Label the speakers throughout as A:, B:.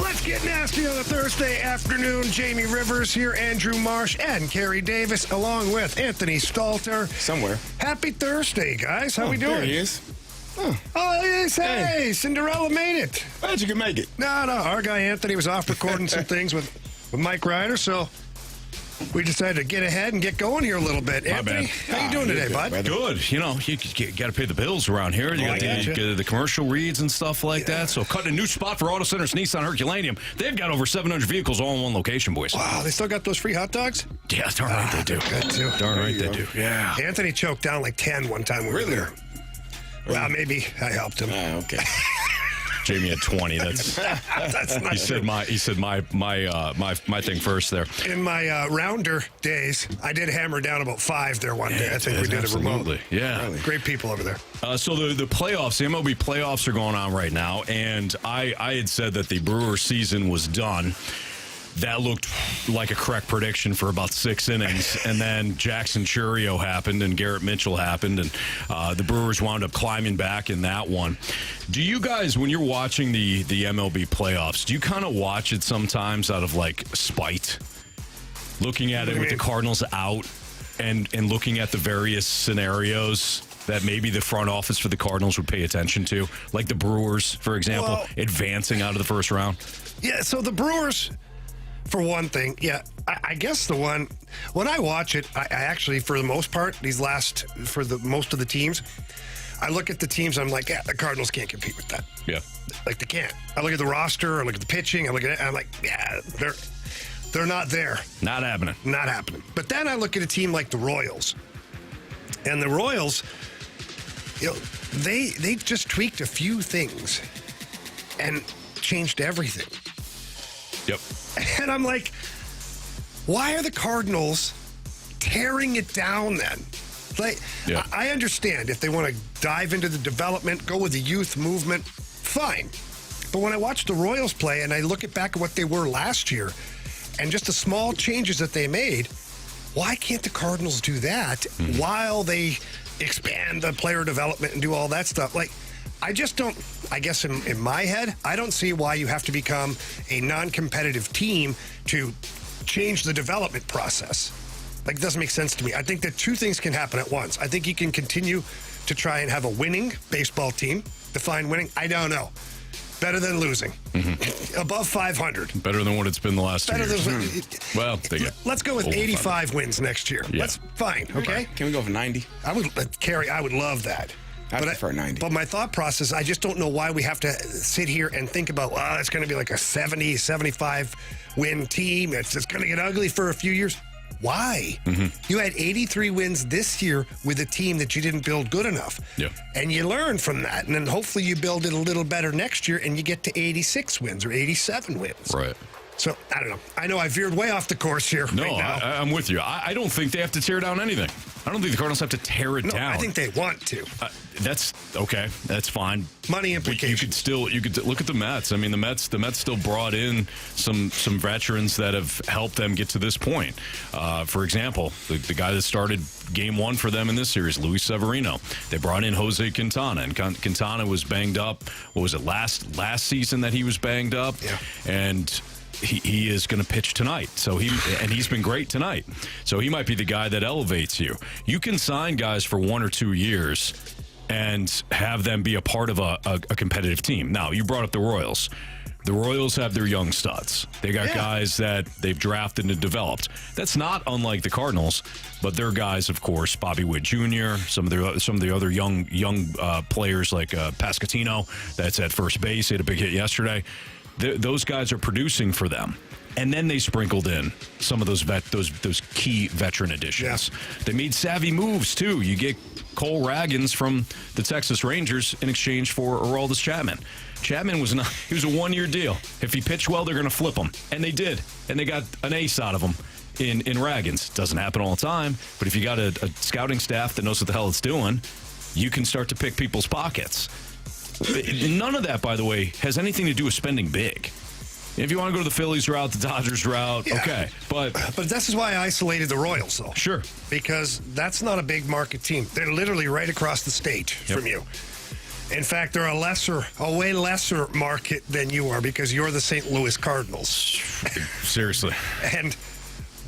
A: Let's get nasty on a Thursday afternoon. Jamie Rivers here, Andrew Marsh, and Carey Davis, along with Anthony Stalter.
B: Somewhere.
A: Happy Thursday, guys. How we doing?
B: There he is.
A: Oh, yes, hey, Cinderella made it.
B: Glad you could make it.
A: No, our guy Anthony was off recording some things with Mike Ryder, so we decided to get ahead and get going here a little bit. Anthony, how you doing today, bud?
C: Good. You know, you got to pay the bills around here. You got the commercial reads and stuff like that. So cutting a new spot for Auto Center's Nissan Herculaneum. They've got over 700 vehicles all in one location, boys.
A: Wow, they still got those free hot dogs?
C: Yeah, darn right they do.
A: Good, too.
C: Darn right they do. Yeah.
A: Anthony choked down like 10 one time we were there. Well, maybe I helped him.
B: Okay.
C: Jamie had 20. That's
A: not
C: he said my thing first there.
A: In my rounder days, I did hammer down about 5 there one day. I think we did it remotely.
C: Yeah.
A: Really. Great people over there.
C: So the playoffs, the MLB playoffs are going on right now, and I had said that the Brewers season was done. That looked like a correct prediction for about 6 innings, and then Jackson Churio happened, and Garrett Mitchell happened, and the Brewers wound up climbing back in that one. Do you guys, when you're watching the MLB playoffs, do you kind of watch it sometimes out of, like, spite? Looking at it with the Cardinals out and looking at the various scenarios that maybe the front office for the Cardinals would pay attention to, like the Brewers, for example, advancing out of the first round? Yeah,
A: so the Brewers... For one thing, I guess the one, when I watch it, I actually, for the most part, most of the teams, I look at the teams, I'm like, the Cardinals can't compete with that.
C: Yeah.
A: Like, they can't. I look at the roster, I look at the pitching, I look at it, and I'm like, they're not there.
C: Not happening.
A: Not happening. But then I look at a team like the Royals. And the Royals, they just tweaked a few things and changed everything.
C: Yep.
A: And I'm like, why are the Cardinals tearing it down then? Like, I understand if they want to dive into the development, go with the youth movement, fine. But when I watch the Royals play and I look back at what they were last year and just the small changes that they made, why can't the Cardinals do that while they expand the player development and do all that stuff? Like, I just don't, I guess in my head, I don't see why you have to become a non-competitive team to change the development process. Like, it doesn't make sense to me. I think that 2 things can happen at once. I think you can continue to try and have a winning baseball team. Define winning, I don't know. Better than losing. Above 500.
C: Better than what it's been the last 2 years. Well,
A: let's go with 85 wins next year.
C: Yeah.
A: That's fine, okay?
B: Can we go for 90?
A: Carey, I would love that.
B: I prefer 90.
A: But my thought process, I just don't know why we have to sit here and think about, it's going to be like a 70, 75 win team. It's going to get ugly for a few years. Why? You had 83 wins this year with a team that you didn't build good enough.
C: Yeah.
A: And you learn from that. And then hopefully you build it a little better next year and you get to 86 wins or 87 wins.
C: Right.
A: So, I don't know. I know I veered way off the course here.
C: No,
A: right now.
C: I'm with you. I don't think they have to tear down anything. I don't think the Cardinals have to tear it down.
A: I think they want to.
C: That's okay. That's fine.
A: Money implications.
C: You could look at the Mets. I mean, the Mets still brought in some veterans that have helped them get to this point. For example, the guy that started Game 1 for them in this series, Luis Severino. They brought in Jose Quintana, and Quintana was banged up. What was it, last season that he was banged up?
A: Yeah.
C: And he is going to pitch tonight. So he's been great tonight. So he might be the guy that elevates you. You can sign guys for 1 or 2 years and have them be a part of a competitive team. Now, you brought up the Royals. The Royals have their young studs. They got guys that they've drafted and developed. That's not unlike the Cardinals, but they're guys, of course, Bobby Witt Jr., some of the other young players like Pasquantino, that's at first base. He had a big hit yesterday. Those guys are producing for them. And then they sprinkled in some of those key veteran additions. Yeah. They made savvy moves, too. You get Cole Raggins from the Texas Rangers in exchange for Aroldis Chapman. Chapman was a 1-year deal. If he pitched well, they're going to flip him. And they did. And they got an ace out of him in Raggins. Doesn't happen all the time. But if you got a scouting staff that knows what the hell it's doing, you can start to pick people's pockets. None of that, by the way, has anything to do with spending big. If you want to go to the Phillies route, the Dodgers route, okay. But
A: this is why I isolated the Royals, though.
C: Sure.
A: Because that's not a big market team. They're literally right across the state from you. In fact, they're a way lesser market than you are because you're the St. Louis Cardinals.
C: Seriously.
A: And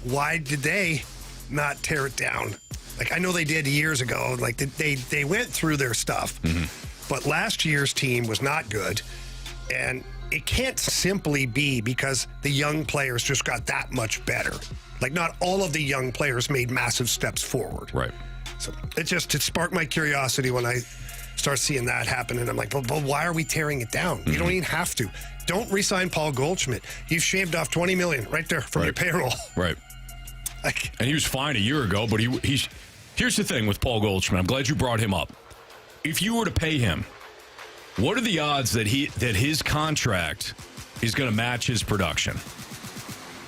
A: why did they not tear it down? Like, I know they did years ago. Like, they went through their stuff. But last year's team was not good. And it can't simply be because the young players just got that much better. Like, not all of the young players made massive steps forward.
C: Right.
A: So it sparked my curiosity when I start seeing that happen, and I'm like, but why are we tearing it down? You don't even have to. Don't re-sign Paul Goldschmidt. You've shaved off $20 million right there from your payroll.
C: Right. And he was fine a year ago, but he's. Here's the thing with Paul Goldschmidt. I'm glad you brought him up. If you were to pay him, what are the odds that his contract is going to match his production?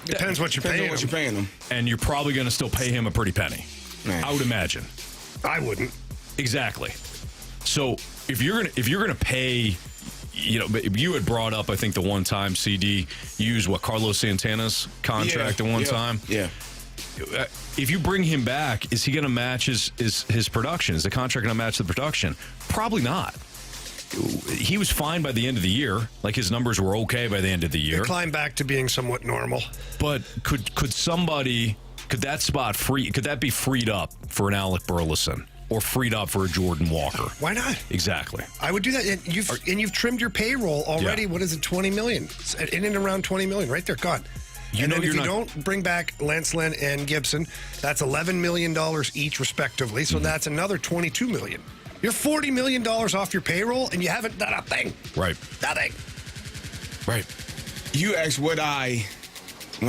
A: Depends what you're paying him.
C: And you're probably going to still pay him a pretty penny. Man. I would imagine.
A: I wouldn't.
C: Exactly. So if you're gonna pay, you had brought up, I think, the one time CD used Carlos Santana's contract at one time.
B: Yeah.
C: If you bring him back, is he going to match his production? Is the contract going to match the production? Probably not. He was fine by the end of the year. Like, his numbers were okay by the end of the year.
A: He climbed back to being somewhat normal.
C: But could that spot could that be freed up for an Alec Burleson? Or freed up for a Jordan Walker.
A: Why not?
C: Exactly.
A: I would do that. And you've trimmed your payroll already. Yeah. What is it, $20 million? In and around $20 million. Right there, gone. And then if you don't bring back Lance Lynn and Gibson, that's $11 million each, respectively. So that's another $22 million. You're $40 million off your payroll, and you haven't done a thing.
C: Right.
A: Nothing.
C: Right.
B: You asked when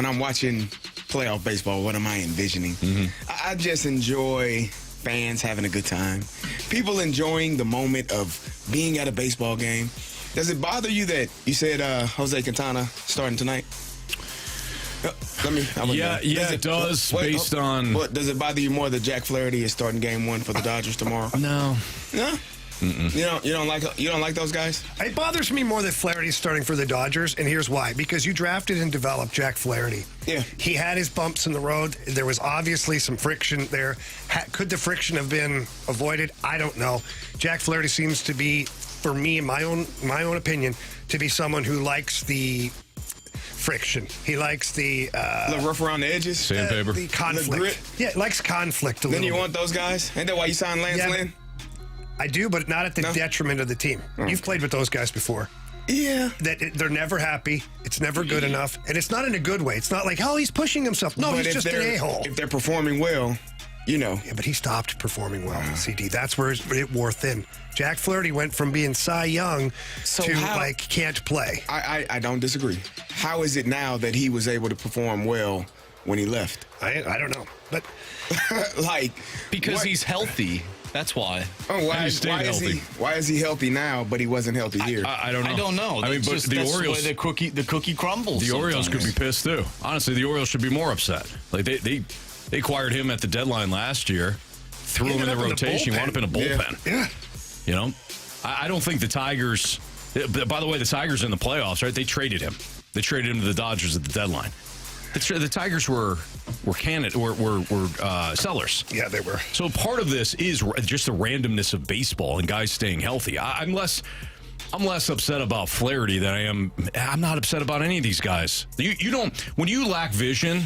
B: I'm watching playoff baseball, what am I envisioning? I just enjoy fans having a good time, people enjoying the moment of being at a baseball game. Does it bother you that you said Jose Quintana starting tonight?
C: It does. Based on
B: what, does it bother you more that Jack Flaherty is starting Game 1 for the Dodgers tomorrow?
C: No.
B: You don't like those guys?
A: It bothers me more that Flaherty's starting for the Dodgers, and here's why. Because you drafted and developed Jack Flaherty.
B: Yeah.
A: He had his bumps in the road. There was obviously some friction there. Could the friction have been avoided? I don't know. Jack Flaherty seems to be, for me, in my own opinion, to be someone who likes the friction. He likes the
B: a little rough around the edges,
C: sandpaper,
A: the conflict.
B: The grit.
A: Yeah, likes conflict a little.
B: Then you want those guys? Ain't that why you signed Lance Lynn?
A: I do, but not at the detriment of the team. You've played with those guys before.
B: Yeah.
A: They're never happy. It's never good enough. And it's not in a good way. It's not like, he's pushing himself. No, he's just an a-hole.
B: If they're performing well, Yeah,
A: but he stopped performing well, CD. That's where it wore thin. Jack Flaherty went from being Cy Young to, can't play.
B: I don't disagree. How is it now that he was able to perform well when he left?
A: I don't know. But,
D: because he's healthy. That's why.
B: Oh, why is he healthy now, but he wasn't healthy here?
C: I don't know.
D: I don't know.
C: I mean, but the Orioles,
D: the cookie crumbles.
C: The Orioles could be pissed too. Honestly, the Orioles should be more upset. Like they acquired him at the deadline last year, threw him in the rotation, wound up in a bullpen.
A: Yeah.
C: I don't think the Tigers. By the way, the Tigers in the playoffs, right? They traded him. They traded him to the Dodgers at the deadline. The Tigers were sellers.
A: Yeah, they were.
C: So part of this is just the randomness of baseball and guys staying healthy. I'm less upset about Flaherty than I am. I'm not upset about any of these guys. You don't. When you lack vision,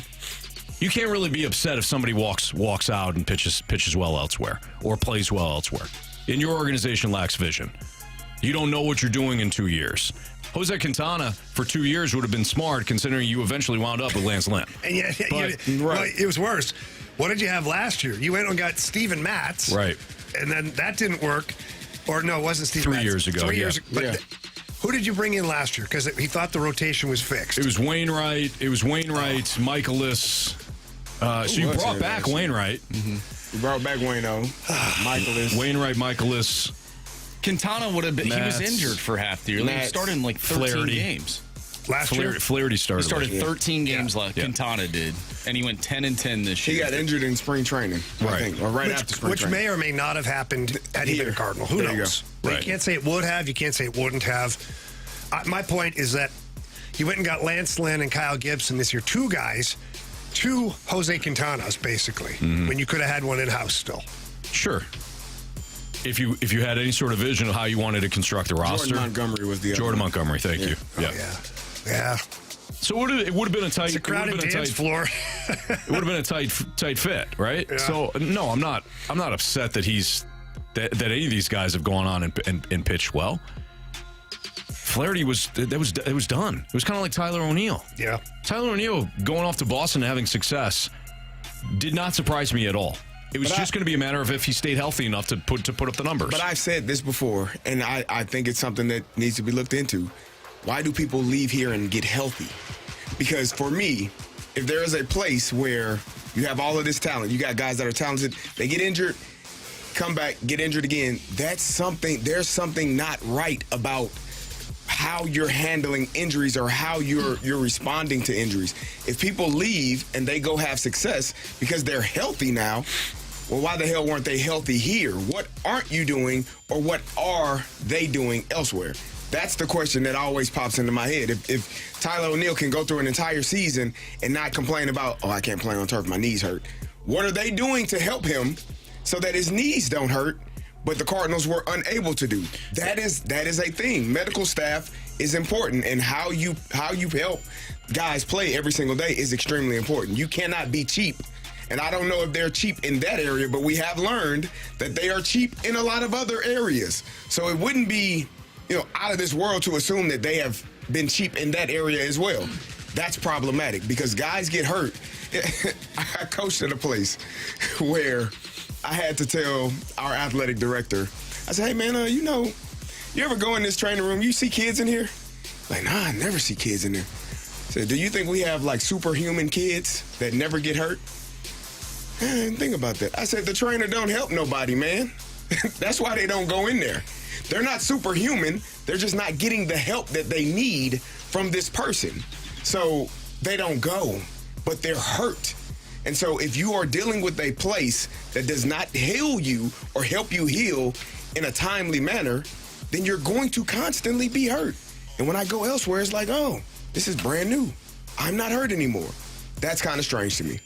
C: you can't really be upset if somebody walks out and pitches well elsewhere or plays well elsewhere. And your organization lacks vision. You don't know what you're doing in 2 years. Jose Quintana for 2 years would have been smart, considering you eventually wound up with Lance Lynn.
A: And it was worse. What did you have last year? You went and got Steven Matz.
C: Right.
A: And then that didn't work. Or no, it wasn't Steven Matz.
C: 3 years ago.
A: 3 years ago. But who did you bring in last year? Because he thought the rotation was fixed.
C: It was Wainwright. Michaelis. So you brought back Wainwright.
B: You brought back Michaelis.
C: Wainwright, Michaelis.
D: Quintana would have been. He was injured for half the year. He started in 13 games.
A: Last year?
C: Flaherty started.
D: He started 13 games left. Quintana did. And he went 10-10 this year.
B: He got injured in spring training, I think, or after spring training.
A: Which may or may not have happened had he been a Cardinal. Who knows? You can't say it would have. You can't say it wouldn't have. My point is that You went and got Lance Lynn and Kyle Gibson this year. Two guys, two Jose Quintanas, basically, when you could have had one in-house still.
C: Sure. If you had any sort of vision of how you wanted to construct the roster.
B: Jordan Montgomery was the other
C: Jordan
B: one.
C: Montgomery, thank you.
A: Oh, yeah.
C: So it would have been a tight.
A: It's a crowded dance floor.
C: It would have been a tight fit, right?
A: Yeah.
C: So no, I'm not upset that that any of these guys have gone on and pitched well. Flaherty it was done. It was kind of like Tyler O'Neill.
A: Yeah.
C: Tyler O'Neill going off to Boston and having success did not surprise me at all. It was just going to be a matter of if he stayed healthy enough to put up the numbers.
B: But I've said this before, and I think it's something that needs to be looked into. Why do people leave here and get healthy? Because for me, if there is a place where you have all of this talent, you got guys that are talented, they get injured, come back, get injured again, there's something not right about how you're handling injuries or how you're responding to injuries. If people leave and they go have success because they're healthy now, well, why the hell weren't they healthy here? What aren't you doing, or what are they doing elsewhere? That's the question that always pops into my head. If Tyler O'Neill can go through an entire season and not complain about, I can't play on turf, my knees hurt. What are they doing to help him so that his knees don't hurt, but the Cardinals were unable to do? That is a thing. Medical staff is important, and how you help guys play every single day is extremely important. You cannot be cheap. And I don't know if they're cheap in that area, but we have learned that they are cheap in a lot of other areas. So it wouldn't be out of this world to assume that they have been cheap in that area as well. That's problematic because guys get hurt. I coached at a place where I had to tell our athletic director, I said, hey, man, you ever go in this training room, you see kids in here? Like, nah, I never see kids in there. I said, do you think we have like superhuman kids that never get hurt? I didn't think about that. I said, the trainer don't help nobody, man. That's why they don't go in there. They're not superhuman. They're just not getting the help that they need from this person. So they don't go, but they're hurt. And so if you are dealing with a place that does not heal you or help you heal in a timely manner, then you're going to constantly be hurt. And when I go elsewhere, it's like, oh, this is brand new. I'm not hurt anymore. That's kind of strange to me.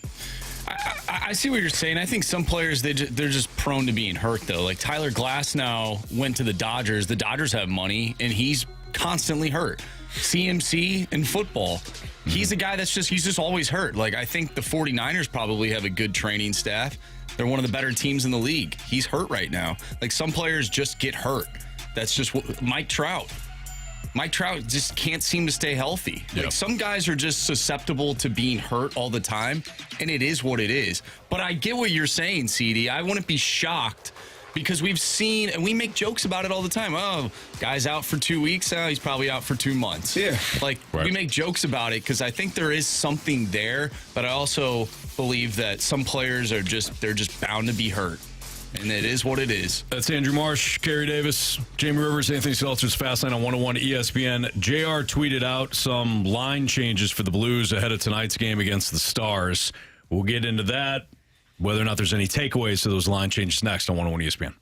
D: I see what you're saying. I think some players, they're just prone to being hurt, though. Like Tyler Glass now went to the Dodgers. The Dodgers have money, and he's constantly hurt. CMC in football, he's a guy he's just always hurt. Like, I think the 49ers probably have a good training staff. They're one of the better teams in the league. He's hurt right now. Like, some players just get hurt. That's just what Mike Trout just can't seem to stay healthy.
C: Yep.
D: Like, some guys are just susceptible to being hurt all the time, and it is what it is. But I get what you're saying, CD. I wouldn't be shocked because we've seen, and we make jokes about it all the time. Oh, guy's out for 2 weeks. He's probably out for 2 months.
B: Yeah.
D: Like,
C: right.
D: We make jokes about it because I think there is something there, but I also believe that some players are they're just bound to be hurt. And it is what it is.
C: That's Andrew Marsh, Carey Davis, Jamie Rivers, Anthony Stalter's Fastline on 101 ESPN. JR tweeted out some line changes for the Blues ahead of tonight's game against the Stars. We'll get into that, whether or not there's any takeaways to those line changes next on 101 ESPN.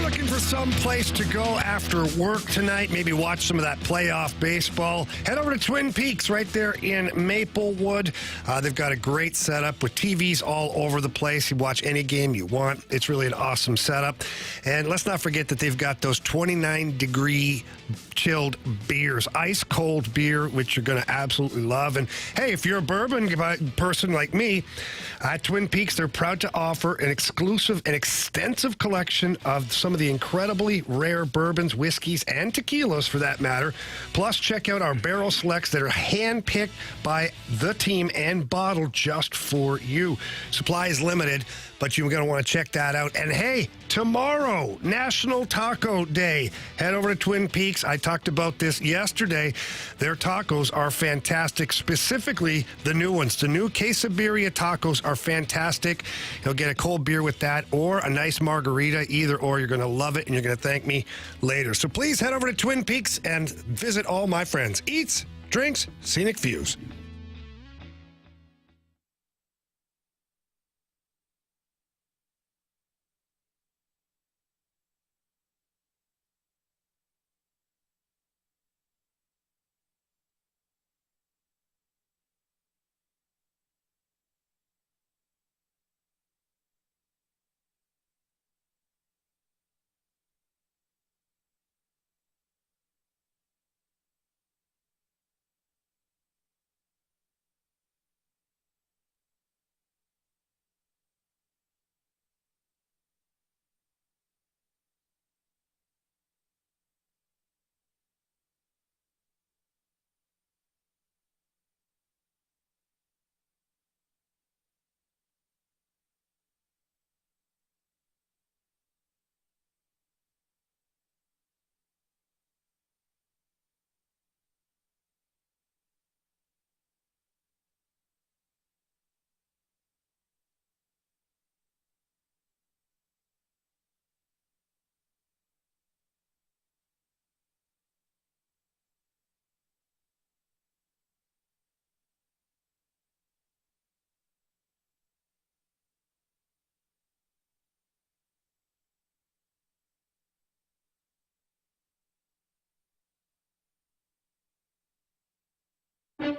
A: you're looking for some place to go after work tonight, maybe watch some of that playoff baseball, head over to Twin Peaks right there in Maplewood. They've got a great setup with TVs all over the place. You watch any game you want. It's really an awesome setup. And let's not forget that they've got those 29-degree chilled beers, ice cold beer, which you're going to absolutely love. And hey, if you're a bourbon person like me, at Twin Peaks, they're proud to offer an exclusive and extensive collection of some of the incredibly rare bourbons, whiskeys, and tequilas for that matter. Plus, check out our barrel selects that are handpicked by the team and bottled just for you. Supply is limited, but you're going to want to check that out. And hey, tomorrow, National Taco Day. Head over to Twin Peaks. I talked about this yesterday. Their tacos are fantastic, specifically the new ones. The new quesadilla tacos are fantastic. You'll get a cold beer with that or a nice margarita, either or. You're going to love it, and you're going to thank me later. So please head over to Twin Peaks and visit all my friends. Eats, drinks, scenic views.
E: Feet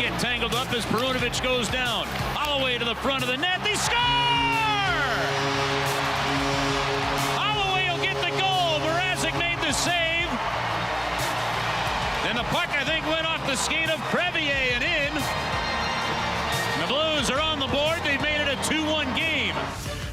E: get tangled up as Perunovic goes down. Holloway to the front of the net. They score! Holloway will get the goal. Mrazek made the save. And the puck, I think, went off the skate of Crevier and in. The Blues are on the board. They've made it a 2-1 game.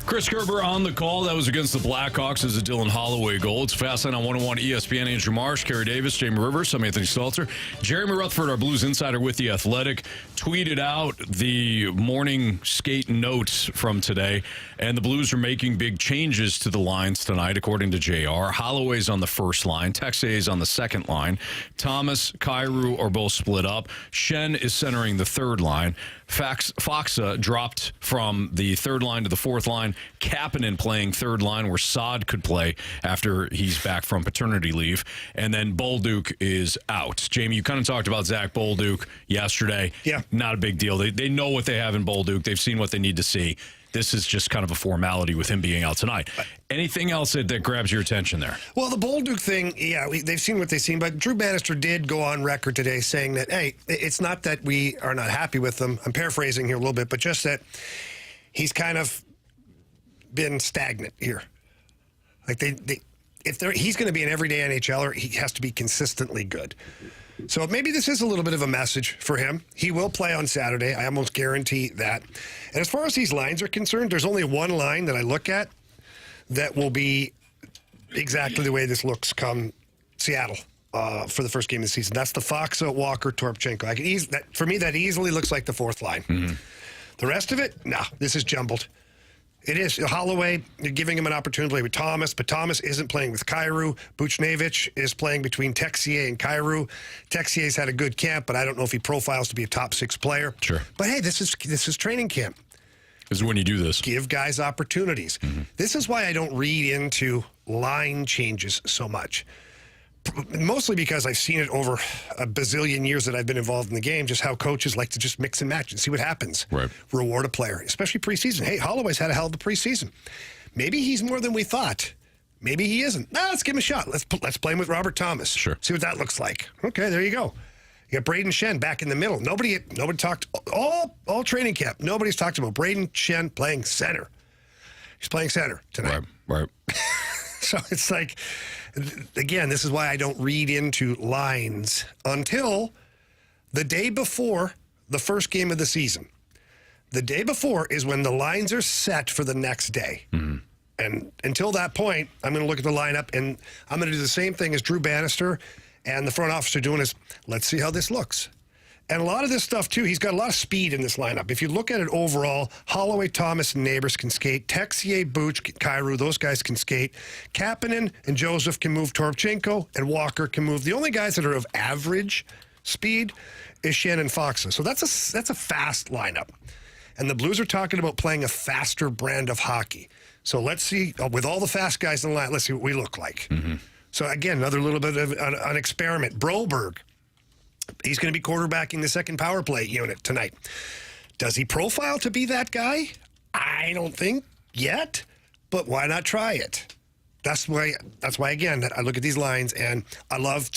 C: Chris Kerber on the call. That was against the Blackhawks as a Dylan Holloway goal. It's Fastline on 101 ESPN. Andrew Marsh, Carey Davis, Jamie Rivers. I'm Anthony Stalter. Jeremy Rutherford, our Blues insider with The Athletic, tweeted out the morning skate notes from today. And the Blues are making big changes to the lines tonight, according to JR. Holloway's on the first line. Texier's on the second line. Thomas, Kyrou are both split up. Shen is centering the third line. Foxa dropped from the third line to the fourth line. Kapanen playing third line where Saad could play after he's back from paternity leave. And then Bolduc is out. Jamie, you kind of talked about Zach Bolduc yesterday.
A: Yeah.
C: Not a big deal. They know what they have in Bolduc. They've seen what they need to see. This is just kind of a formality with him being out tonight. Anything else that grabs your attention there?
A: Well, the Bolduc thing, yeah, they've seen what they've seen, but Drew Bannister did go on record today saying that, hey, it's not that we are not happy with them. I'm paraphrasing here a little bit, but just that he's kind of been stagnant here. Like he's going to be an everyday NHLer, he has to be consistently good. So maybe this is a little bit of a message for him. He will play on Saturday. I almost guarantee that. And as far as these lines are concerned, there's only one line that I look at that will be exactly the way this looks come Seattle for the first game of the season. That's the Foxa, Walker, Torpchenko. For me, that easily looks like the fourth line. Mm-hmm. The rest of it, this is jumbled. It is. Holloway, you're giving him an opportunity to play with Thomas, but Thomas isn't playing with Kyrou. Buchnevich is playing between Texier and Kyrou. Texier's had a good camp, but I don't know if he profiles to be a top 6 player.
C: Sure.
A: But hey, this is training camp.
C: This is when you do this.
A: Give guys opportunities. Mm-hmm. This is why I don't read into line changes so much. mostly because I've seen it over a bazillion years that I've been involved in the game, just how coaches like to just mix and match and see what happens.
C: Right.
A: Reward a player, especially preseason. Hey, Holloway's had a hell of a preseason. Maybe he's more than we thought. Maybe he isn't. Let's give him a shot. Let's play him with Robert Thomas.
C: Sure.
A: See what that looks like. Okay, there you go. You got Braden Shen back in the middle. Nobody talked all training camp. Nobody's talked about Braden Shen playing center. He's playing center tonight.
C: Right.
A: So it's like, again, this is why I don't read into lines until the day before the first game of the season. The day before is when the lines are set for the next day. Mm-hmm. And until that point, I'm going to look at the lineup, and I'm going to do the same thing as Drew Bannister and the front office are doing is, let's see how this looks. And a lot of this stuff, too, he's got a lot of speed in this lineup. If you look at it overall, Holloway, Thomas, and Neighbors can skate. Texier, Booch, Kyrou, those guys can skate. Kapanen and Joseph can move. Toropchenko and Walker can move. The only guys that are of average speed is Shannon Foxa. So that's a fast lineup. And the Blues are talking about playing a faster brand of hockey. So let's see, with all the fast guys in the line, let's see what we look like. Mm-hmm. So again, another little bit of an experiment. Broberg. He's going to be quarterbacking the second power play unit tonight. Does he profile to be that guy? I don't think yet, but why not try it? That's why again, I look at these lines and I love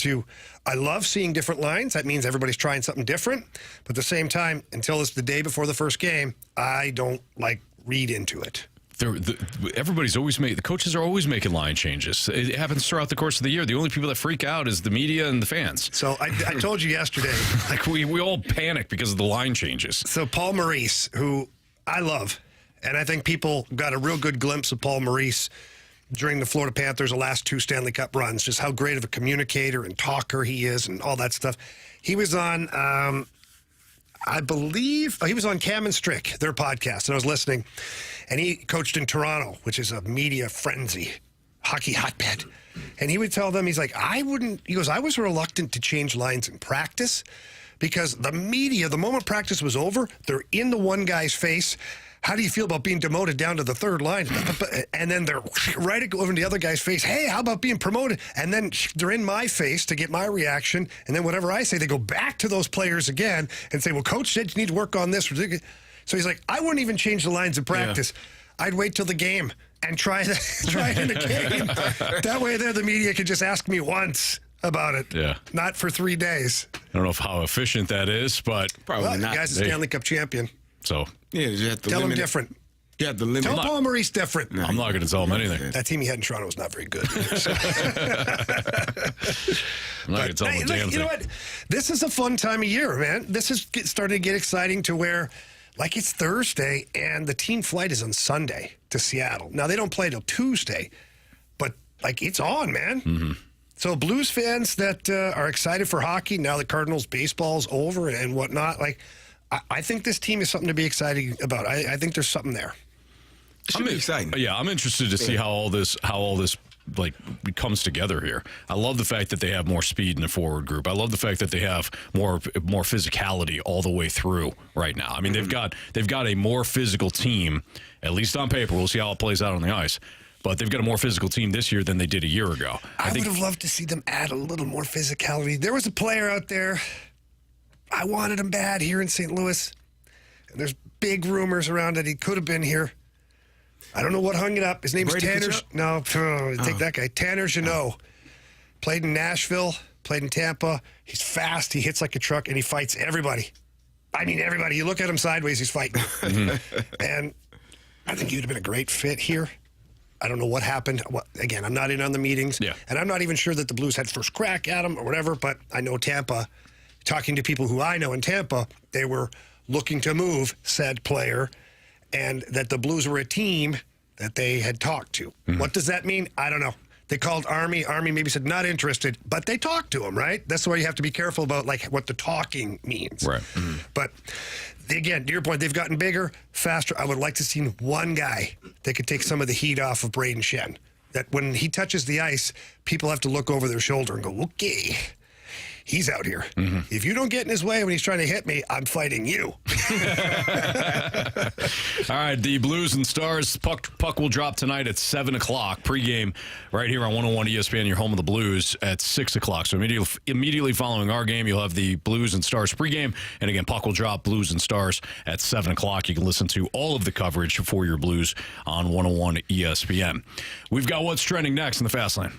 A: seeing different lines. That means everybody's trying something different. But at the same time, until it's the day before the first game, I don't read into it.
C: The coaches are always making line changes. It happens throughout the course of the year. The only people that freak out is the media and the fans.
A: So I told you yesterday.
C: we all panic because of the line changes.
A: So Paul Maurice, who I love, and I think people got a real good glimpse of Paul Maurice during the Florida Panthers' last 2 Stanley Cup runs, just how great of a communicator and talker he is and all that stuff. He was on, I believe, he was on Cam and Strick, their podcast, and I was listening. And he coached in Toronto, which is a media frenzy, hockey hotbed. And he would tell them, he's like, I was reluctant to change lines in practice because the media, the moment practice was over, they're in the one guy's face. How do you feel about being demoted down to the third line? And then they're right over to the other guy's face. Hey, how about being promoted? And then they're in my face to get my reaction. And then whatever I say, they go back to those players again and say, well, coach said you need to work on this. So he's like, I wouldn't even change the lines in practice. Yeah. I'd wait till the game and try it in the game. That way there, the media could just ask me once about it. Yeah. Not for 3 days.
C: I don't know how efficient that is, but
B: probably not.
A: The guy's a Stanley Cup champion.
C: So
B: yeah, you have to
A: tell him different.
B: You have to limit.
A: Tell Paul Maurice different.
C: No, I'm not going to tell him anything.
A: That team he had in Toronto was not very good. So.
C: I'm not going to tell him a damn thing.
A: You know what? This is a fun time of year, man. This is starting to get exciting to where, it's Thursday and the team flight is on Sunday to Seattle. Now, they don't play till Tuesday, but, it's on, man. Mm-hmm. So Blues fans that are excited for hockey, now the Cardinals baseball's over and whatnot, I think this team is something to be excited about. I think there's something there.
B: It should be exciting.
C: Yeah, I'm interested to see how all this comes together here. I love the fact that they have more speed in the forward group. I love the fact that they have more physicality all the way through right now. I mean, they've got a more physical team, at least on paper. We'll see how it plays out on the ice. But they've got a more physical team this year than they did a year ago.
A: I would have loved to see them add a little more physicality. There was a player out there. I wanted him bad here in St. Louis. And there's big rumors around that he could have been here. I don't know what hung it up. His name is Tanner. No, take that guy. Tanner Jeannot. Played in Nashville, played in Tampa. He's fast. He hits like a truck, and he fights everybody. I mean, everybody. You look at him sideways, he's fighting. And I think he'd have been a great fit here. I don't know what happened. Again, I'm not in on the meetings. Yeah. And I'm not even sure that the Blues had first crack at him or whatever, but I know Tampa, talking to people who I know in Tampa, they were looking to move said player, and that the Blues were a team that they had talked to. Mm-hmm. What does that mean? I don't know. They called Army. Army maybe said not interested, but they talked to him, right? That's why you have to be careful about what the talking means.
C: Right. Mm-hmm.
A: But again, to your point, they've gotten bigger, faster. I would like to see one guy that could take some of the heat off of Braden Shen. That when he touches the ice, people have to look over their shoulder and go, okay, he's out here. If you don't get in his way when he's trying to hit me, I'm fighting you.
C: All right, the Blues and Stars puck will drop tonight at 7 o'clock. Pregame right here on 101 ESPN, your home of the Blues, at 6 o'clock. So immediately following our game, you'll have the Blues and Stars pregame. And again, puck will drop, Blues and Stars, at 7 o'clock. You can listen to all of the coverage for your Blues on 101 ESPN. We've got what's trending next in the Fast Lane.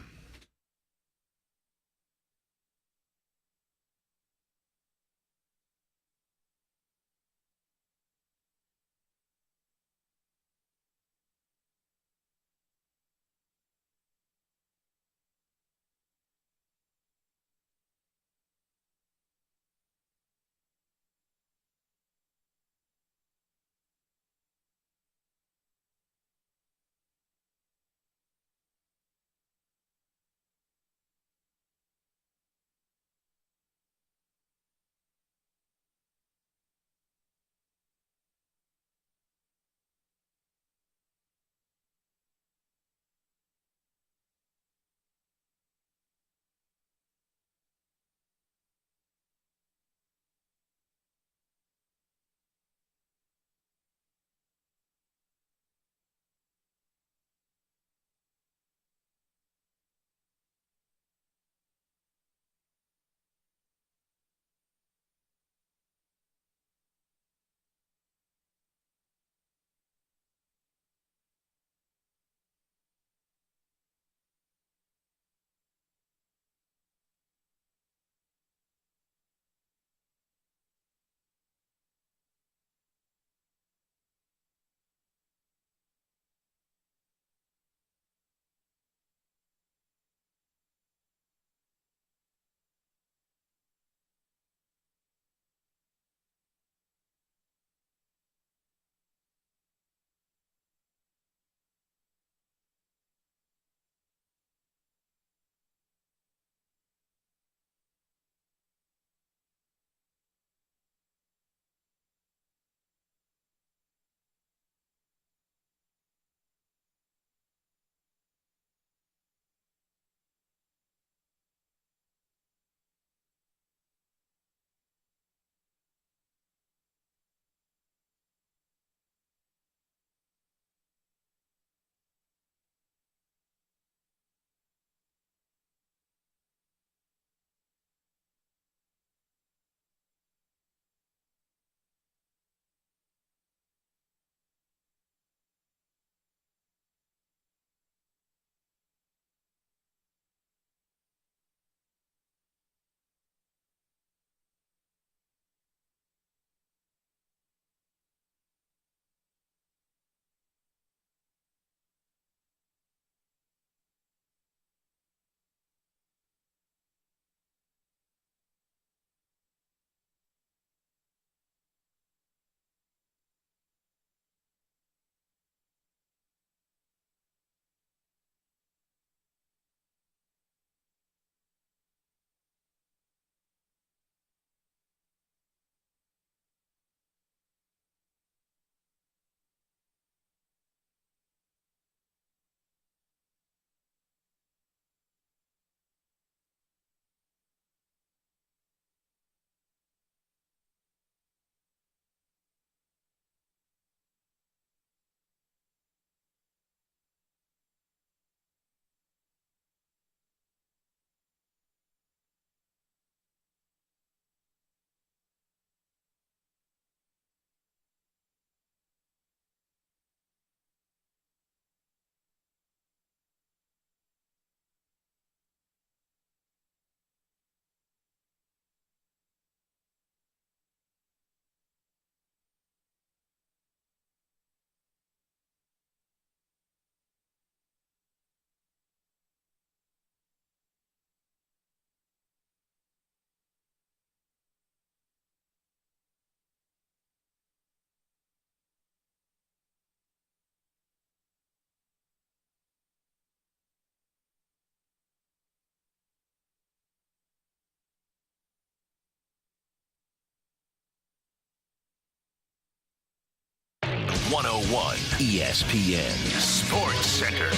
F: ESPN Sports Center.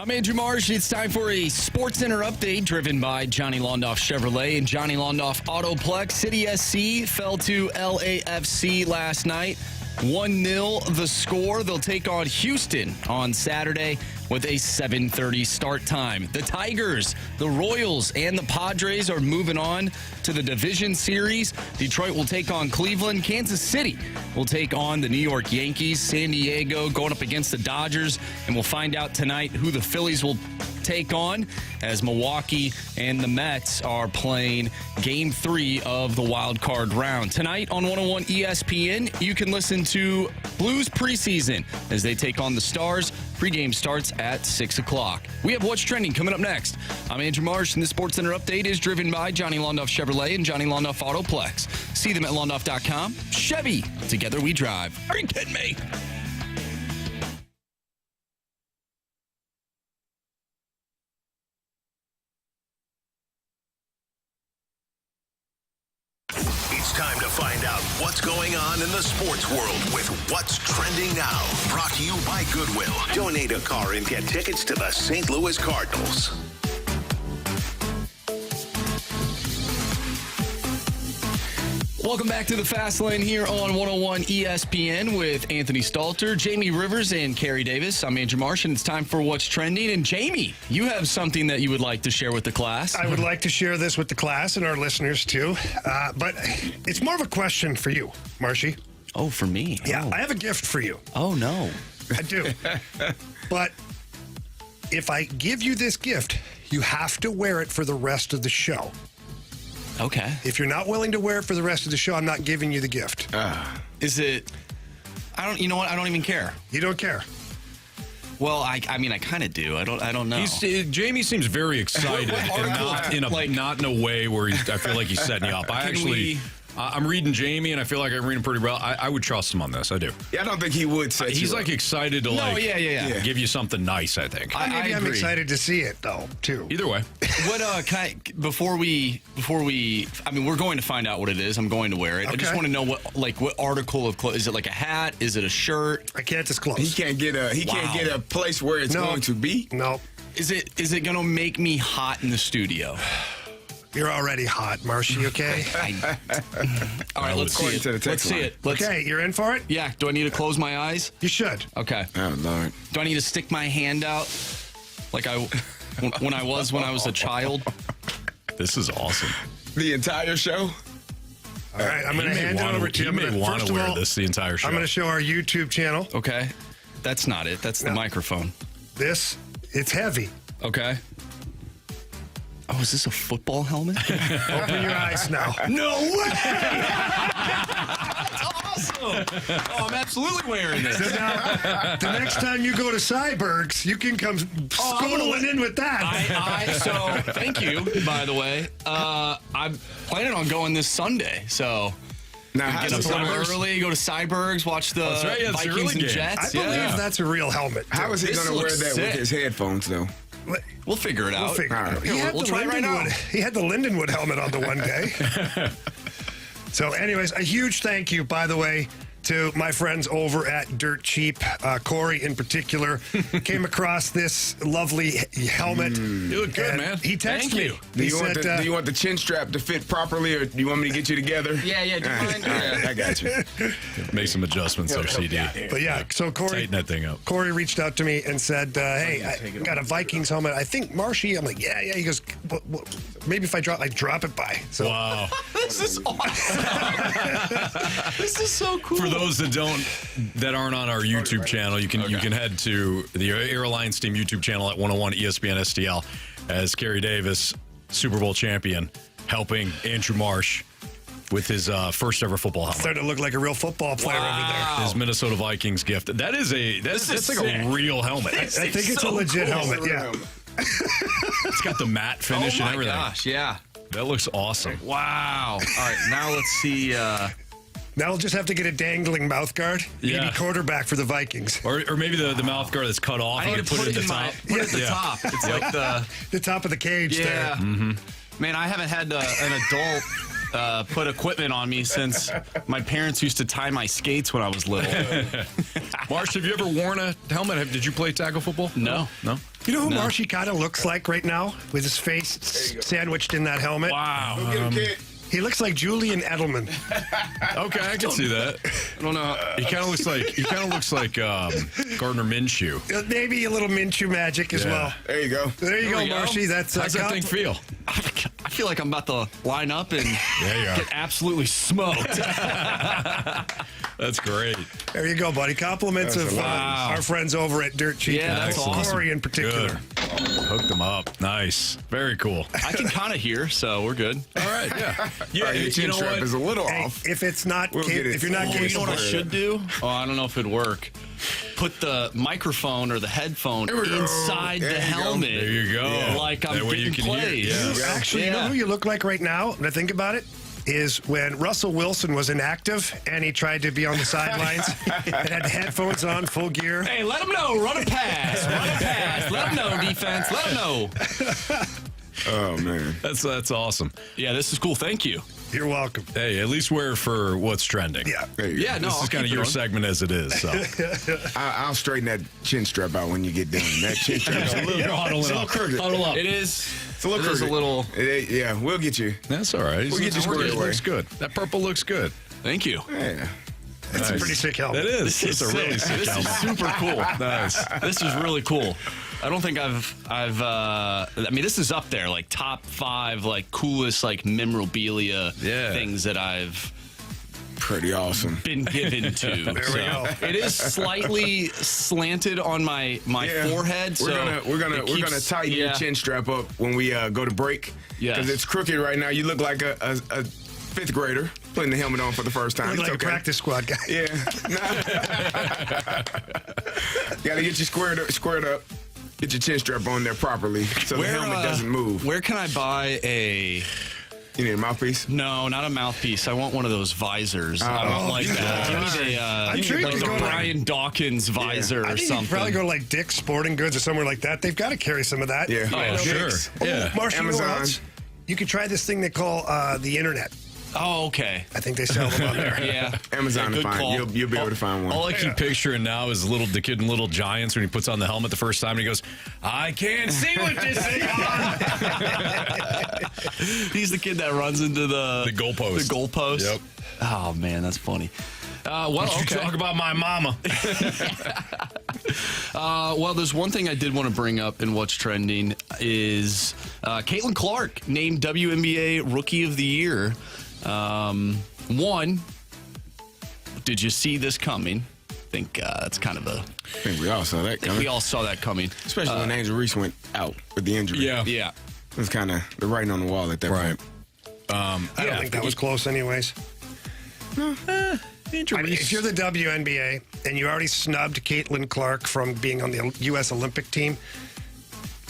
D: I'm Andrew Marsh. It's time for a Sports Center update driven by Johnny Londoff Chevrolet and Johnny Londoff Autoplex. City SC fell to LAFC last night. 1-0 the score. They'll take on Houston on Saturday with a 7:30 start time. The Tigers, the Royals, and the Padres are moving on to the division series. Detroit will take on Cleveland. Kansas City will take on the New York Yankees. San Diego going up against the Dodgers. And we'll find out tonight who the Phillies will take on as Milwaukee and the Mets are playing Game 3 of the wild card round. Tonight on 101 ESPN, you can listen to Blues preseason as they take on the Stars. Pregame starts at 6 o'clock. We have What's Trending coming up next. I'm Andrew Marsh, and the Sports Center update is driven by Johnny Londoff Chevrolet and Johnny Londoff Autoplex. See them at londoff.com. Chevy, together we drive. Are you kidding me?
F: It's time to find out what's going on in the sports world with What's Trending Now. Brought to you by Goodwill. Donate a car and get tickets to the St. Louis Cardinals.
D: Welcome back to the Fast Lane here on 101 ESPN with Anthony Stalter, Jamie Rivers, and Carey Davis. I'm Andrew Marsh, and it's time for What's Trending. And Jamie, you have something that you would like to share with the class.
A: I would like to share this with the class and our listeners, too. But it's more of a question for you, Marshy.
D: Oh, for me?
A: Yeah,
D: Oh.
A: I have a gift for you.
D: Oh, no.
A: I do. But if I give you this gift, you have to wear it for the rest of the show.
D: Okay.
A: If you're not willing to wear it for the rest of the show, I'm not giving you the gift.
D: Is it... you know what? I don't even care.
A: You don't care.
D: Well, I mean, I kind of do. I don't know.
C: Jamie seems very excited and not in a way where I feel like he's setting you up. I'm reading Jamie, and I feel like I'm reading pretty well. I would trust him on this. I do.
B: Yeah, I don't think he would set
C: He's
B: you
C: like
B: up.
C: excited to
D: Yeah.
C: give you something nice, I think.
A: Maybe I'm
D: agree.
A: excited to see it, though, too.
C: Either way.
D: What before we I mean, we're going to find out what it is. I'm going to wear it. I just
A: Okay.
D: want to know what article of clothes. Is it like a hat? Is it a shirt?
A: I can't disclose.
B: He can't get a place where it's going to be.
A: No.
D: Is it going to make me hot in the studio?
A: You're already hot, Marshy, okay?
D: All right, let's see
B: According
D: it.
B: to the text
D: Let's see
B: line.
D: it. Let's,
A: Okay, you're in for it?
D: Yeah. Do I need to close my eyes?
A: You should.
D: Okay.
B: Oh, Lord.
D: Do I need to stick my hand out like when I was a child?
C: This is awesome.
B: The entire show?
A: All right, I'm going to hand it over to you.
C: You may want
A: First
C: to
A: of
C: wear
A: all,
C: this the entire show.
A: I'm going to show our YouTube channel.
D: Okay. That's not it. That's the microphone.
A: It's heavy.
D: Okay. Oh, is this a football helmet?
A: Open your eyes now.
D: No way! That's awesome. Oh, I'm absolutely wearing this.
A: So now, the next time you go to Cyberg's, you can come scuttling in with that.
D: So thank you, by the way. I'm planning on going this Sunday, so
B: Now, how's
D: get
B: this
D: up
B: gonna work?
D: early, go to Cyberg's, watch the
C: That's right, yeah, it's the
D: Vikings
C: early
D: and
C: game.
D: Jets.
A: I believe
D: yeah.
A: that's a real helmet.
B: How is he
D: This
B: going to wear
D: looks
B: that
D: sick.
B: with his headphones, though?
D: We'll figure it out.
A: We'll figure it out. He had
D: We'll
A: the
D: try it right now.
A: Lindenwood- He had the Lindenwood helmet on the one day. So anyways, a huge thank you, by the way, to my friends over at Dirt Cheap. Corey, in particular, came across this lovely helmet.
C: You look good,
A: and
C: man.
A: He texted
C: Thank
A: me.
C: you.
B: Do
A: He
B: you, want
A: said,
B: do you want the chin strap to fit properly, or do you want me to get you together?
D: Yeah, do you mind?
B: All right, I got you.
C: Make some adjustments there, CD.
A: but yeah, so Corey,
C: Tighten that thing up.
A: Corey reached out to me and said, hey, I got a Vikings helmet. I think Marshy. I'm like, yeah. He goes, maybe if I drop it by. So
C: Wow.
D: This is awesome. This is so cool.
C: For those that aren't on our YouTube channel, you can head to the Airlines Team YouTube channel at 101 ESPN STL as Carey Davis, Super Bowl champion, helping Andrew Marsh with his first ever football helmet.
A: starting to look like a real football player over there.
C: His Minnesota Vikings gift. That's like a real helmet.
A: I think it's a legit helmet. Yeah.
C: It's got the matte finish
D: Oh
C: and
D: my
C: everything.
D: gosh, yeah.
C: That looks awesome.
D: Wow. All right, now let's see.
A: Now we'll just have to get a dangling mouth guard.
C: Yeah.
A: Maybe quarterback for the Vikings.
C: Or maybe the mouth guard that's cut off.
D: I need
C: and
D: to put it
C: at
D: in
C: the
D: my
C: top.
D: put it at the
C: Yeah.
D: top. It's like
A: The top of the cage
D: yeah.
A: there.
D: Man, I haven't had an adult put equipment on me since my parents used to tie my skates when I was little.
C: Marsh, have you ever worn a helmet? Did you play tackle football?
D: No.
C: No?
A: You know who Marshy kind of looks like right now with his face sandwiched in that helmet?
C: Wow.
B: Go get him, kid.
A: He looks like Julian Edelman.
C: Okay, I can see that. I don't know. He kind of looks like Gardner Minshew.
A: Maybe a little Minshew magic as well.
B: There you go.
A: There you go, Marshy. That's
C: How's that thing feel?
D: I feel like I'm about to line up and
C: There you are.
D: get absolutely smoked.
C: That's great.
A: There you go, buddy. Compliments of our friends over at Dirt Cheap.
D: Yeah, that's awesome.
A: Corey in particular.
C: Good. Hooked them up. Nice. Very cool.
D: I can kind of hear, so we're good.
C: All right. Yeah. Yeah.
B: All right, your chin strap is a little
A: Hey,
B: off.
A: if it's not,
B: We'll get it.
A: if you're not
B: Oh,
A: getting
D: You know what I should do? Oh, I don't know if it'd work. Put the microphone or the headphone
B: we go.
D: inside
B: There
D: the
B: you go.
D: helmet.
C: There you go.
D: Like I'm
C: That way you
D: getting
C: can hear.
D: plays.
C: Yeah.
A: Actually, you know who you look like right now, when I think about it, is when Russell Wilson was inactive and he tried to be on the sidelines and had headphones on, full gear.
D: Hey, let him know. Run a pass. Run a pass. Let him know, defense. Let him know.
B: Oh, man.
C: That's awesome.
D: Yeah, this is cool. Thank you.
A: You're welcome.
C: Hey, at least wear for what's trending.
A: Yeah.
B: There you go.
D: Yeah, no,
C: This
D: I'll
C: is kind of
D: keep it
C: your
D: on.
C: segment as it is. So
B: I'll straighten that chin strap out when you get done. That chin strap's a little crooked.
D: Huddle up. It is.
B: It's a little
D: It is
B: crooked.
D: a little.
B: Yeah, we'll get you.
C: that's all right.
B: We'll get you squared
C: It
B: away.
C: looks good. That purple looks good.
D: Thank you.
B: Yeah.
A: It's a pretty sick helmet.
C: It is. It's a really sick
D: This
C: helmet.
D: is super cool.
C: Nice.
D: This is really cool. I don't think I mean, this is up there, like top 5, like coolest, like memorabilia things that I've
B: Pretty awesome.
D: been given to.
A: There we go.
D: It is slightly slanted on my forehead.
B: We're gonna tighten your chin strap up when we go to break.
D: Yes.
B: Because it's crooked right now. You look like a fifth grader putting the helmet on for the first time.
A: Look
B: It's
A: like
B: okay.
A: a practice squad guy.
B: Yeah. Gotta get you squared up. Get your chin strap on there properly so the helmet doesn't move.
D: Where can I buy a...
B: You need a mouthpiece?
D: No, not a mouthpiece. I want one of those visors. I don't like that. Give me
A: I'm sure you
D: like
A: can
D: the
A: go to
D: Brian Dawkins visor
A: I
D: or
A: think you
D: something.
A: could probably go to like Dick's Sporting Goods or somewhere like that. They've got to carry some of that.
B: Yeah.
C: Oh, sure. Yeah.
A: Marshall, you know what
B: Amazon.
A: else? You could try this thing they call the internet.
D: Oh, okay.
A: I think they sell them on there.
D: Yeah.
B: Amazon to
D: good
B: find.
D: call.
B: You'll be able to find one.
C: All I keep picturing now is the kid in Little Giants when he puts on the helmet the first time and he goes, "I can't see what this is on."
D: He's the kid that runs into the
C: goalpost.
D: The goalpost.
C: Yep.
D: Oh man, that's funny. Well,
C: You talk about my mama.
D: well, there's one thing I did want to bring up in what's trending is Caitlin Clark named WNBA Rookie of the Year. One, did you see this coming? I think that's kind of a.
B: I think we all saw that coming.
D: We all saw that coming.
B: Especially when Angel Reese went out with the injury.
C: Yeah.
D: Yeah.
B: It was kind of the writing on the wall at that point.
A: I don't think that was close anyways. I mean, if you're the WNBA and you already snubbed Caitlin Clark from being on the U.S. Olympic team,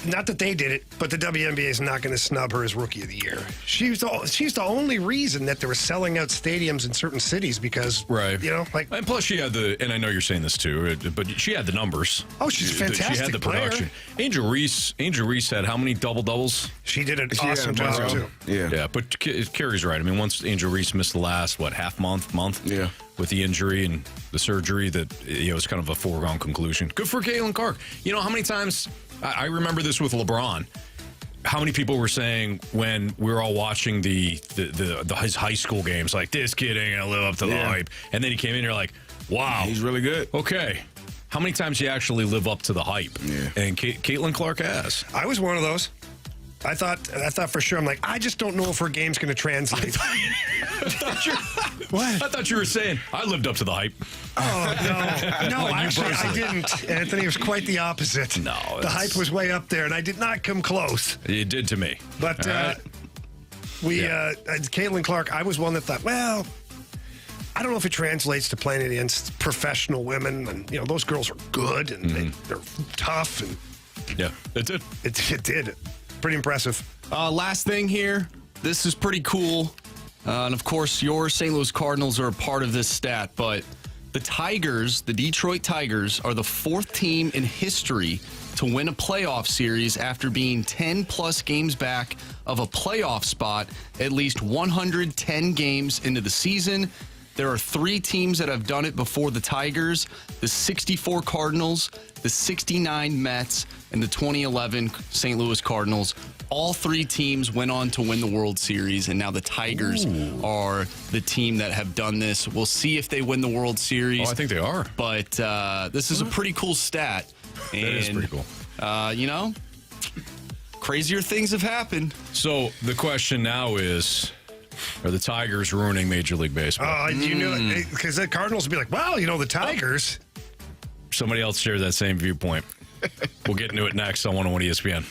A: not that they did it, but the WNBA is not going to snub her as Rookie of the Year. She's the only reason that they were selling out stadiums in certain cities because, you know, like.
C: And plus she had and I know you're saying this too, but she had the numbers.
A: Oh, she's a fantastic
C: She had the
A: player.
C: production. Angel Reese had how many double-doubles?
A: She did an
B: She had
A: awesome
B: a bunch
A: job,
B: of
A: too.
B: them. Yeah.
C: Yeah, but Carey's right. I mean, once Angel Reese missed the last, half month?
B: Yeah.
C: With the injury and the surgery, that it was kind of a foregone conclusion. Good for Caitlin Clark. You know how many times I remember this with LeBron. How many people were saying when we were all watching his high school games, like, this kid ain't gonna live up to the hype, and then he came in, you're like, wow,
B: He's really good.
C: okay. How many times do you actually live up to the hype?
B: Yeah.
C: And Caitlin Clark has.
A: I was one of those. I thought for sure. I'm like, I just don't know if her game's going to translate.
C: What? I thought you were saying I lived up to the hype.
A: Oh, no,
C: Like you
A: actually, I
C: personally.
A: didn't. Anthony, it was quite the opposite.
C: No,
A: the
C: it's-
A: hype was way up there, and I did not come close.
C: You did to me.
A: But
C: All right.
A: Caitlin Clark, I was one that thought, well, I don't know if it translates to playing against professional women, and those girls are good and they're tough, and
C: Yeah, it did.
A: it did. Pretty impressive.
D: Last thing here. This is pretty cool. And of course, your St. Louis Cardinals are a part of this stat, but the Tigers, the Detroit Tigers, are the 4th team in history to win a playoff series after being 10-plus games back of a playoff spot at least 110 games into the season.
G: There are 3 teams that have done it before the Tigers: the 64 Cardinals, the 69 Mets, and the 2011 St. Louis Cardinals. All 3 teams went on to win the World Series, and now the Tigers are the team that have done this. We'll see if they win the World Series.
C: Oh, I think they are.
G: But this is a pretty cool stat. And,
C: That is pretty cool.
G: Crazier things have happened.
C: So the question now is, are the Tigers ruining Major League Baseball?
A: Because the Cardinals would be like, well, the Tigers.
C: Somebody else shared that same viewpoint. We'll get into it next on 101 ESPN.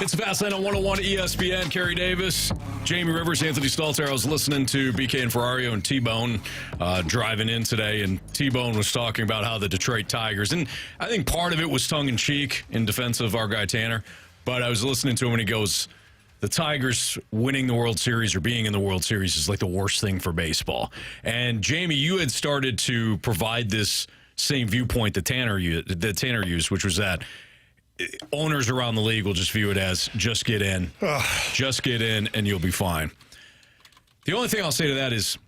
C: It's Fastlane on 101 ESPN. Carey Davis, Jamie Rivers, Anthony Stalter. I was listening to BK and Ferrario and T-Bone driving in today, and T-Bone was talking about how the Detroit Tigers, and I think part of it was tongue-in-cheek in defense of our guy Tanner, but I was listening to him and he goes, the Tigers winning the World Series or being in the World Series is like the worst thing for baseball. And Jamie, you had started to provide this same viewpoint that Tanner used, which was that owners around the league will just view it as just get in. Just get in and you'll be fine. The only thing I'll say to that is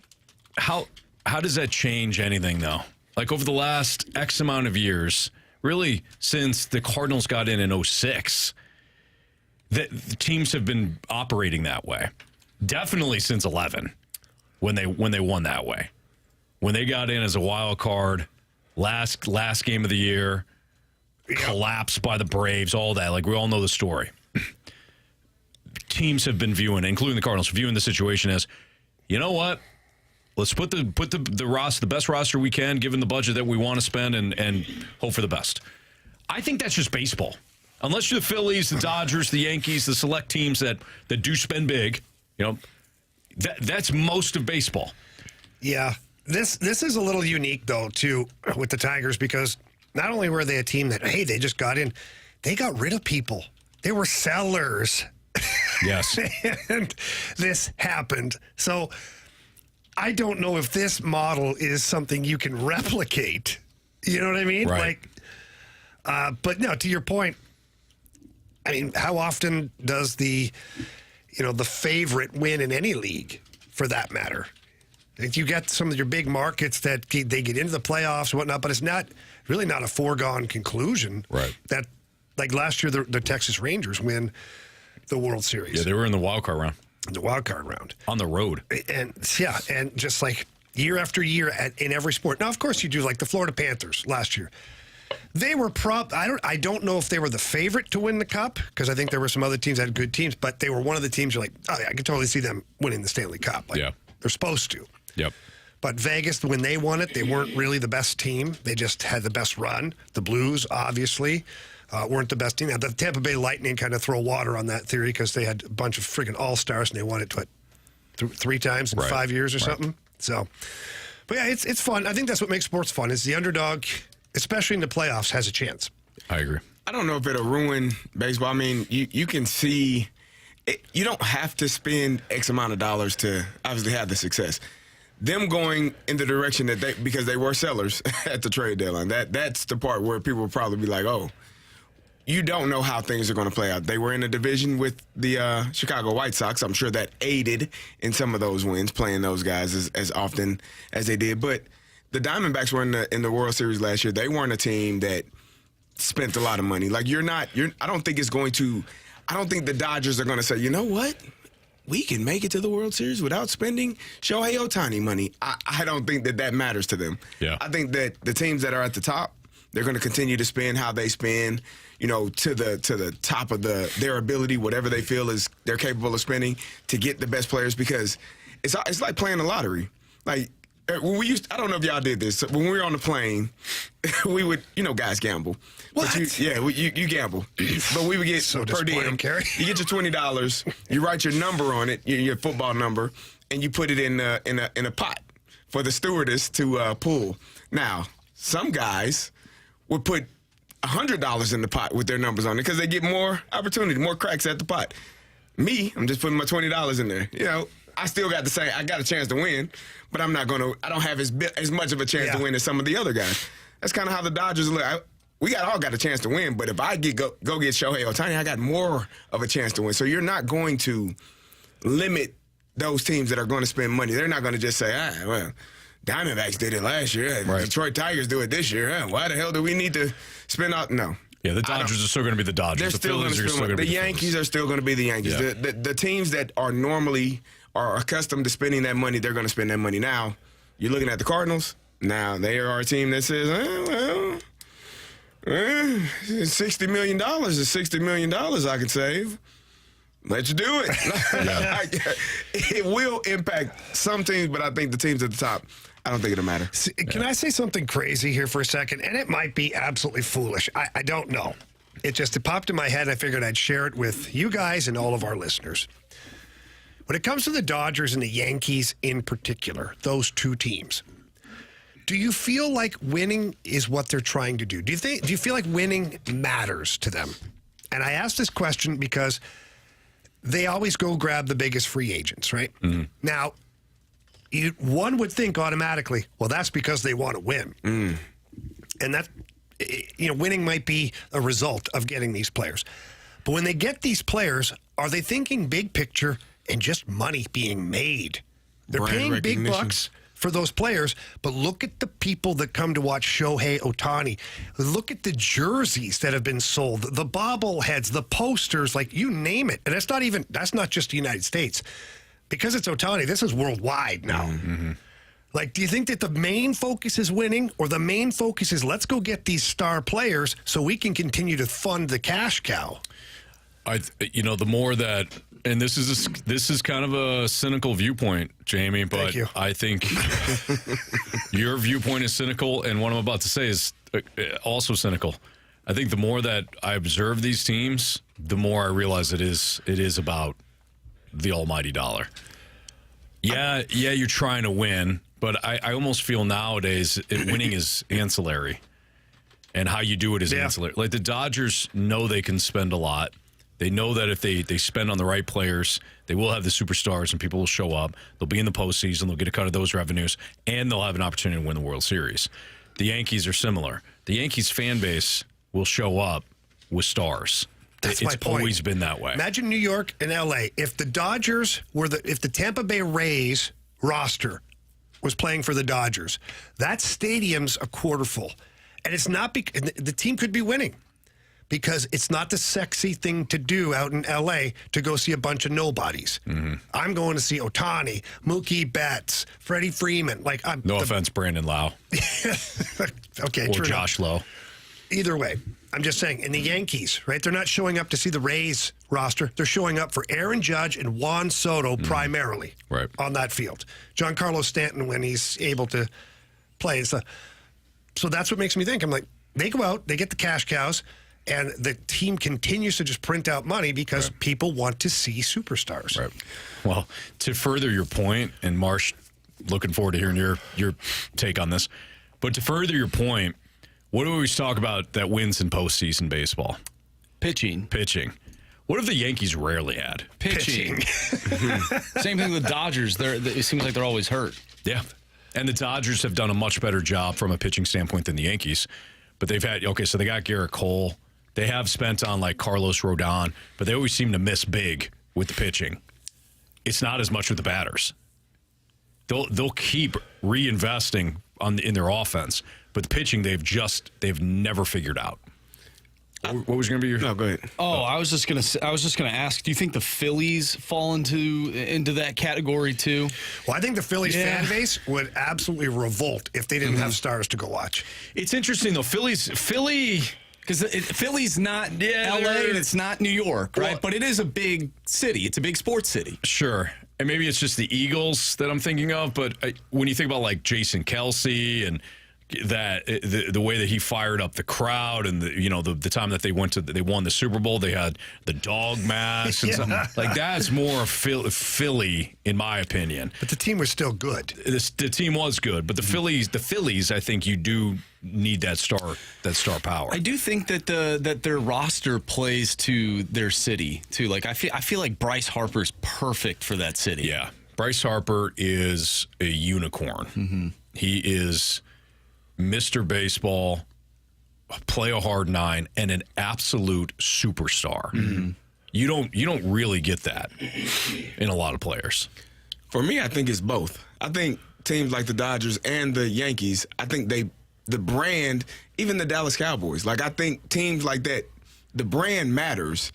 C: how does that change anything, though? Like over the last X amount of years, really since the Cardinals got in 2006, the teams have been operating that way. Definitely since 2011 when they won that way. When they got in as a wild card, last game of the year, collapsed by the Braves, all that. Like, we all know the story. Teams have been viewing, including the Cardinals, viewing the situation as, you know what? Let's put the best roster we can, given the budget that we want to spend, and hope for the best. I think that's just baseball. Unless you're the Phillies, the Dodgers, the Yankees, the select teams that do spend big, that's most of baseball.
A: Yeah. This is a little unique, though, too, with the Tigers, because not only were they a team that, hey, they just got in, they got rid of people. They were sellers.
C: Yes.
A: And this happened. So I don't know if this model is something you can replicate. You know what I mean?
C: Right.
A: But no, to your point, I mean, how often does the favorite win in any league, for that matter? If you get some of your big markets that they get into the playoffs and whatnot, but it's really not a foregone conclusion.
C: Right.
A: That, like last year, the Texas Rangers win the World Series.
C: Yeah, they were in the wild card round.
A: The wild card round.
C: On the road.
A: And just like year after year in every sport. Now, of course, you do like the Florida Panthers last year. They were I don't know if they were the favorite to win the Cup, because I think there were some other teams that had good teams, but they were one of the teams you're like, oh, yeah, I could totally see them winning the Stanley Cup. They're supposed to.
C: Yep.
A: But Vegas, when they won it, they weren't really the best team. They just had the best run. The Blues, obviously, weren't the best team. Now, the Tampa Bay Lightning kind of throw water on that theory because they had a bunch of friggin' all-stars, and they won it, three times in 5 years or something? So, but yeah, it's fun. I think that's what makes sports fun, is the underdog, especially in the playoffs, has a chance.
C: I agree.
B: I don't know if it'll ruin baseball. I mean, you can see you don't have to spend X amount of dollars to obviously have the success. Them going in the direction that because they were sellers at the trade deadline, that's the part where people will probably be like, oh, you don't know how things are going to play out. They were in a division with the Chicago White Sox. I'm sure that aided in some of those wins, playing those guys as often as they did. But the Diamondbacks were in the World Series last year. They weren't a team that spent a lot of money. Like, I don't think the Dodgers are going to say, you know what? We can make it to the World Series without spending Shohei Ohtani money. I don't think that matters to them.
C: Yeah.
B: I think that the teams that are at the top, they're going to continue to spend how they spend, to the top of their ability, whatever they feel is they're capable of spending to get the best players, because it's like playing the lottery. Like, when I don't know if y'all did this. When we were on the plane, we would, guys gamble.
A: What?
B: But you gamble. But we would get
A: so
B: per diem.
A: Carey.
B: You get your $20. You write your number on it, your football number, and you put it in a pot for the stewardess to pull. Now, some guys would put $100 in the pot with their numbers on it because they get more opportunity, more cracks at the pot. Me, I'm just putting my $20 in there. I still got the same. I got a chance to win, but I don't have as much of a chance to win as some of the other guys. That's kind of how the Dodgers look. We all got a chance to win, but if I go get Shohei Ohtani, I got more of a chance to win. So you're not going to limit those teams that are going to spend money. They're not going to just say, well, Diamondbacks did it last year. Right. Detroit Tigers do it this year. Why the hell do we need to spend out? No.
C: Yeah, the Dodgers are still going to be the Dodgers.
B: They're still going to spend money. The Yankees are still going to be the Yankees.
C: Yeah.
B: The teams that are normally are accustomed to spending that money, they're going to spend that money. Now, you're looking at the Cardinals. Now, they are a team that says, $60 million is $60 million I can save. Let's do it. It will impact some teams, but I think the teams at the top, I don't think it'll matter.
A: Can I say something crazy here for a second? And it might be absolutely foolish. I don't know. It popped in my head, and I figured I'd share it with you guys and all of our listeners. When it comes to the Dodgers and the Yankees in particular, those two teams, do you feel like winning is what they're trying to do? Do you feel like winning matters to them? And I ask this question because they always go grab the biggest free agents, right? Mm-hmm. Now, one would think automatically, well, that's because they want to win. Mm. And that, winning might be a result of getting these players. But when they get these players, are they thinking big picture and just money being made? They're paying big bucks for those players, but look at the people that come to watch Shohei Ohtani. Look at the jerseys that have been sold, the bobbleheads, the posters, like you name it. And that's not just the United States. Because it's Ohtani, this is worldwide now. Mm-hmm. Like, do you think that the main focus is winning, or the main focus is let's go get these star players so we can continue to fund the cash cow?
C: The more that, and this is kind of a cynical viewpoint, Jamie, but I think your viewpoint is cynical, and what I'm about to say is also cynical. I think the more that I observe these teams, the more I realize it is about the almighty dollar. Yeah, you're trying to win, but I almost feel nowadays winning is ancillary, and how you do it is ancillary. Like the Dodgers know they can spend a lot. They know that if they spend on the right players, they will have the superstars and people will show up. They'll be in the postseason. They'll get a cut of those revenues, and they'll have an opportunity to win the World Series. The Yankees are similar. The Yankees fan base will show up with stars.
A: That's my point.
C: It's always been that way.
A: Imagine New York and L.A. If the Dodgers if the Tampa Bay Rays roster was playing for the Dodgers, that stadium's a quarter full. And it's not the team could be winning. Because it's not the sexy thing to do out in L.A. to go see a bunch of nobodies. Mm-hmm. I'm going to see Ohtani, Mookie Betts, Freddie Freeman. No
C: offense, Brandon Lau.
A: Okay,
C: or Josh Lowe.
A: Either way, I'm just saying, in the Yankees, right? They're not showing up to see the Rays roster. They're showing up for Aaron Judge and Juan Soto primarily on that field. Giancarlo Stanton when he's able to play. So that's what makes me think. I'm like, they go out, they get the cash cows, and the team continues to just print out money because people want to see superstars. Right.
C: Well, to further your point, and Marsh, looking forward to hearing your take on this, but to further your point, what do we always talk about that wins in postseason baseball?
D: Pitching.
C: What have the Yankees rarely had?
D: Pitching. Same thing with the Dodgers. It seems like they're always hurt.
C: Yeah. And the Dodgers have done a much better job from a pitching standpoint than the Yankees. But they've had, so they got Garrett Cole. They have spent on like Carlos Rodon, but they always seem to miss big with the pitching. It's not as much with the batters. They'll keep reinvesting in their offense, but the pitching they've never figured out. What was going to be your?
B: No, go ahead.
D: I was just gonna ask. Do you think the Phillies fall into that category too?
A: Well, I think the Phillies fan base would absolutely revolt if they didn't have stars to go watch.
C: It's interesting though. Philly.
D: Because Philly's not L.A. and it's not New York, right? But it is a big city. It's a big sports city.
C: Sure. And maybe it's just the Eagles that I'm thinking of. But when you think about like Jason Kelsey and that the way that he fired up the crowd and the time that they won the Super Bowl, they had the dog mask and something like that's more Philly in my opinion.
A: But the team was still good.
C: The team was good, but the Phillies, I think you do need that star power.
D: I do think that their roster plays to their city too. Like I feel like Bryce Harper's perfect for that city.
C: Yeah, Bryce Harper is a unicorn. Mm-hmm. He is Mr. Baseball, play a hard nine, and an absolute superstar. Mm-hmm. You don't really get that in a lot of players.
B: For me, I think it's both. I think teams like the Dodgers and the Yankees, I think the brand, even the Dallas Cowboys, I think teams like that, the brand matters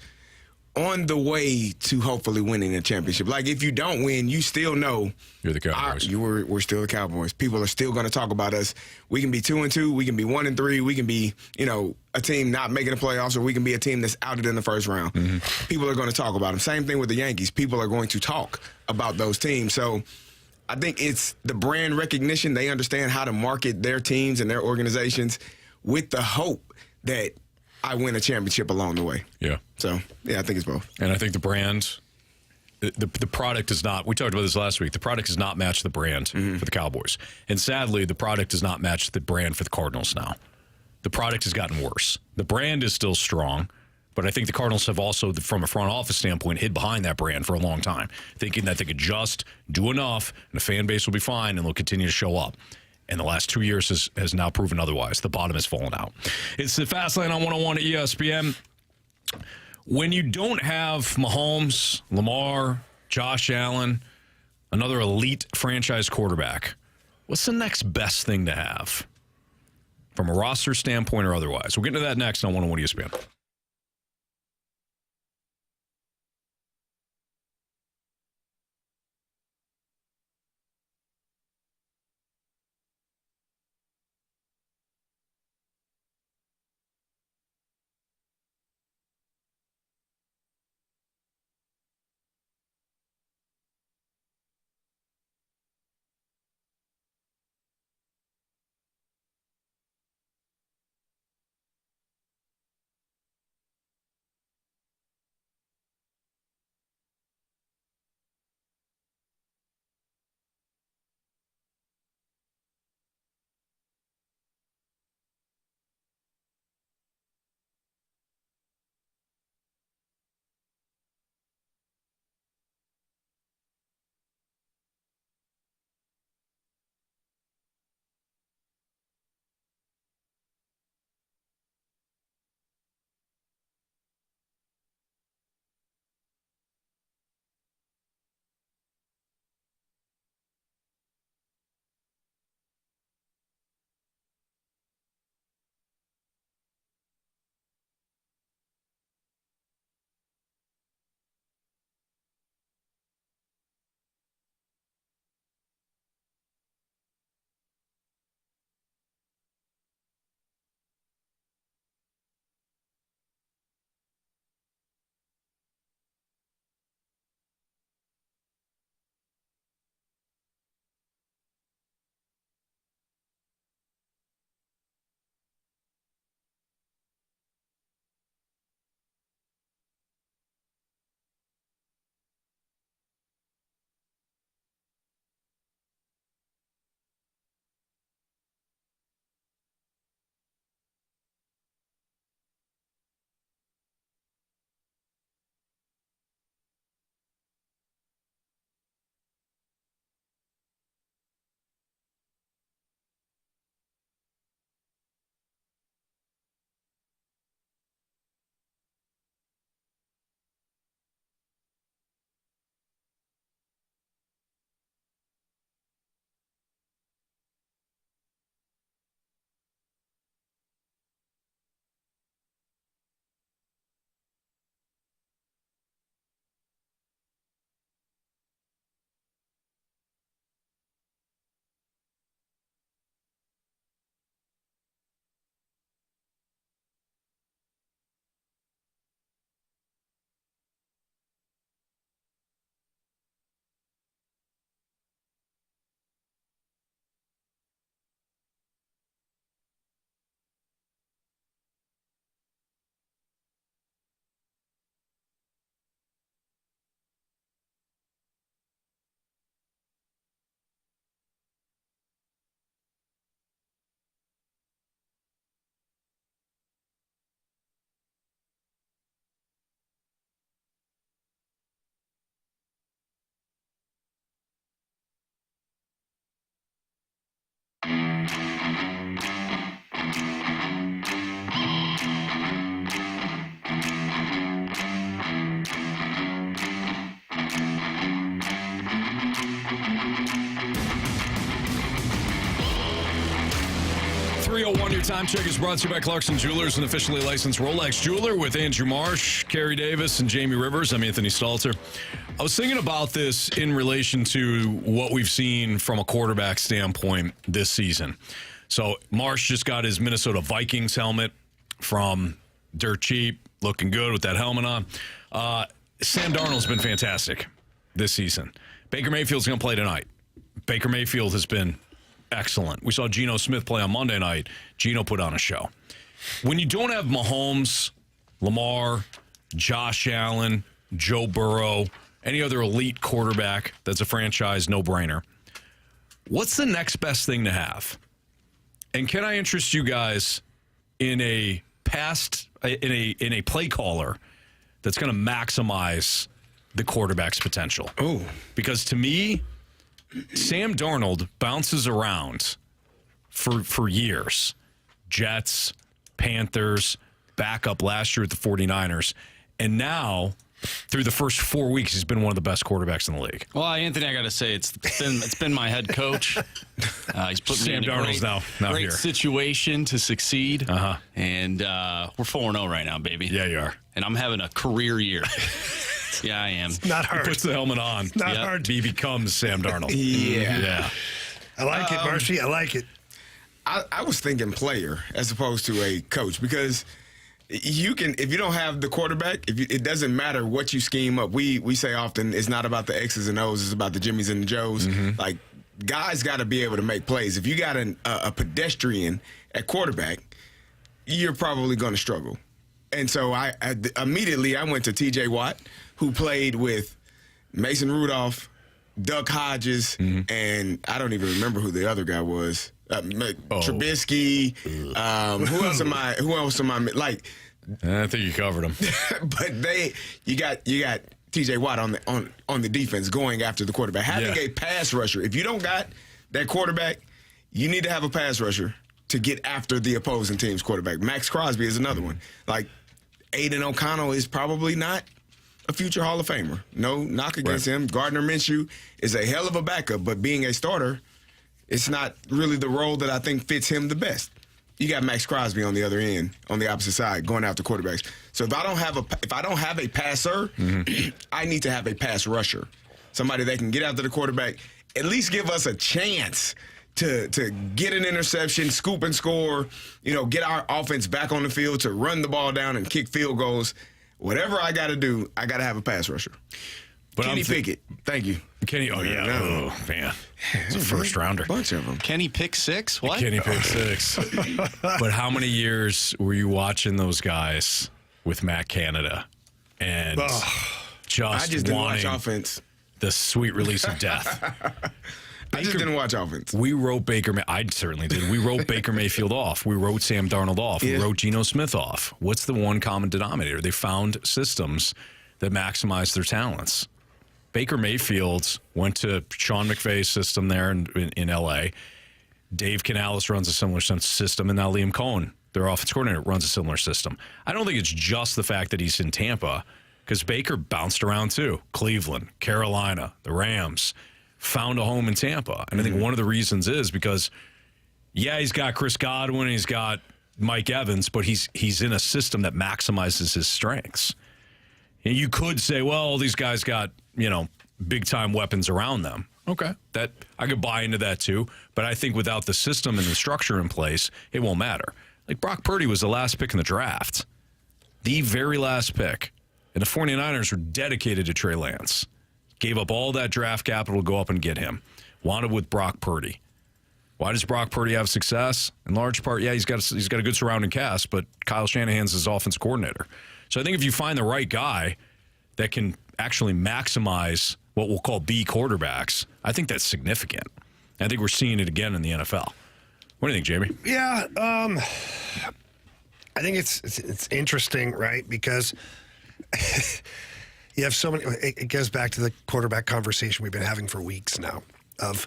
B: on the way to hopefully winning a championship. Like, if you don't win, you still know
C: you're the Cowboys.
B: We're still the Cowboys. People are still going to talk about us. We can be 2-2. We can be 1-3. We can be, a team not making the playoffs, or we can be a team that's outed in the first round. Mm-hmm. People are going to talk about them. Same thing with the Yankees. People are going to talk about those teams. So I think it's the brand recognition. They understand how to market their teams and their organizations with the hope that I win a championship along the way.
C: Yeah.
B: So, yeah, I think it's both.
C: And I think the brand, the product does not, we talked about this last week, the product does not match the brand for the Cowboys. And sadly, the product does not match the brand for the Cardinals now. The product has gotten worse. The brand is still strong, but I think the Cardinals have also, from a front office standpoint, hid behind that brand for a long time, thinking that they could just do enough and the fan base will be fine and they'll continue to show up. And the last 2 years has now proven otherwise. The bottom has fallen out. It's the Fast Lane on 101 at ESPN. When you don't have Mahomes, Lamar, Josh Allen, another elite franchise quarterback, what's the next best thing to have from a roster standpoint or otherwise? We'll get into that next on 101 ESPN. Your time check is brought to you by Clarkson Jewelers, an officially licensed Rolex jeweler, with Andrew Marsh, Carey Davis, and Jamie Rivers. I'm Anthony Stalter. I was thinking about this in relation to what we've seen from a quarterback standpoint this season. So Marsh just got his Minnesota Vikings helmet from dirt cheap, looking good with that helmet on. Sam Darnold's been fantastic this season. Baker Mayfield's going to play tonight. Baker Mayfield has been excellent. We saw Geno Smith play on Monday night. Geno put on a show. when you don't have Mahomes, Lamar, Josh Allen, Joe Burrow, any other elite quarterback that's a franchise no-brainer, what's the next best thing to have? And can I interest you guys in a play caller that's going to maximize the quarterback's potential?
B: Oh.
C: Because to me, Sam Darnold bounces around for years. Jets, Panthers, backup last year at the 49ers. And now, through the first 4 weeks, he's been one of the best quarterbacks in the league.
G: Well, Anthony, I got to say, it's been my head coach. He's put me in a great situation to succeed.
C: Uh-huh.
G: And we're 4-0 right now, baby.
C: Yeah, you are.
G: And I'm having a career year. Yeah, I am.
A: Not hard.
C: He puts the helmet on.
A: Not hard.
C: He becomes Sam Darnold.
B: Yeah.
A: I like it, Marshy. I like it.
B: I was thinking player as opposed to a coach, because you can, if you don't have the quarterback, it doesn't matter what you scheme up. We say often it's not about the X's and O's, it's about the Jimmies and the Joes.
C: Mm-hmm.
B: Like, guys got to be able to make plays. If you got a pedestrian at quarterback, you're probably going to struggle. And so I immediately went to T.J. Watt, who played with Mason Rudolph, Duck Hodges, and I don't even remember who the other guy was. Trubisky. Who else am I like?
C: I think you covered him.
B: But you got T.J. Watt on the defense going after the quarterback. Having a pass rusher. If you don't got that quarterback, you need to have a pass rusher to get after the opposing team's quarterback. Max Crosby is another one. Like, Aiden O'Connell is probably not a future Hall of Famer. No knock against him. Gardner Minshew is a hell of a backup, but being a starter, it's not really the role that I think fits him the best. You got Max Crosby on the other end, on the opposite side, going after quarterbacks. So if I don't have a passer, I need to have a pass rusher, somebody that can get after the quarterback, at least give us a chance to get an interception, scoop and score, get our offense back on the field to run the ball down and kick field goals. Whatever I got to do, I got to have a pass rusher. But Kenny Pickett, thank you.
C: Kenny, oh man, it's a first rounder.
B: Bunch of them.
G: Kenny pick six? What?
C: Kenny pick six. But how many years were you watching those guys with Matt Canada and
B: I just didn't watch offense.
C: The sweet release of death?
B: I just didn't watch offense.
C: We wrote I certainly did. We wrote Baker Mayfield off. We wrote Sam Darnold off. We wrote Geno Smith off. What's the one common denominator? They found systems that maximize their talents. Baker Mayfield went to Sean McVay's system there in L.A. Dave Canales runs a similar system, and now Liam Cohen, their offense coordinator, runs a similar system. I don't think it's just the fact that he's in Tampa, because Baker bounced around too. Cleveland, Carolina, the Rams, found a home in Tampa. And I think one of the reasons is because, he's got Chris Godwin, he's got Mike Evans, but he's in a system that maximizes his strengths. And you could say, well, all these guys got, big-time weapons around them. Okay. That I could buy into that too. But I think without the system and the structure in place, it won't matter. Like, Brock Purdy was the last pick in the draft. The very last pick. And the 49ers were dedicated to Trey Lance. Gave up all that draft capital to go up and get him. Wanted with Brock Purdy. Why does Brock Purdy have success? In large part, he's got a good surrounding cast, but Kyle Shanahan's his offense coordinator. So I think if you find the right guy that can actually maximize what we'll call B quarterbacks, I think that's significant. I think we're seeing it again in the NFL. What do you think, Jamie?
A: Yeah, I think it's interesting, right? Because you have so many. It goes back to the quarterback conversation we've been having for weeks now of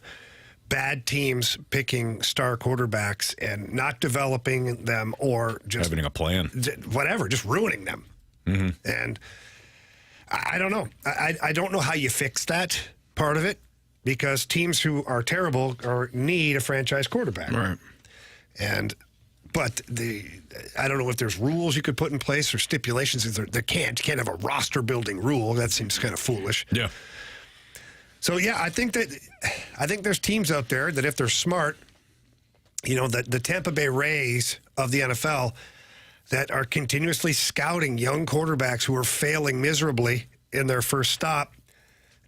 A: bad teams picking star quarterbacks and not developing them, or just
C: having a plan,
A: whatever, just ruining them. Mm-hmm. And I don't know. I don't know how you fix that part of it, because teams who are terrible need a franchise quarterback.
B: Right.
A: But I don't know if there's rules you could put in place or stipulations. You can't have a roster building rule. That seems kind of foolish.
C: Yeah.
A: So I think there's teams out there that, if they're smart, the Tampa Bay Rays of the NFL, that are continuously scouting young quarterbacks who are failing miserably in their first stop,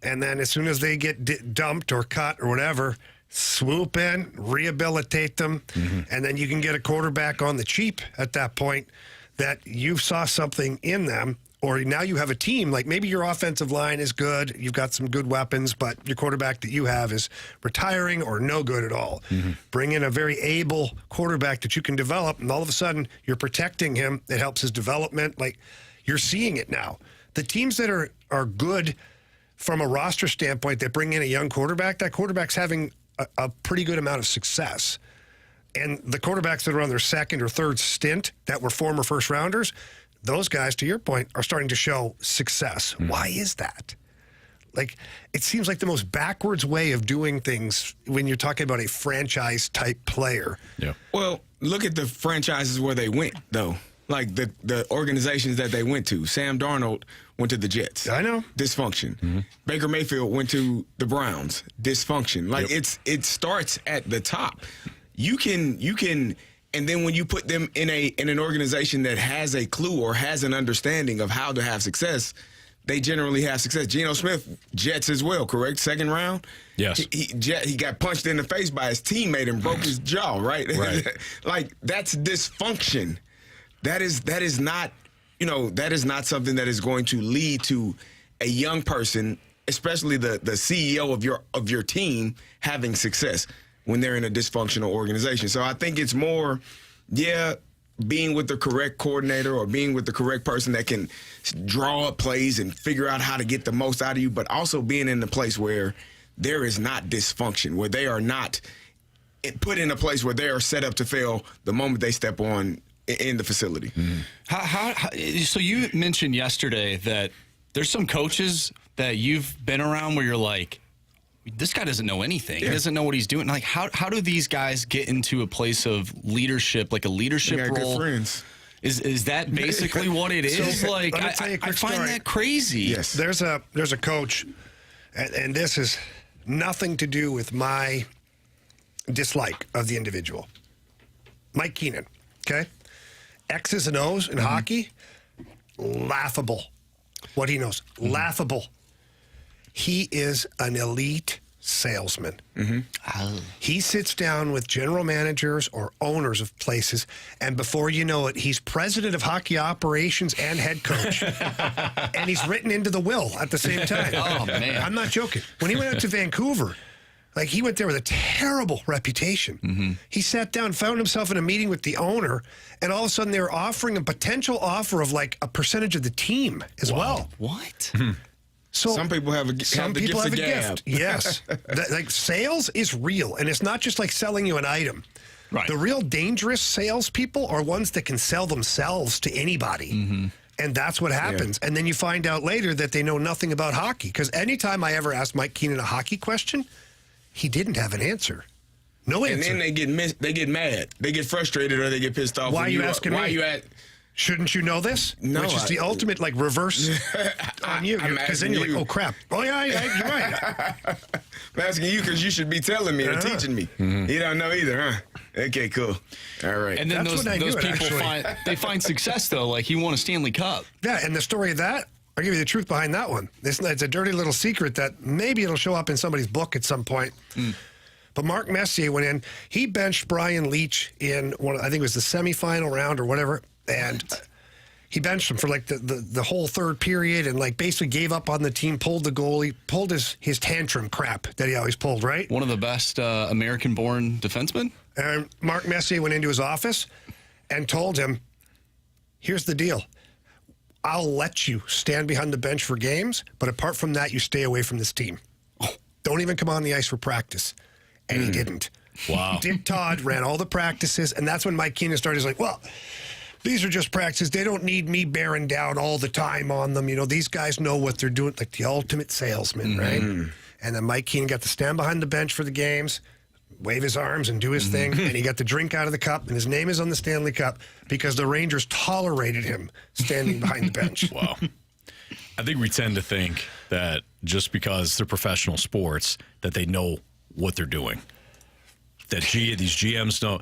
A: and then as soon as they get dumped or cut or whatever, swoop in, rehabilitate them, and then you can get a quarterback on the cheap at that point that you saw something in them, or now you have a team, like maybe your offensive line is good, you've got some good weapons, but your quarterback that you have is retiring or no good at all. Bring in a very able quarterback that you can develop, and all of a sudden you're protecting him. It helps his development. Like, you're seeing it now. The teams that are good from a roster standpoint that bring in a young quarterback, that quarterback's having a pretty good amount of success. And the quarterbacks that are on their second or third stint that were former first rounders, those guys, to your point, are starting to show success. Why is that? Like, it seems like the most backwards way of doing things when you're talking about a franchise-type player.
C: Yeah.
B: Well, look at the franchises where they went, though. Like the organizations that they went to. Sam Darnold went to the Jets.
A: I know.
B: Dysfunction. Baker Mayfield went to the Browns. Dysfunction. Like, it starts at the top. You can, and then when you put them in an organization that has a clue or has an understanding of how to have success, they generally have success. Geno Smith, Jets as well, correct? Second round?
C: Yes.
B: He got punched in the face by his teammate and broke his jaw, right?
C: Right.
B: Like, that's dysfunction. That is not, that is not something that is going to lead to a young person, especially the CEO of your team, having success when they're in a dysfunctional organization. So I think it's more, being with the correct coordinator or being with the correct person that can draw up plays and figure out how to get the most out of you, but also being in the place where there is not dysfunction, where they are not put in a place where they are set up to fail the moment they step on in the facility.
G: So you mentioned yesterday that there's some coaches that you've been around where you're like, this guy doesn't know anything. He doesn't know what he's doing. Like, how do these guys get into a place of leadership, like a leadership role?
B: Good friends.
G: Is that basically what it is?
A: So,
G: like,
A: let me tell you a
G: I
A: quick
G: find
A: story.
G: that crazy.
B: Yes.
A: There's a coach, and this is nothing to do with my dislike of the individual. Mike Keenan, okay? X's and O's in hockey, laughable. What he knows, laughable. He is an elite salesman. He sits down with general managers or owners of places, and before you know it, he's president of hockey operations and head coach. And he's written into the will at the same time.
G: Oh, man.
A: I'm not joking. When he went out to Vancouver, like, he went there with a terrible reputation. He sat down, found himself in a meeting with the owner, and all of a sudden they were offering a potential offer of like a percentage of the team as well.
G: What?
A: So
B: Some people have the gift of gab.
A: Yes. Like, sales is real, and it's not just like selling you an item.
G: Right.
A: The real dangerous salespeople are ones that can sell themselves to anybody. And that's what happens. And then you find out later that they know nothing about hockey. Because anytime I ever asked Mike Keenan a hockey question, he didn't have an answer. No answer.
B: And then they get mad. They get frustrated or they get pissed off.
A: Why are you asking me?
B: Why are you at...
A: Shouldn't you know this?
B: No,
A: Which is the ultimate, like, reverse on you.
B: I'm
A: Because then
B: asking
A: you're like,
B: you.
A: oh, crap. Oh, yeah, you're right.
B: I'm asking you because you should be telling me or teaching me. You don't know either, huh? Okay, cool. All right.
G: And then
A: That's when I
G: those
A: knew it,
G: people
A: actually.
G: find success, though. Like, he won a Stanley Cup.
A: Yeah, and the story of that, I'll give you the truth behind that one. It's a dirty little secret that maybe it'll show up in somebody's book at some point. But Mark Messier went in. He benched Brian Leach in I think it was the semifinal round or whatever. And he benched him for like the whole third period and like basically gave up on the team, pulled the goalie, pulled his tantrum crap that he always pulled, right?
G: One of the best American-born defensemen.
A: And Mark Messier went into his office and told him, here's the deal. I'll let you stand behind the bench for games, but apart from that, you stay away from this team. Don't even come on the ice for practice. And he didn't.
C: Wow.
A: Dick Todd ran all the practices, and that's when Mike Keenan started. He's like, well, these are just practices. They don't need me bearing down all the time on them. You know, these guys know what they're doing, like the ultimate salesman, right? And then Mike Keenan got to stand behind the bench for the games, wave his arms and do his thing, and he got the drink out of the cup, and his name is on the Stanley Cup because the Rangers tolerated him standing behind the bench.
C: Wow. I think we tend to think that just because they're professional sports, that they know what they're doing. That these GMs know.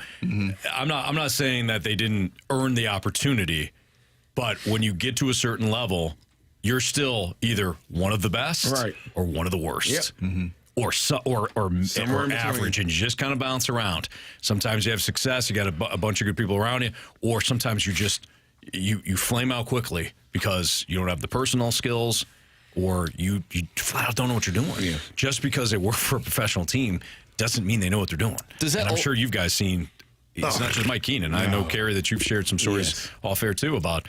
C: I'm not saying that they didn't earn the opportunity, but when you get to a certain level, you're still either one of the best
B: right.
C: or one of the worst.
B: Yep.
C: or
B: Somewhere in between.
C: average, and you just kind of bounce around. Sometimes you have success, you got a bunch of good people around you, or sometimes you just you flame out quickly because you don't have the personnel skills, or you flat out don't know what you're doing.
B: Yeah.
C: Just because they work for a professional team doesn't mean they know what they're doing. And I'm sure you guys seen. It's not just Mike Keenan. I know, Carey, that you've shared some stories off air too about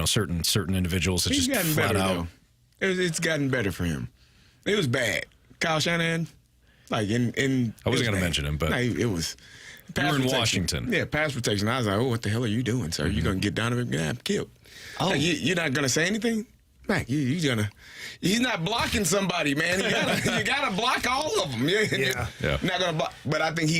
C: certain individuals that
B: He's
C: just
B: gotten
C: flat
B: better,
C: out.
B: though. It's gotten better for him. It was bad. Kyle Shanahan, like in
C: I wasn't going to mention him, but
B: it was.
C: you were in
B: protection.
C: Washington.
B: Yeah, pass protection. I was like, oh, what the hell are you doing, sir? You're going to get Donovan McNabb killed.
G: Oh.
B: Like, you're not going to say anything? Mac, he's not blocking somebody, man. You gotta block all of them.
C: Yeah.
B: Not gonna block. But I think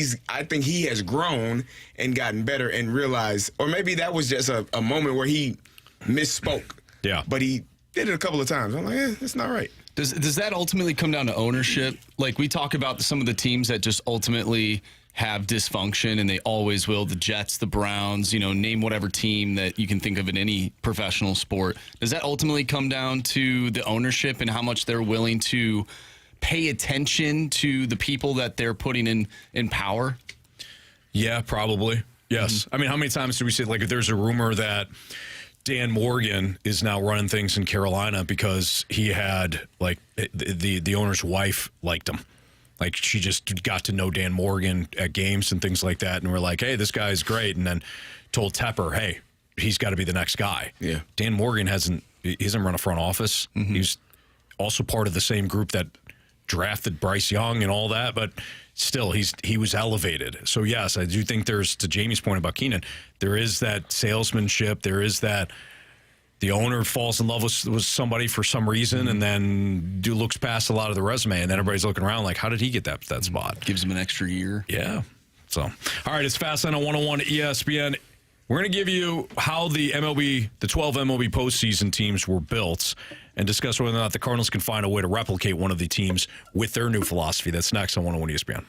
B: he has grown and gotten better and realized, or maybe that was just a moment where he misspoke.
C: Yeah.
B: But he did it a couple of times. I'm like, that's not right.
G: Does that ultimately come down to ownership? Like, we talk about some of the teams that just ultimately have dysfunction, and they always will. The Jets, the Browns, name whatever team that you can think of in any professional sport. Does that ultimately come down to the ownership and how much they're willing to pay attention to the people that they're putting in power?
C: Yeah, probably. Yes. I mean, how many times do we see, like, if there's a rumor that Dan Morgan is now running things in Carolina because he had, like, the owner's wife liked him. Like, she just got to know Dan Morgan at games and things like that, and we're like, hey, this guy's great, and then told Tepper, hey, he's got to be the next guy.
B: Yeah.
C: Dan Morgan hasn't run a front office. Mm-hmm. He's also part of the same group that drafted Bryce Young and all that, but still, he was elevated. So, yes, I do think there's, to Jamie's point about Keenan, there is that salesmanship, there is that the owner falls in love with somebody for some reason, and then looks past a lot of the resume, and then everybody's looking around like, how did he get that spot?
G: Gives him an extra year.
C: Yeah. So, all right, it's Fastlane on 101 ESPN. We're going to give you how the 12 MLB postseason teams were built and discuss whether or not the Cardinals can find a way to replicate one of the teams with their new philosophy. That's next on 101 ESPN.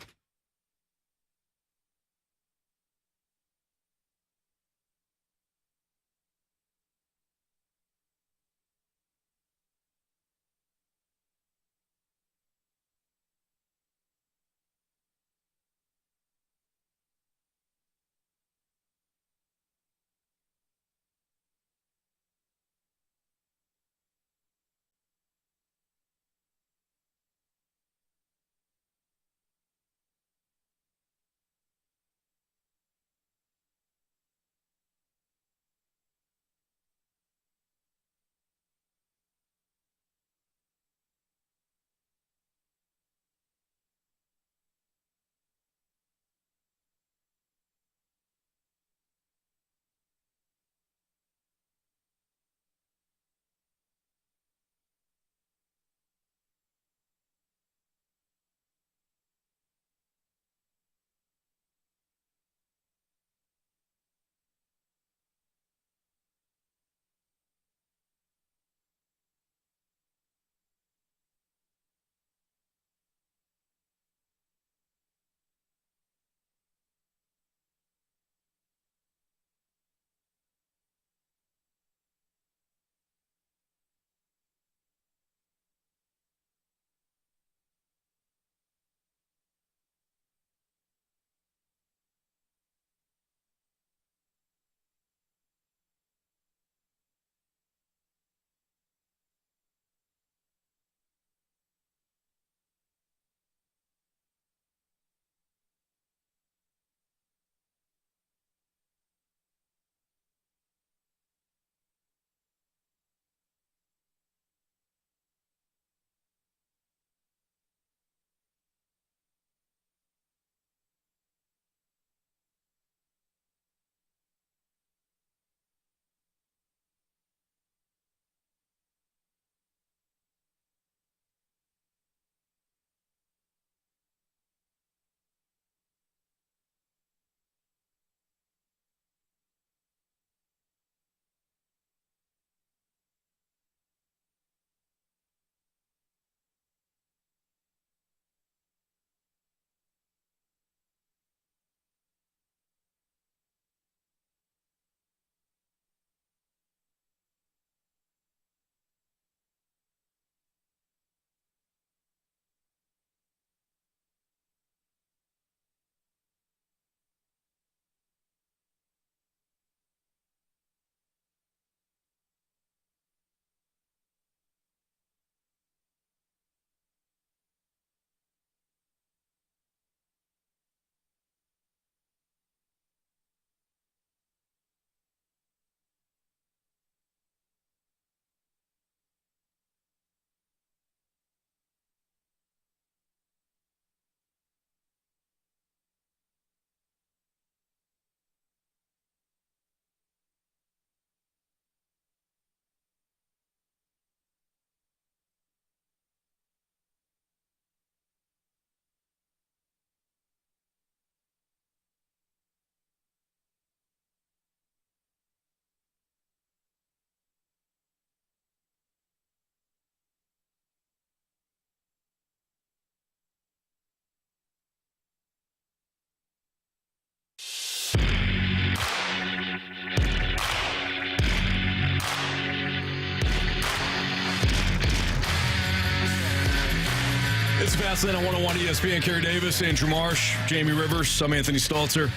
C: It's Fastlane on 101 ESPN. Carey Davis, Andrew Marsh, Jamie Rivers. I'm Anthony Stalter.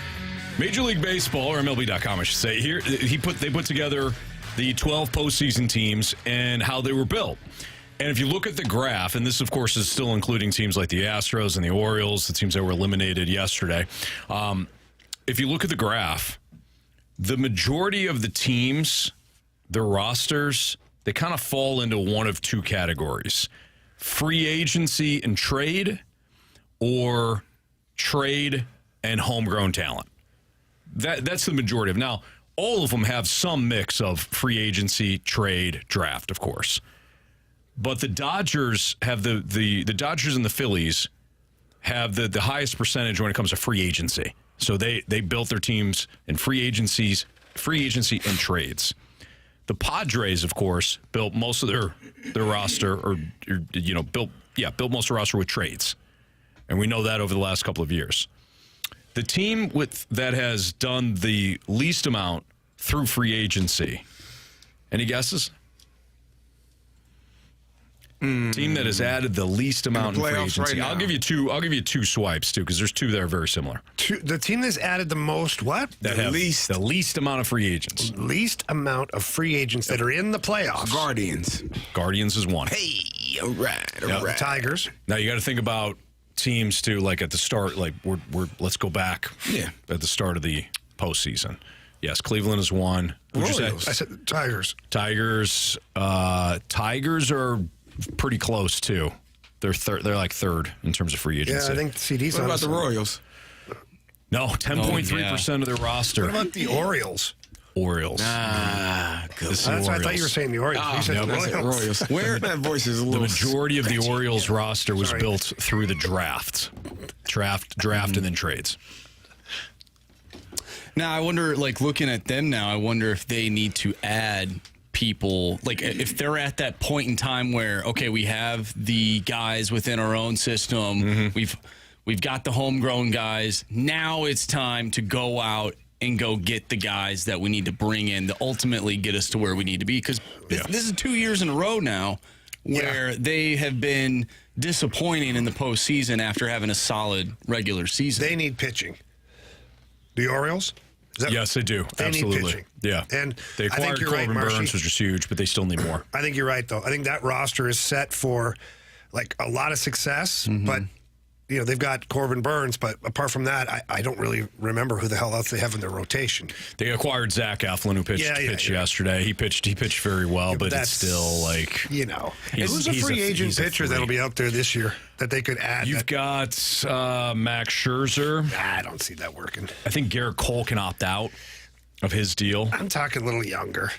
C: Major League Baseball, or MLB.com, I should say. Here, they put together the 12 postseason teams and how they were built. And if you look at the graph, and this, of course, is still including teams like the Astros and the Orioles, the teams that were eliminated yesterday. If you look at the graph, the majority of the teams, their rosters, they kind of fall into one of two categories: free agency and trade, or trade and homegrown talent. That's the majority of. Now, all of them have some mix of free agency, trade, draft, of course. But the Dodgers have the Dodgers and the Phillies have the highest percentage when it comes to free agency. So they built their teams in free agency and trades. The Padres, of course, built most of their roster, built most of the roster with trades, and we know that over the last couple of years. The team that has done the least amount through free agency. Any guesses? Team that has added the least amount in free agency.
B: Right now.
C: I'll give you two swipes too, because there's two that are very similar.
A: The team that's added the most what?
C: That have the least amount of free agents.
A: Least amount of free agents that are in the playoffs.
C: Guardians is one.
B: Hey, all right.
A: The Tigers.
C: Now you got to think about teams too. Like at the start, like let's go back.
B: Yeah.
C: At the start of the postseason. Yes, Cleveland is one. What'd you say?
A: I said Tigers.
C: Tigers are pretty close too. They're like third in terms of free agency.
A: Yeah, I think CD's
B: What
A: on
B: about the Royals?
C: No, 10.3% of their roster.
A: What about the Orioles?
C: Orioles.
B: Good.
A: That's what I thought you were saying, the Orioles. You said the Royals.
B: Where that voice is a little.
C: The majority of the Orioles roster was built through the draft, and then trades.
D: Now, I wonder, like, looking at them now, I wonder if they need to add people, like if they're at that point in time where, okay, we have the guys within our own system, we've got the homegrown guys. Now it's time to go out and go get the guys that we need to bring in to ultimately get us to where we need to be. Because this is 2 years in a row now where they have been disappointing in the postseason after having a solid regular season.
A: They need pitching. The Orioles?
C: Yes, they do.
A: They
C: Absolutely.
A: need pitching.
C: Yeah.
A: And
C: they acquired Corbin Burns, which is huge, but they still need more.
A: I think you're right, though. I think that roster is set for like a lot of success, but they've got Corbin Burns, but apart from that, I don't really remember who the hell else they have in their rotation.
C: They acquired Zach Eflin, who pitched yesterday. He pitched very well, but it's still like
A: who's a free agent pitcher that'll be out there this year that they could add?
C: You've got Max Scherzer.
A: I don't see that working.
C: I think Garrett Cole can opt out of his deal.
A: I'm talking a little younger.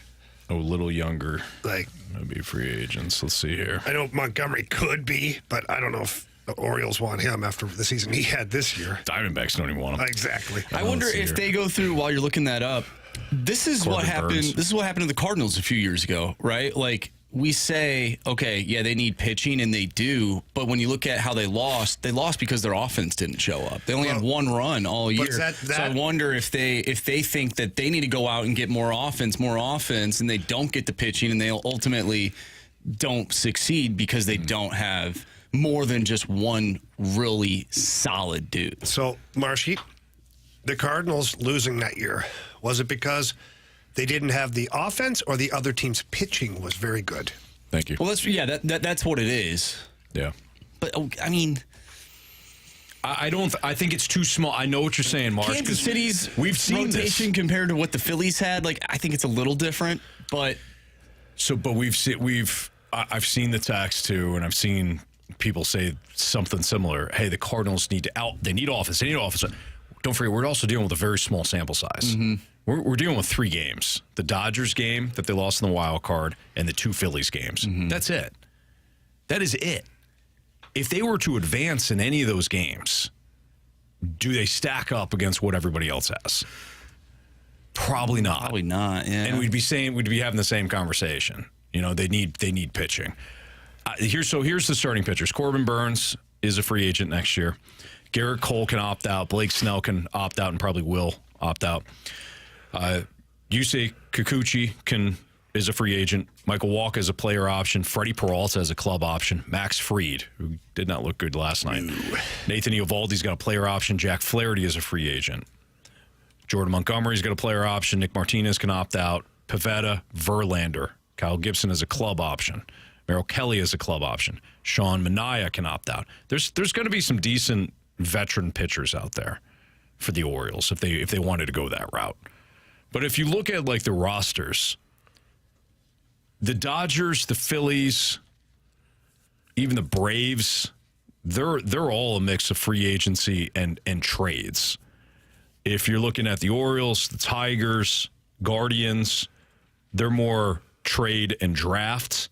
C: Oh, a little younger.
A: Like
C: maybe free agents. Let's see here.
A: I know Montgomery could be, but I don't know if the Orioles want him after the season he had this year.
C: Diamondbacks don't even want him.
A: Exactly.
D: I wonder if they go through, while you're looking that up, this is what happened. This is what happened to the Cardinals a few years ago, right? Like we say, okay, yeah, they need pitching, and they do. But when you look at how they lost because their offense didn't show up. They only had one run all year. So I wonder if they think that they need to go out and get more offense, and they don't get the pitching, and they ultimately don't succeed because they don't have more than just one really solid dude.
A: So, Marshy, the Cardinals losing that year, was it because they didn't have the offense or the other team's pitching was very good?
C: Thank you.
D: Well, that's what it is.
C: Yeah.
D: But, I mean,
C: I think it's too small. I know what you're saying, Mark.
D: Kansas City's
C: rotation
D: this compared to what the Phillies had, like, I think it's a little different, but
C: I've seen the text too, and I've seen people say something similar. Hey, the Cardinals need offense. They need offense. Don't forget, we're also dealing with a very small sample size. We're dealing with 3 games: the Dodgers game that they lost in the wild card, and the 2 Phillies games. That's it. That is it. If they were to advance in any of those games, do they stack up against what everybody else has? Probably not.
D: Probably not. Yeah.
C: And we'd be having the same conversation. They need pitching. Here's the starting pitchers. Corbin Burns is a free agent next year. Garrett Cole can opt out. Blake Snell can opt out and probably will opt out. Yusei Kikuchi can is a free agent. Michael Walker is a player option. Freddie Peralta is a club option. Max Fried, who did not look good last night. Nathan Eovaldi's got a player option. Jack Flaherty is a free agent. Jordan Montgomery's got a player option. Nick Martinez can opt out. Pivetta, Verlander. Kyle Gibson is a club option. Merrill Kelly is a club option. Sean Manaea can opt out. There's going to be some decent veteran pitchers out there for the Orioles if they wanted to go that route. But if you look at like the rosters, the Dodgers, the Phillies, even the Braves, they're all a mix of free agency and trades. If you're looking at the Orioles, the Tigers, Guardians, they're more trade and drafts.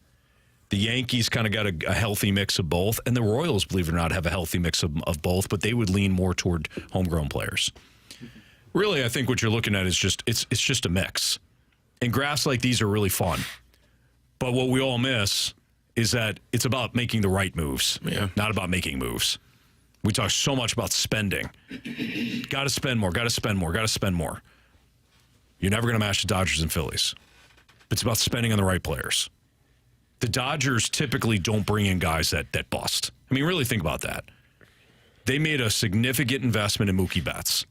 C: The Yankees kind of got a healthy mix of both, and the Royals, believe it or not, have a healthy mix of both, but they would lean more toward homegrown players. Really, I think what you're looking at is just it's just a mix. And graphs like these are really fun. But what we all miss is that it's about making the right moves, not about making moves. We talk so much about spending. Got to spend more, got to spend more, got to spend more. You're never going to match the Dodgers and Phillies. It's about spending on the right players. The Dodgers typically don't bring in guys that bust. I mean, really think about that. They made a significant investment in Mookie Betts.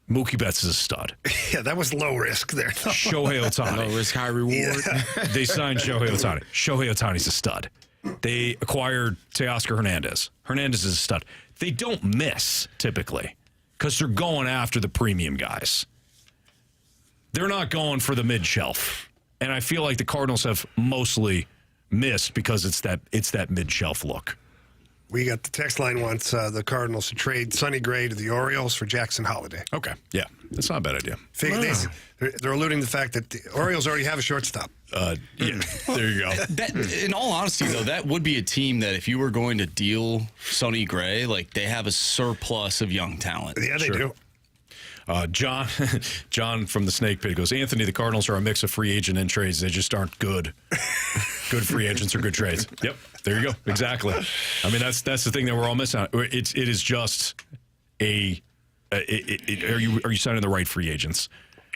C: Mookie Betts is a stud.
A: Yeah, that was low risk there.
C: Shohei Ohtani.
B: Low risk, high reward.
A: Yeah.
C: They signed Shohei Ohtani. Shohei Ohtani's a stud. They acquired Teoscar Hernandez. Hernandez is a stud. They don't miss, typically, because they're going after the premium guys. They're not going for the mid-shelf. And I feel like the Cardinals have mostly missed because it's that mid-shelf look.
A: We got the text line wants the Cardinals to trade Sonny Gray to the Orioles for Jackson Holiday.
C: Okay, yeah, that's not a bad idea.
A: They're alluding to the fact that the Orioles already have a shortstop.
C: Yeah, there you go.
D: In all honesty, though, that would be a team that if you were going to deal Sonny Gray, like they have a surplus of young talent.
A: Yeah, they do.
C: John from the Snake Pit goes, Anthony, the Cardinals are a mix of free agent and trades. They just aren't good. Good free agents or good trades. Yep, there you go. Exactly. I mean, that's the thing that we're all missing. It is just are you signing the right free agents?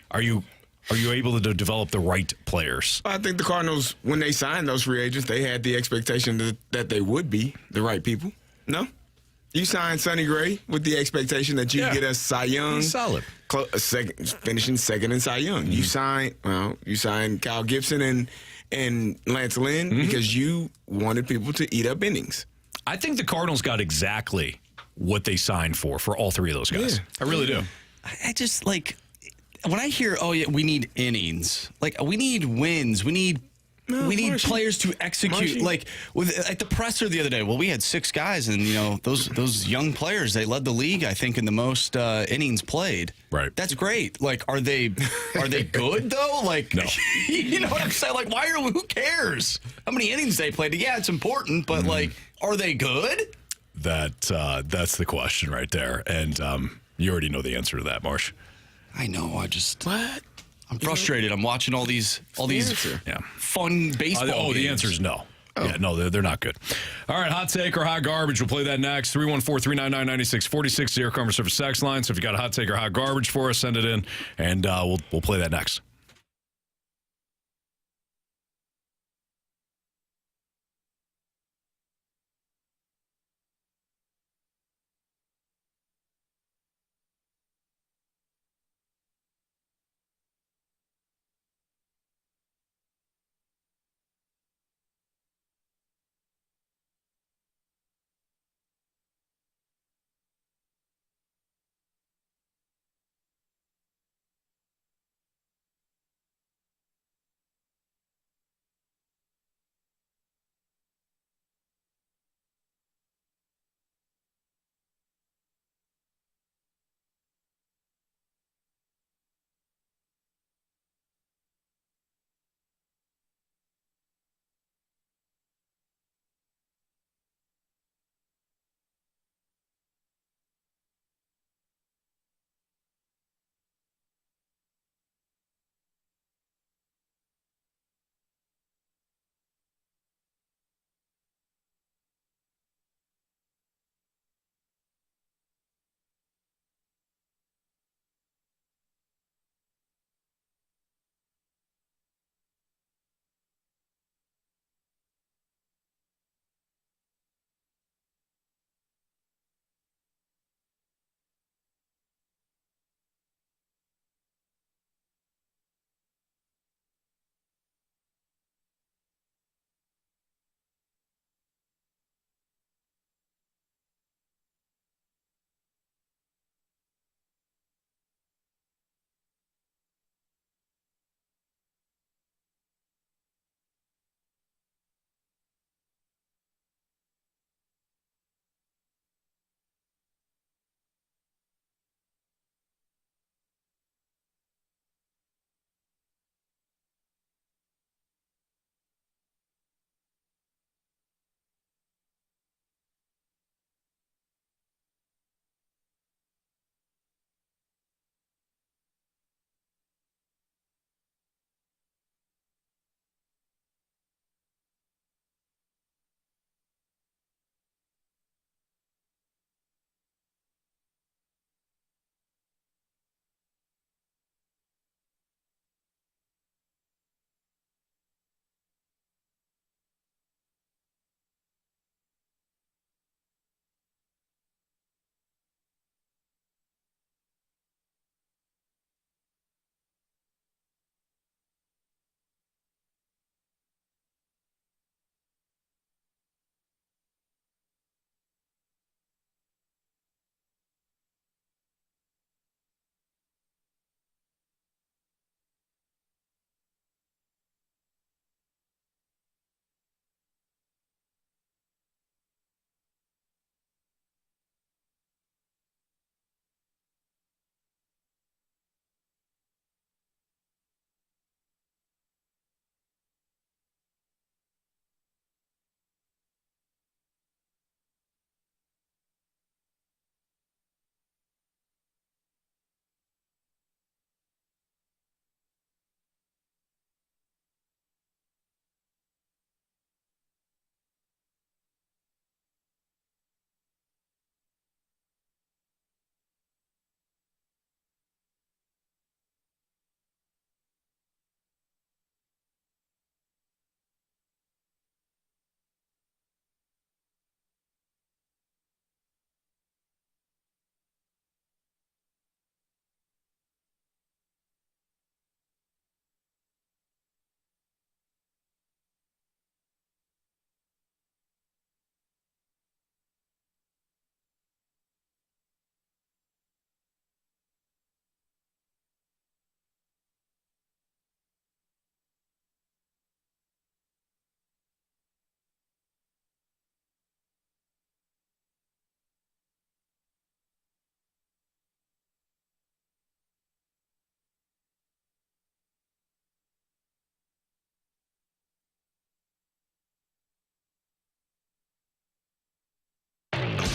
C: Are you able to develop the right players?
B: I think the Cardinals, when they signed those free agents, they had the expectation that they would be the right people. No? You signed Sonny Gray with the expectation that you get us Cy Young.
C: He's solid.
B: Finishing second in Cy Young. Mm-hmm. You signed Kyle Gibson and Lance Lynn because you wanted people to eat up innings.
C: I think the Cardinals got exactly what they signed for all three of those guys. Yeah. I really do.
D: I just, like, when I hear, we need innings, like, we need wins, we need players to execute. Like at the presser the other day, we had 6 guys, and those young players, they led the league, I think, in the most innings played.
C: Right.
D: That's great. Like, are they good though? Like,
C: no.
D: You know what I'm saying? Like, who cares how many innings they played? Yeah, it's important, but like, are they good?
C: That's the question right there, and you already know the answer to that, Marsh.
D: I know. I'm frustrated. I'm watching all these fun baseball games.
C: The answer is no. Oh. Yeah, no, they're not good. All right, hot take or hot garbage. We'll play that next. 314-399-9646, the Air Commerce Service sex line. So if you got a hot take or hot garbage for us, send it in, and we'll play that next.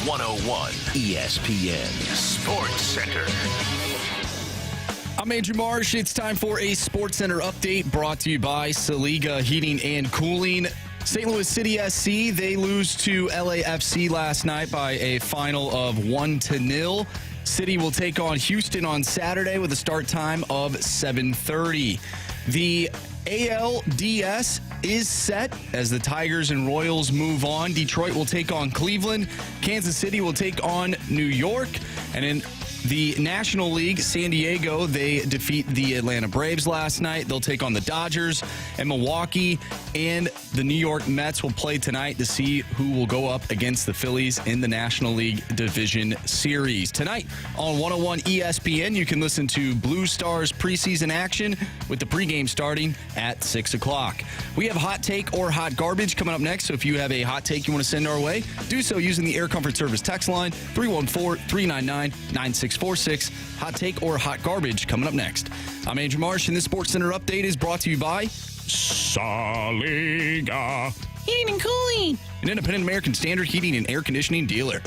F: 101 ESPN Sports Center.
G: I'm Andrew Marsh. It's time for a Sports Center update brought to you by Saliga Heating and Cooling. St. Louis City SC, they lose to LAFC last night by a final of 1-0. City will take on Houston on Saturday with a start time of 7:30. The ALDS is set as the Tigers and Royals move on. Detroit will take on Cleveland. Kansas City will take on New York. And in the National League, San Diego, they defeat the Atlanta Braves last night. They'll take on the Dodgers. And Milwaukee and the New York Mets will play tonight to see who will go up against the Phillies in the National League Division Series. Tonight on 101 ESPN, you can listen to Blue Stars preseason action with the pregame starting at 6 o'clock. We have Hot Take or Hot Garbage coming up next, so if you have a hot take you want to send our way, do so using the Air Comfort Service text line 314-399-9646. Hot Take or Hot Garbage coming up next. I'm Andrew Marsh, and this Sports Center update is brought to you by Saliga Heating and Cooling, an independent American Standard heating and air conditioning dealer.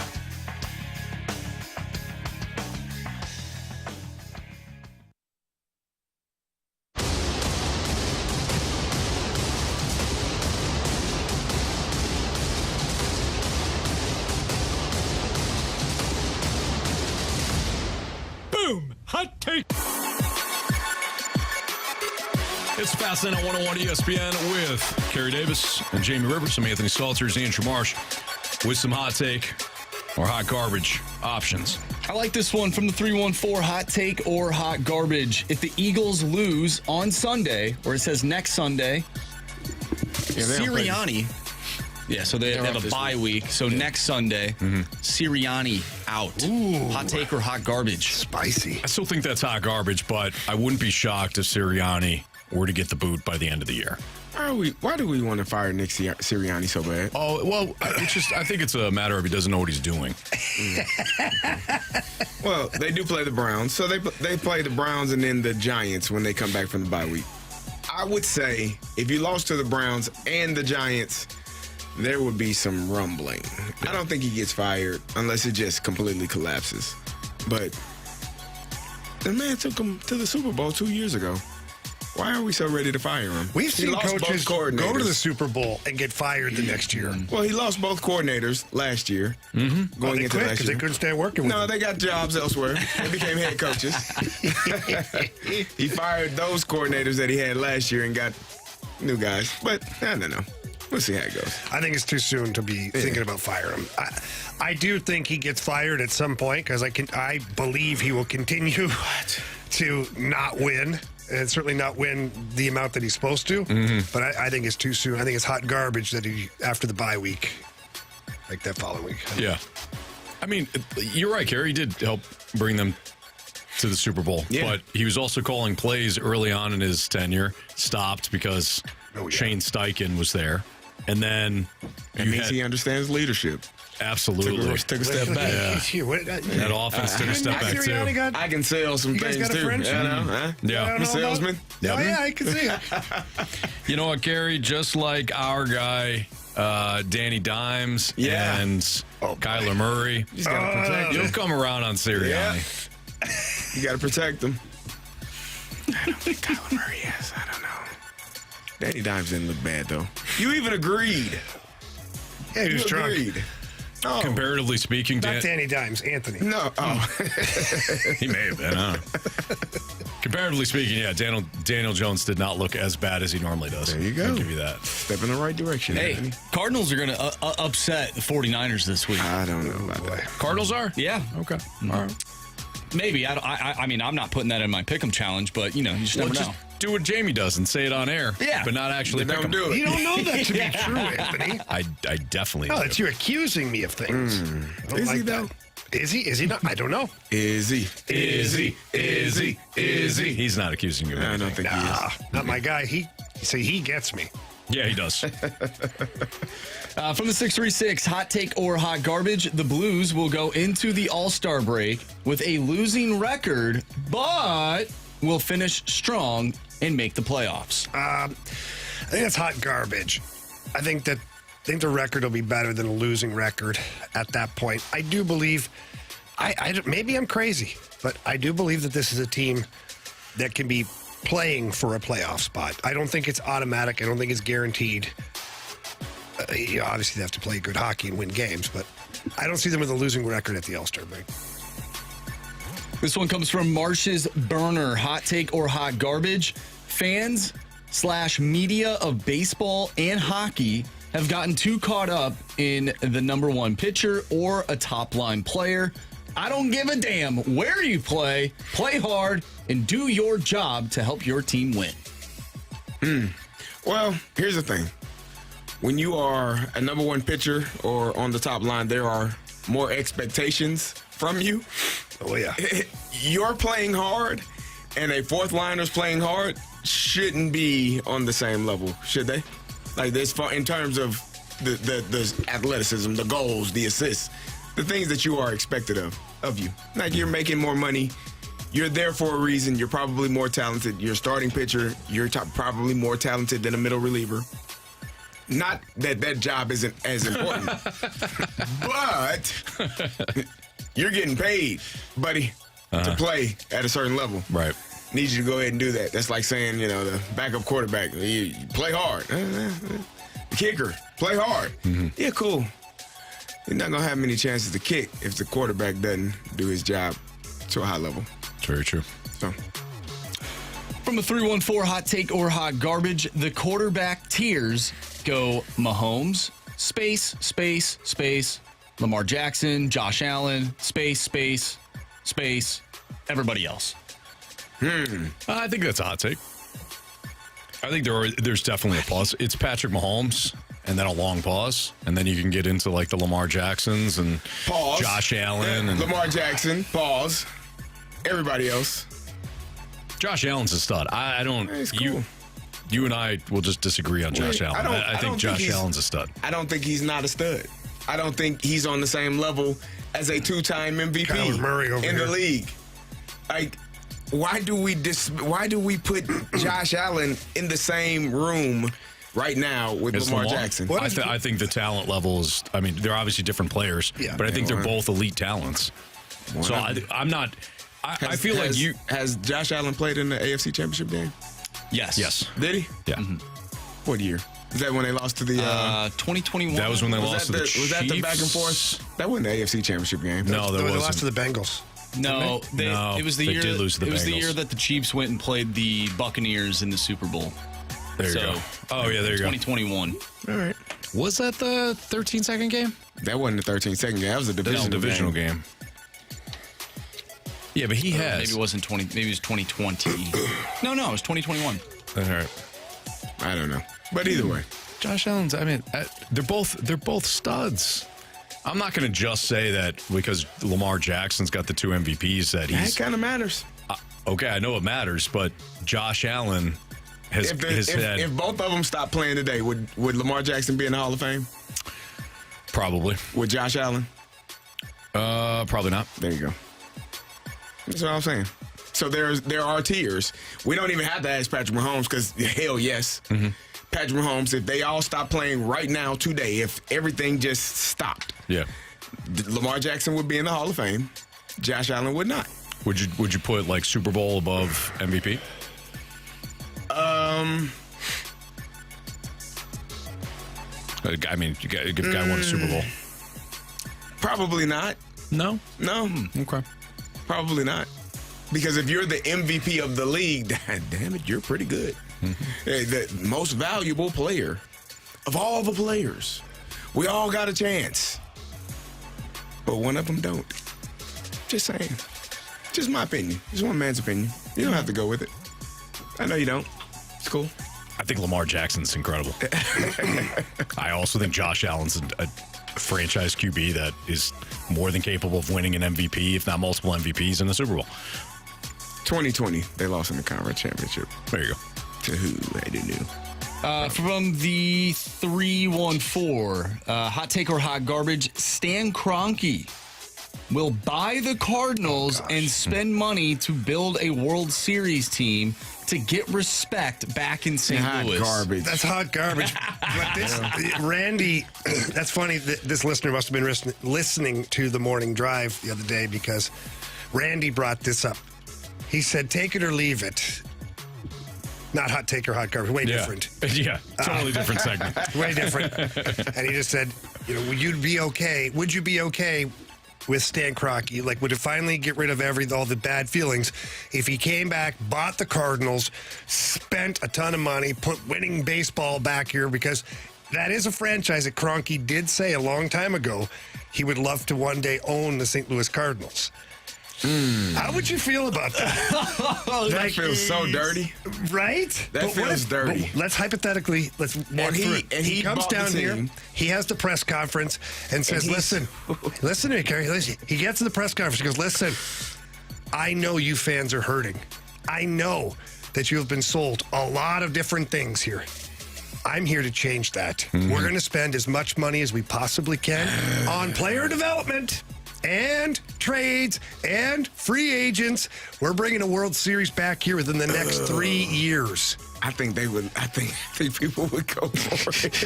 C: Boom! Hot take! It's Fascinating on 101 ESPN with Carey Davis and Jamie Rivers. I'm Anthony Stalter, Andrew Marsh with some hot take or hot garbage options.
G: I like this one from the 314, Hot Take or Hot Garbage. If the Eagles lose on Sunday, or it says next Sunday, Sirianni. Yeah, so they have a bye week. So next Sunday, Sirianni out.
A: Ooh.
G: Hot take or hot garbage?
A: Spicy.
C: I still think that's hot garbage, but I wouldn't be shocked if Sirianni were to get the boot by the end of the year.
B: Why do we want to fire Nick Sirianni so bad?
C: Oh, well, I think it's a matter of he doesn't know what he's doing.
B: Well, they do play the Browns, so they play the Browns and then the Giants when they come back from the bye week. I would say if you lost to the Browns and the Giants, there would be some rumbling. I don't think he gets fired unless it just completely collapses. But the man took him to the Super Bowl 2 years ago. Why are we so ready to fire him?
A: We've seen coaches go to
B: coordinators.
A: the Super Bowl and get fired the next year.
B: Well, he lost both coordinators last year. Going into last year.
A: They couldn't stand working with him.
B: No, they got jobs elsewhere. They became head coaches. He fired those coordinators that he had last year and got new guys. But I don't know. We'll see how it goes.
A: I think it's too soon to be thinking about firing him. I do think he gets fired at some point because I believe he will continue to not win. And certainly not win the amount that he's supposed to. But I think it's too soon. I think it's hot garbage that he, after the bye week, like that following week.
C: Yeah. I mean, you're right, Carey. He did help bring them to the Super Bowl.
B: Yeah.
C: But he was also calling plays early on in his tenure, stopped because Shane Steichen was there. And then
B: That means he understands leadership.
C: Absolutely.
B: Took a step back.
C: Yeah. That offense took a step back, too.
B: I can sell some things,
A: got a
B: too.
A: friendship?
C: Yeah.
B: I'm a salesman.
A: Oh, yeah, I can see it.
C: You know what, Carey? Just like our guy, Danny Dimes and Kyler Murray,
B: You just got to protect him.
C: you'll come around on Sirianni.
B: You got to protect him. I don't think Kyler Murray is. I don't know. Danny Dimes didn't look bad, though. You even agreed.
A: Yeah, he was drunk.
B: Agreed. Oh.
C: Comparatively speaking,
A: Not Danny Dimes, Anthony.
B: No. Oh.
C: he may have been. I don't know. Comparatively speaking, yeah, Daniel Jones did not look as bad as he normally does.
B: There you go.
C: I'll give you that.
B: Step in the right direction,
G: Hey,
B: Anthony.
G: Cardinals are going to upset the 49ers this week.
B: I don't know about that.
C: Cardinals are?
G: Yeah.
C: Okay. All right.
G: Maybe. I mean, I'm not putting that in my pick'em challenge, but, you just never know.
C: Just do what Jamie does and say it on air.
G: Yeah.
C: But not actually pick
B: Don't
C: him.
B: do it.
A: You don't know that to be true, Anthony.
C: I definitely
A: No,
C: do.
A: it's you accusing me of things. I don't
B: Is
A: like
B: he, though?
A: that. Is he? Is he not? I don't know.
B: Is he?
C: He's not accusing you of
B: I
C: anything.
B: don't think he is.
A: Not my guy. He gets me.
C: Yeah, he does.
G: From the 636, hot take or hot garbage, the Blues will go into the All-Star break with a losing record, but will finish strong and make the playoffs.
A: I think that's hot garbage. I think that think the record will be better than a losing record at that point. I do believe, maybe I'm crazy, but I do believe that this is a team that can be playing for a playoff spot. I don't think it's automatic. I don't think it's guaranteed. Obviously, they have to play good hockey and win games, but I don't see them with a losing record at the All-Star break.
G: This one comes from Marsh's Burner. Hot take or hot garbage? Fans/media of baseball and hockey have gotten too caught up in the number one pitcher or a top-line player. I don't give a damn where you play hard, and do your job to help your team win.
B: Well, here's the thing. When you are a number one pitcher or on the top line, there are more expectations from you.
A: Oh, yeah.
B: You're playing hard, and a fourth liner's playing hard shouldn't be on the same level, should they? Like this, in terms of the athleticism, the goals, the assists, the things that you are expected of you. Like you're making more money. You're there for a reason. You're probably more talented. You're a starting pitcher. You're probably more talented than a middle reliever. Not that job isn't as important, but you're getting paid, buddy, to play at a certain level.
C: Right.
B: Need you to go ahead and do that. That's like saying, the backup quarterback, you play hard. The kicker, play hard. Mm-hmm. Yeah, cool. You're not going to have many chances to kick if the quarterback doesn't do his job to a high level.
C: It's very true.
B: So,
G: from a 314 hot take or hot garbage, the quarterback tiers go Mahomes, space, space, space, Lamar Jackson, Josh Allen, space, space, space, everybody else.
C: I think that's a hot take. I think there's definitely a pause. It's Patrick Mahomes, and then a long pause, and then you can get into like the Lamar Jacksons and
B: pause.
C: Josh Allen and
B: Lamar Jackson, pause. Everybody else.
C: Josh Allen's a stud. I don't.
B: It's cool.
C: You and I will just disagree on Josh Allen. I think Josh Allen's a stud.
B: I don't think he's not a stud. I don't think he's on the same level as a two-time MVP
A: Kyler Murray over
B: in
A: here.
B: the league. Like, why do we put Josh Allen in the same room right now with Lamar Jackson?
C: I think the talent level is. I mean, they're obviously different players, but I think they're both elite talents. So I'm not. I feel like you.
B: Has Josh Allen played in the AFC Championship game?
G: Yes.
C: Yes.
B: Did he?
C: Yeah.
B: Mm-hmm. What year? Is that when they lost to the
G: 2021?
C: That was when they lost to the Chiefs.
B: Was that the back and forth? That wasn't the AFC Championship game.
C: No, that
A: They
C: wasn't.
A: lost to the Bengals.
G: No,
C: No,
G: it was the
C: they
G: year.
C: did lose to the
G: it was the
C: Bengals.
G: year that the Chiefs went and played the Buccaneers in the Super Bowl.
C: There you go. Oh yeah, there you go.
G: 2021.
B: All right.
C: Was that the 13-second game?
B: That wasn't the 13-second game. That was a divisional game.
C: Yeah, but he has.
G: Maybe it wasn't 20. Maybe it was 2020. No, it was 2021.
C: All right.
B: I don't know. But either way.
C: Josh Allen's. I mean, they're both studs. I'm not going to just say that because Lamar Jackson's got the 2 MVPs that he's.
B: That kind of matters.
C: Okay, I know it matters, but Josh Allen has had.
B: If both of them stopped playing today, would Lamar Jackson be in the Hall of Fame?
C: Probably.
B: With Josh Allen?
C: Probably not.
B: There you go. That's what I'm saying. So there are tiers. We don't even have to ask Patrick Mahomes because hell yes. Mm-hmm. Patrick Mahomes, if they all stop playing right now today, if everything just stopped, Lamar Jackson would be in the Hall of Fame. Josh Allen would not.
C: Would you put like Super Bowl above MVP? I mean, you got guy won a Super Bowl.
B: Probably not.
C: No.
B: Okay. Probably not. Because if you're the MVP of the league, damn it, you're pretty good. Mm-hmm. The most valuable player of all the players. We all got a chance. But one of them don't. Just saying. Just my opinion. Just one man's opinion. You don't have to go with it. I know you don't. It's cool.
C: I think Lamar Jackson's incredible. I also think Josh Allen's a franchise QB that is more than capable of winning an MVP, if not multiple MVPs in the Super Bowl.
B: 2020, they lost in the conference championship.
C: There you go.
B: To who? I don't know.
G: From the 314, hot take or hot garbage, Stan Kroenke will buy the Cardinals and spend money to build a World Series team
D: to get respect back in St.
B: Hot
D: Louis.
B: garbage.
A: That's hot garbage. But this, Randy, that's funny. This listener must have been listening to the morning drive the other day because Randy brought this up. He said, take it or leave it. Not hot take or hot garbage. Way different.
C: Yeah, totally different segment.
A: Way different. And he just said, would you be okay with Stan Kroenke? Like, would it finally get rid of all the bad feelings if he came back, bought the Cardinals, spent a ton of money, put winning baseball back here? Because that is a franchise that Kroenke did say a long time ago he would love to one day own the St. Louis Cardinals. How would you feel about that?
B: That feels so dirty.
A: Right?
B: That feels dirty.
A: Let's hypothetically, let's walk through it.
B: And
A: he comes
B: bought the
A: down here.
B: team.
A: He has the press conference and says, listen to me, Carey. Listen. He gets to the press conference. He goes, listen, I know you fans are hurting. I know that you have been sold a lot of different things here. I'm here to change that. We're going to spend as much money as we possibly can on player development and trades and free agents. We're bringing a World Series back here within the next 3 years.
B: I think they would. I think people would go for it.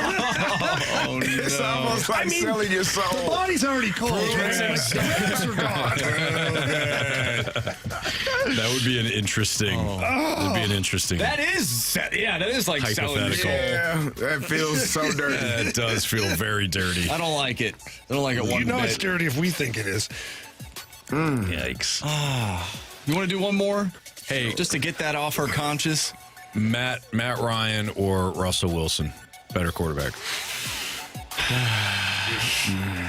D: Oh,
B: It's almost like selling your soul.
A: The body's already cold. Right? The ribs are gone.
C: That would be an interesting. That'd be an interesting.
D: That is like selling your soul.
B: Yeah, that feels so dirty.
C: It does feel very dirty.
D: I don't like it. I don't like it one
A: You know
D: bit.
A: it's dirty if we think it is.
C: Yikes.
D: You want to do one more?
C: Hey,
D: Just to get that off our conscience.
C: Matt Ryan or Russell Wilson, better quarterback.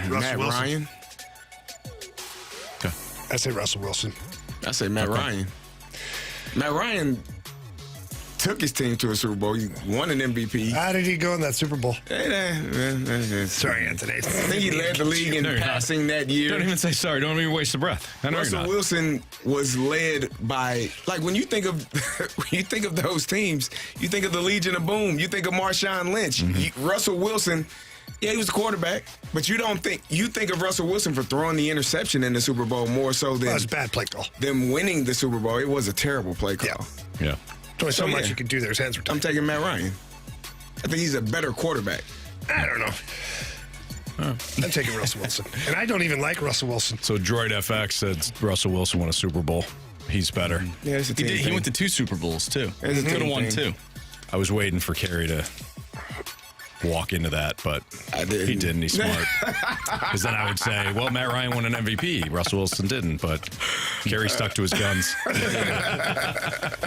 B: Matt
A: Wilson.
B: Ryan.
A: I say Russell Wilson.
B: I say Matt Ryan. Matt Ryan took his team to a Super Bowl. He won an MVP.
A: How did he go in that Super Bowl?
B: Sorry,
A: Sorry, Anthony.
B: I think he led the league in
C: No, you're not.
B: passing that year.
C: Don't even say sorry. Don't even waste the breath. I know
B: Russell
C: you're not.
B: Wilson was led by, like, when you think of those teams, you think of the Legion of Boom, you think of Marshawn Lynch. Russell Wilson, yeah, he was a quarterback, but you think of Russell Wilson for throwing the interception in the Super Bowl more so
A: That
B: than
A: was a bad play call.
B: them winning the Super Bowl. It was a terrible play call.
C: Yeah.
A: There's only so much
B: yeah.
A: you can do there. His hands were
B: I'm
A: tied.
B: taking Matt Ryan. I think he's a better quarterback.
A: I don't know. I'm taking Russell Wilson. And I don't even like Russell Wilson.
C: So Droid FX said Russell Wilson won a Super Bowl. He's better.
B: Yeah, it's a
D: He
B: team
D: did. He
B: thing.
D: went to 2 Super Bowls too.
B: It's a
D: Could have
B: team
D: won
B: thing.
D: 2.
C: I was waiting for Carey to walk into that, but
B: I didn't.
C: he didn't. He's smart. Because then I would say, well, Matt Ryan won an MVP. Russell Wilson didn't, but Carey stuck to his guns.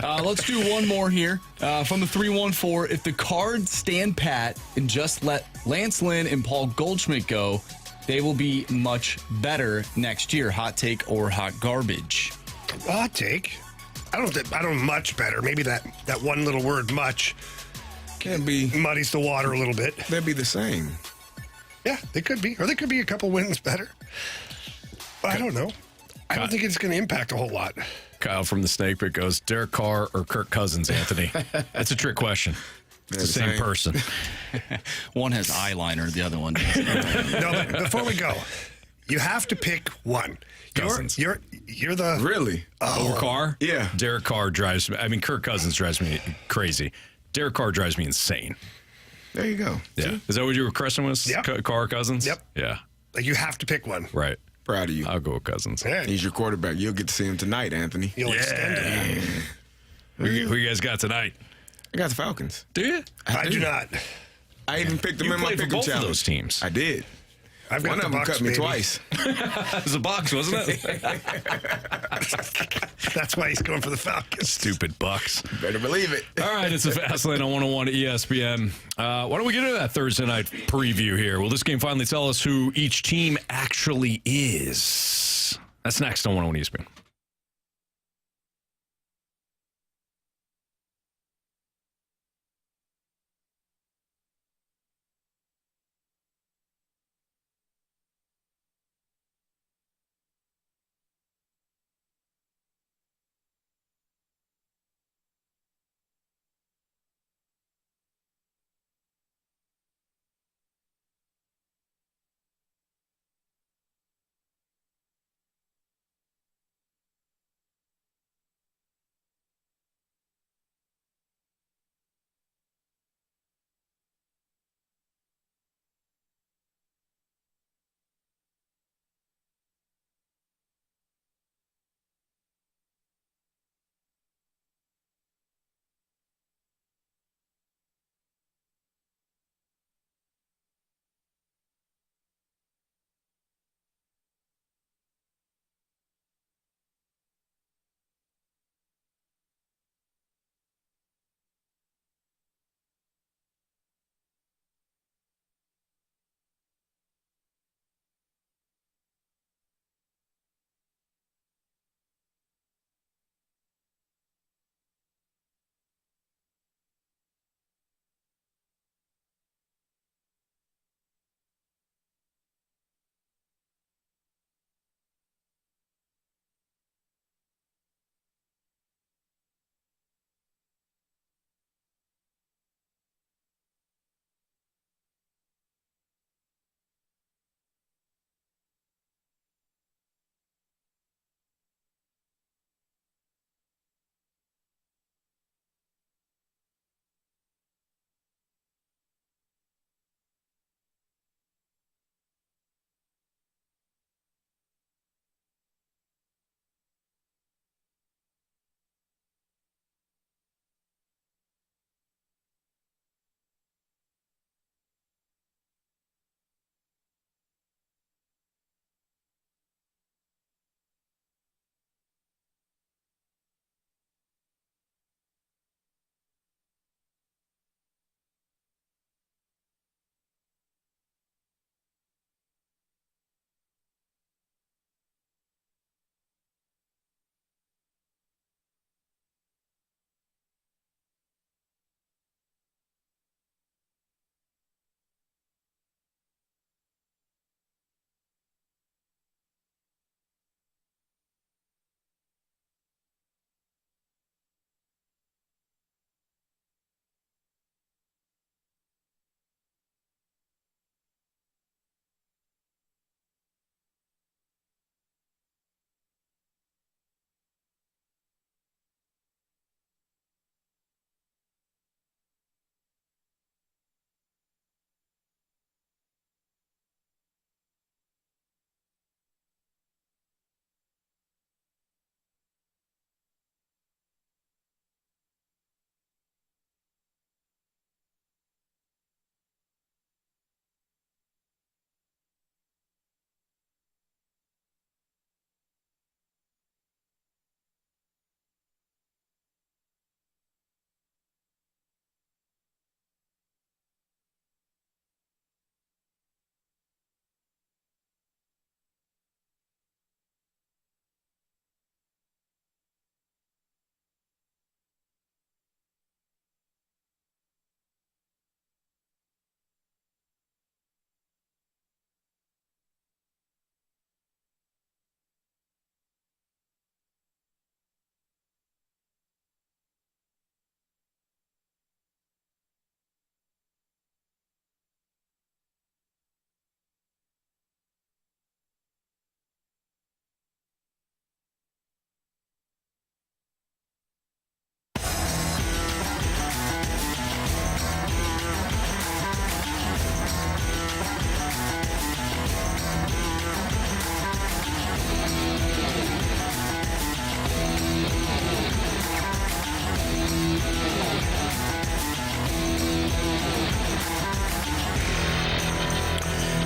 D: Let's do one more here from the 314. If the Cards stand pat and just let Lance Lynn and Paul Goldschmidt go, they will be much better next year. Hot take or hot garbage?
A: Hot take. I don't much better. Maybe that one little word much
B: Can't be.
A: muddies the water a little bit.
B: They'd be the same.
A: Yeah, they could be. Or they could be a couple wins better. But I don't know. I don't think it's going to impact a whole lot.
C: Kyle from the Snake Pit goes, Derek Carr or Kirk Cousins, Anthony? That's a trick question. It's the same person.
D: One has eyeliner, the other one doesn't.
A: No, but before we go, you have to pick one.
C: Cousins.
A: You're the...
B: Really?
C: Over Carr?
B: Yeah.
C: Derek Carr drives me. I mean, Kirk Cousins drives me crazy. Derek Carr drives me insane.
B: There you go.
C: Yeah. Is that what your question was?
A: Yep.
C: Carr Cousins?
A: Yep.
C: Yeah.
A: Like, you have to pick one.
C: Right.
B: Proud of you.
C: I'll go with Cousins.
A: Yeah.
B: He's your quarterback. You'll get to see him tonight, Anthony.
A: You'll extend it.
C: Who you guys got tonight?
B: I got the Falcons.
C: Do you?
A: I do not.
B: I even picked them
C: You
B: in my
C: played for
B: pick'em
C: both of
B: challenge.
C: those teams.
B: I did.
A: I've got
B: One
A: the
B: of them
A: Bucks,
B: cut me
A: baby.
B: twice.
C: It was a box, wasn't it?
A: That's why he's going for the Falcons.
C: Stupid Bucks.
B: Better believe it.
C: All right, it's a fast lane on 101 ESPN. Why don't we get into that Thursday night preview here? Will this game finally tell us who each team actually is? That's next on 101 ESPN.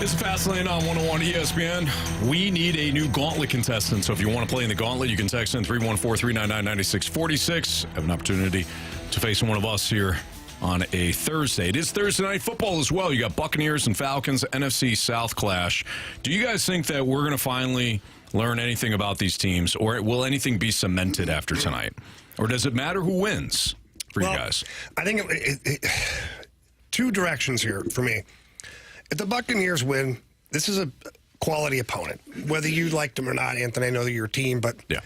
C: This is Fastlane on 101 ESPN. We need a new Gauntlet contestant. So if you want to play in the Gauntlet, you can text in 314-399-9646. Have an opportunity to face one of us here on a Thursday. It is Thursday night football as well. You got Buccaneers and Falcons, NFC South clash. Do you guys think that we're going to finally learn anything about these teams, or will anything be cemented after tonight? Or does it matter who wins for you guys?
A: I think two directions here for me. If the Buccaneers win, this is a quality opponent. Whether you liked them or not, Anthony, I know they're your team, but
C: yeah.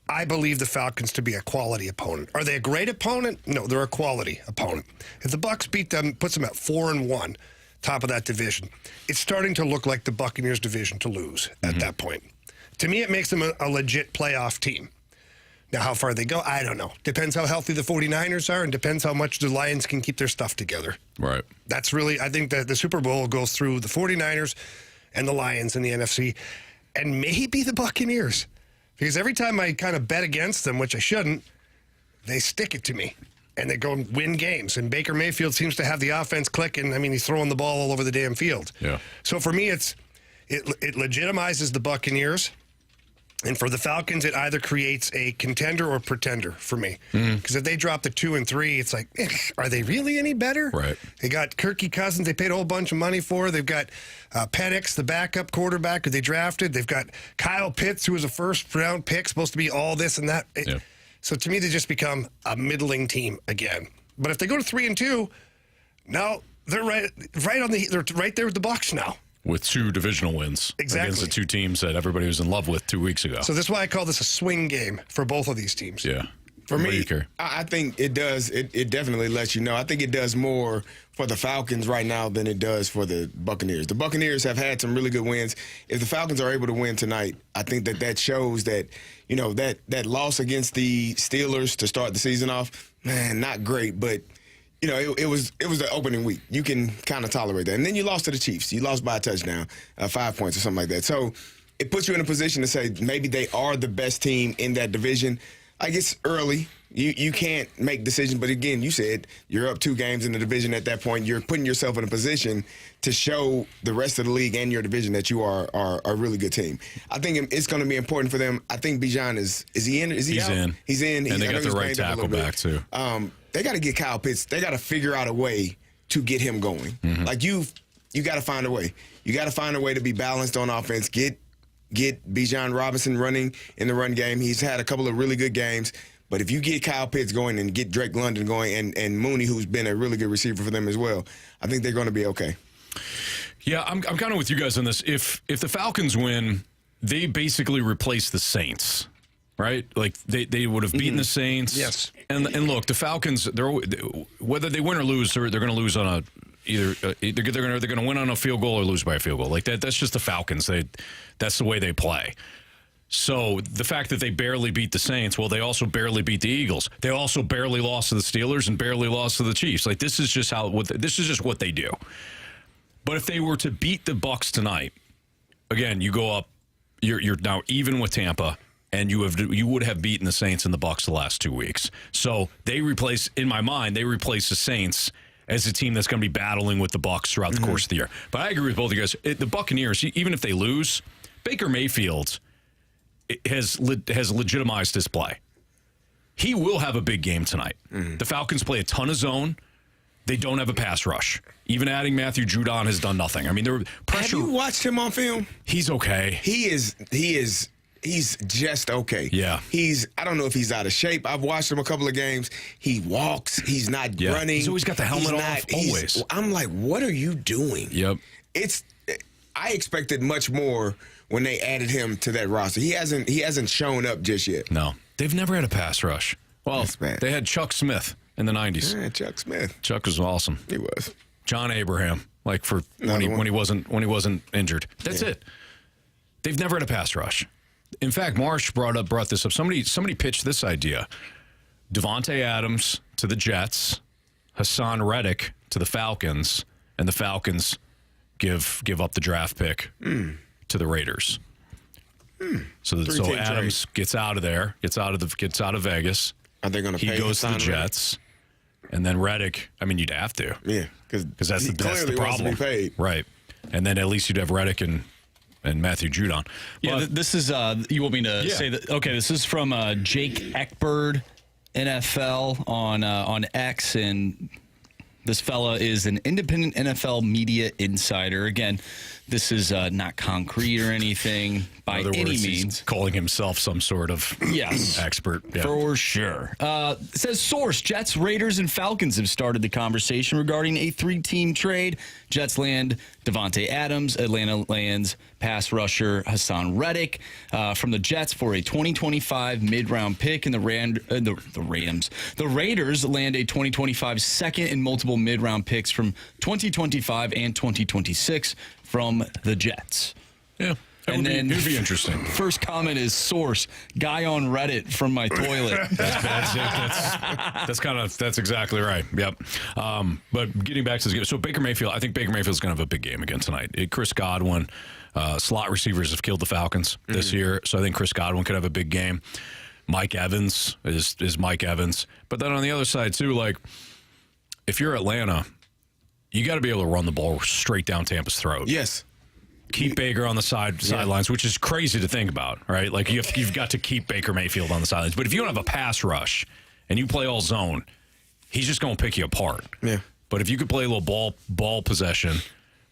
A: I believe the Falcons to be a quality opponent. Are they a great opponent? No, they're a quality opponent. If the Bucs beat them, puts them at 4-1, top of that division, it's starting to look like the Buccaneers division to lose at that point. To me, it makes them a legit playoff team. Now, how far they go, I don't know. Depends how healthy the 49ers are and depends how much the Lions can keep their stuff together.
C: Right.
A: That's really, I think that the Super Bowl goes through the 49ers and the Lions in the NFC and maybe the Buccaneers. Because every time I kind of bet against them, which I shouldn't, they stick it to me. And they go and win games. And Baker Mayfield seems to have the offense clicking. I mean, he's throwing the ball all over the damn field.
C: Yeah.
A: So for me, it legitimizes the Buccaneers. And for the Falcons, it either creates a contender or pretender for me. Because if they drop the 2 and 3, it's like, are they really any better?
C: Right.
A: They got Kirky Cousins they paid a whole bunch of money for. They've got Penix, the backup quarterback who they drafted. They've got Kyle Pitts, who was a first-round pick, supposed to be all this and that.
C: Yeah.
A: So to me, they just become a middling team again. But if they go to 3 and 2, now they're right there with the Bucs now.
C: With 2 divisional wins against the 2 teams that everybody was in love with 2 weeks ago.
A: So this is why I call this a swing game for both of these teams.
C: Yeah.
B: For me, I think it does. It definitely lets you know. I think it does more for the Falcons right now than it does for the Buccaneers. The Buccaneers have had some really good wins. If the Falcons are able to win tonight, I think that shows that, you know, that loss against the Steelers to start the season off, man, not great, but you know, it was the opening week. You can kind of tolerate that. And then you lost to the Chiefs. You lost by a touchdown, 5 points or something like that. So it puts you in a position to say maybe they are the best team in that division. I guess early. You can't make decisions. But, again, you said you're up 2 games in the division at that point. You're putting yourself in a position to show the rest of the league and your division that you are a really good team. I think it's going to be important for them. I think Bijan is he in? Is he
C: He's
B: out?
C: in.
B: He's in.
C: And they got the right tackle back, too.
B: They got to get Kyle Pitts. They got to figure out a way to get him going. Like you got to find a way. You got to find a way to be balanced on offense. Get Bijan Robinson running in the run game. He's had a couple of really good games. But if you get Kyle Pitts going and get Drake London going and Mooney, who's been a really good receiver for them as well, I think they're going to be okay.
C: Yeah, I'm kind of with you guys on this. If the Falcons win, they basically replace the Saints. Right, like they would have beaten the Saints.
A: Yes,
C: and look, the Falcons. Whether they win or lose, they're going to lose on they're going to win on a field goal or lose by a field goal. Like that. That's just the Falcons. That's the way they play. So the fact that they barely beat the Saints, well, they also barely beat the Eagles. They also barely lost to the Steelers and barely lost to the Chiefs. Like this is just what they do. But if they were to beat the Bucs tonight, again, you go up. You're now even with Tampa. And you would have beaten the Saints and the Bucs the last 2 weeks. So in my mind, they replace the Saints as a team that's going to be battling with the Bucs throughout the course of the year. But I agree with both of you guys. The Buccaneers, even if they lose, Baker Mayfield has legitimized his play. He will have a big game tonight. The Falcons play a ton of zone. They don't have a pass rush. Even adding Matthew Judon has done nothing. I mean, they're pressure.
B: Have you watched him on film?
C: He's okay.
B: He's just okay.
C: Yeah.
B: I don't know if he's out of shape. I've watched him a couple of games. He walks. He's not running.
C: He's always got the helmet off. Always.
B: I'm like, what are you doing?
C: Yep.
B: I expected much more when they added him to that roster. He hasn't shown up just yet.
C: No. They've never had a pass rush. Well, they had Chuck Smith in the 90s.
B: Yeah, Chuck Smith.
C: Chuck was awesome.
B: He was.
C: John Abraham, like when he wasn't injured. That's it. They've never had a pass rush. In fact, Marsh brought this up. Somebody pitched this idea. Devontae Adams to the Jets, Hassan Reddick to the Falcons, and the Falcons give up the draft pick to the Raiders. So Adams gets out of there, gets out of Vegas.
B: Are they going to pay?
C: He goes to the
B: Hassan
C: Jets, and then Reddick. I mean, you'd have to.
B: Yeah, because
C: that's the problem.
B: Wants to be paid.
C: Right. And then at least you'd have Reddick and Matthew Judon.
D: Yeah, this is, you want me to say that? Okay, this is from Jake Eckberg, NFL on X, and this fella is an independent NFL media insider. Again, this is not concrete or anything by any means.
C: He's calling himself some sort of expert. Yeah.
D: For sure. It says source, Jets, Raiders, and Falcons have started the conversation regarding a 3-team trade. Jets land Devontae Adams. Atlanta lands pass rusher Hassan Reddick from the Jets for a 2025 mid-round pick. And the Rams. The Raiders land a 2025 second and multiple mid-round picks from 2025 and 2026 from the Jets.
C: Yeah.
D: And then
C: it'd be interesting.
D: First comment is source, guy on Reddit from my toilet.
C: That's exactly right. Yep. But getting back to this game, so Baker Mayfield, I think Baker Mayfield's going to have a big game again tonight. Chris Godwin, slot receivers have killed the Falcons this year, so I think Chris Godwin could have a big game. Mike Evans is Mike Evans. But then on the other side too, like if you're Atlanta, you got to be able to run the ball straight down Tampa's throat.
B: Yes.
C: Keep Baker on the sidelines, which is crazy to think about, right? Like you've got to keep Baker Mayfield on the sidelines. But if you don't have a pass rush and you play all zone, he's just going to pick you apart.
B: Yeah.
C: But if you could play a little ball possession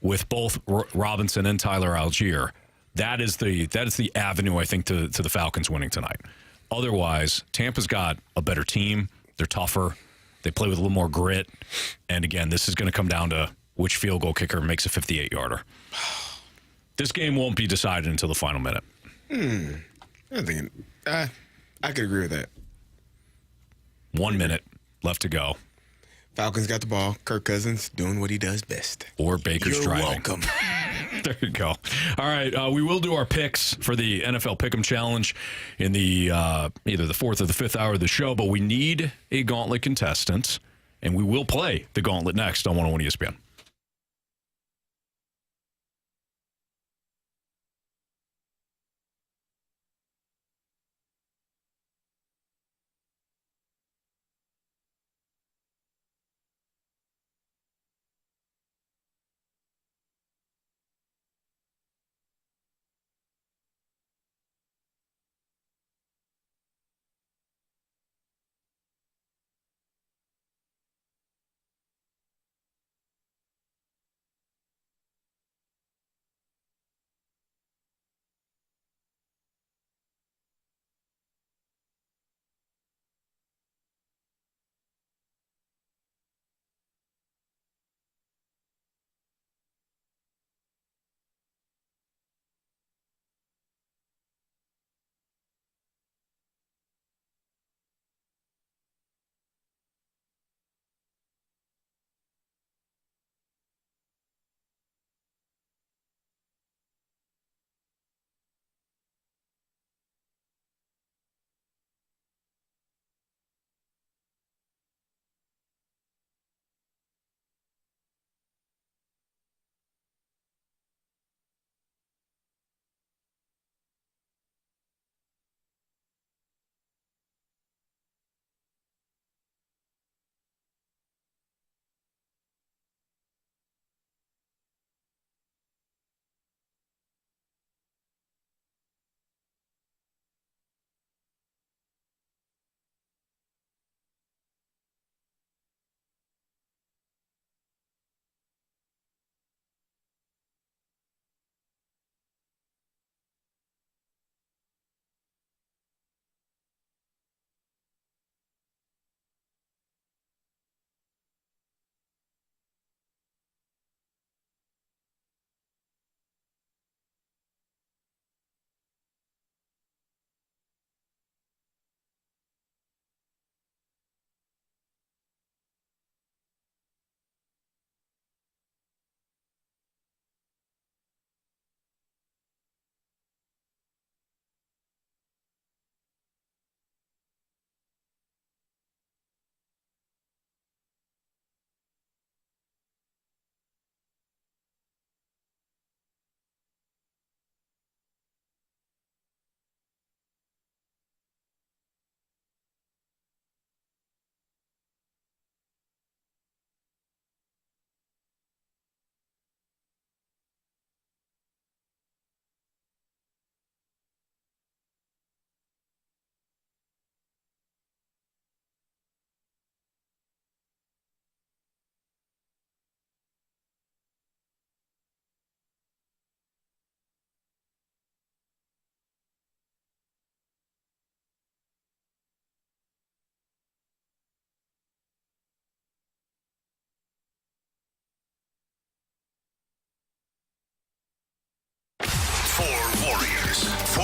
C: with both Robinson and Tyler Algier, that is the avenue I think to the Falcons winning tonight. Otherwise, Tampa's got a better team. They're tougher. They play with a little more grit. And again, this is going to come down to which field goal kicker makes a 58-yarder. This game won't be decided until the final minute.
B: I'm thinking, I could agree with that.
C: 1 minute left to go.
B: Falcons got the ball. Kirk Cousins doing what he does best.
C: Or Baker's
B: You're
C: driving.
B: welcome.
C: There you go. All right, we will do our picks for the NFL Pick'em Challenge in the either the fourth or the fifth hour of the show, but we need a Gauntlet contestant, and we will play the Gauntlet next on 101 ESPN.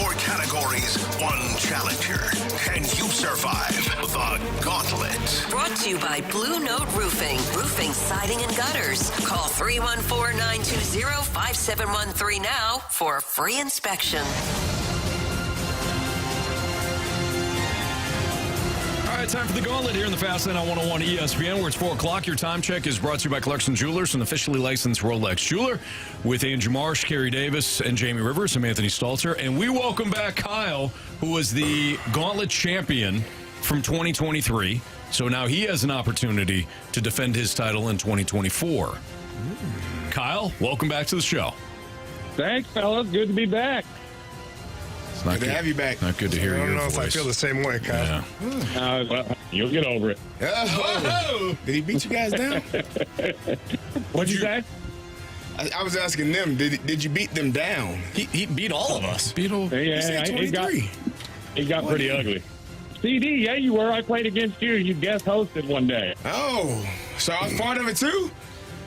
F: 4 categories, 1 challenger. Can you survive the Gauntlet?
H: Brought to you by Blue Note Roofing. Roofing, siding, and gutters. Call 314-920-5713 now for a free inspection.
C: All right, time for the Gauntlet here in the Fast Lane on 101 ESPN, where it's 4 o'clock. Your time check is brought to you by Clarkson Jewelers, an officially licensed Rolex jeweler, with Andrew Marsh, Carey Davis, and Jamie Rivers. I'm Anthony Stalter. And we welcome back Kyle, who was the Gauntlet champion from 2023. So now he has an opportunity to defend his title in 2024. Kyle, welcome back to the show.
I: Thanks, fellas. Good to be back.
C: It's not
B: Good to have you back.
C: Not good to hear
A: I
C: your
A: don't know
C: voice.
A: if I feel the same way, Kyle.
C: Yeah.
I: Well, you'll get over it.
B: Oh, did he beat you guys down?
I: What'd you say?
B: I was asking them, did you beat them down?
D: He beat all of us.
B: You
I: Yeah,
B: said 23.
I: it got pretty ugly. CD, yeah, you were. I played against you. You guest hosted one day.
B: Oh, so I was part of it too?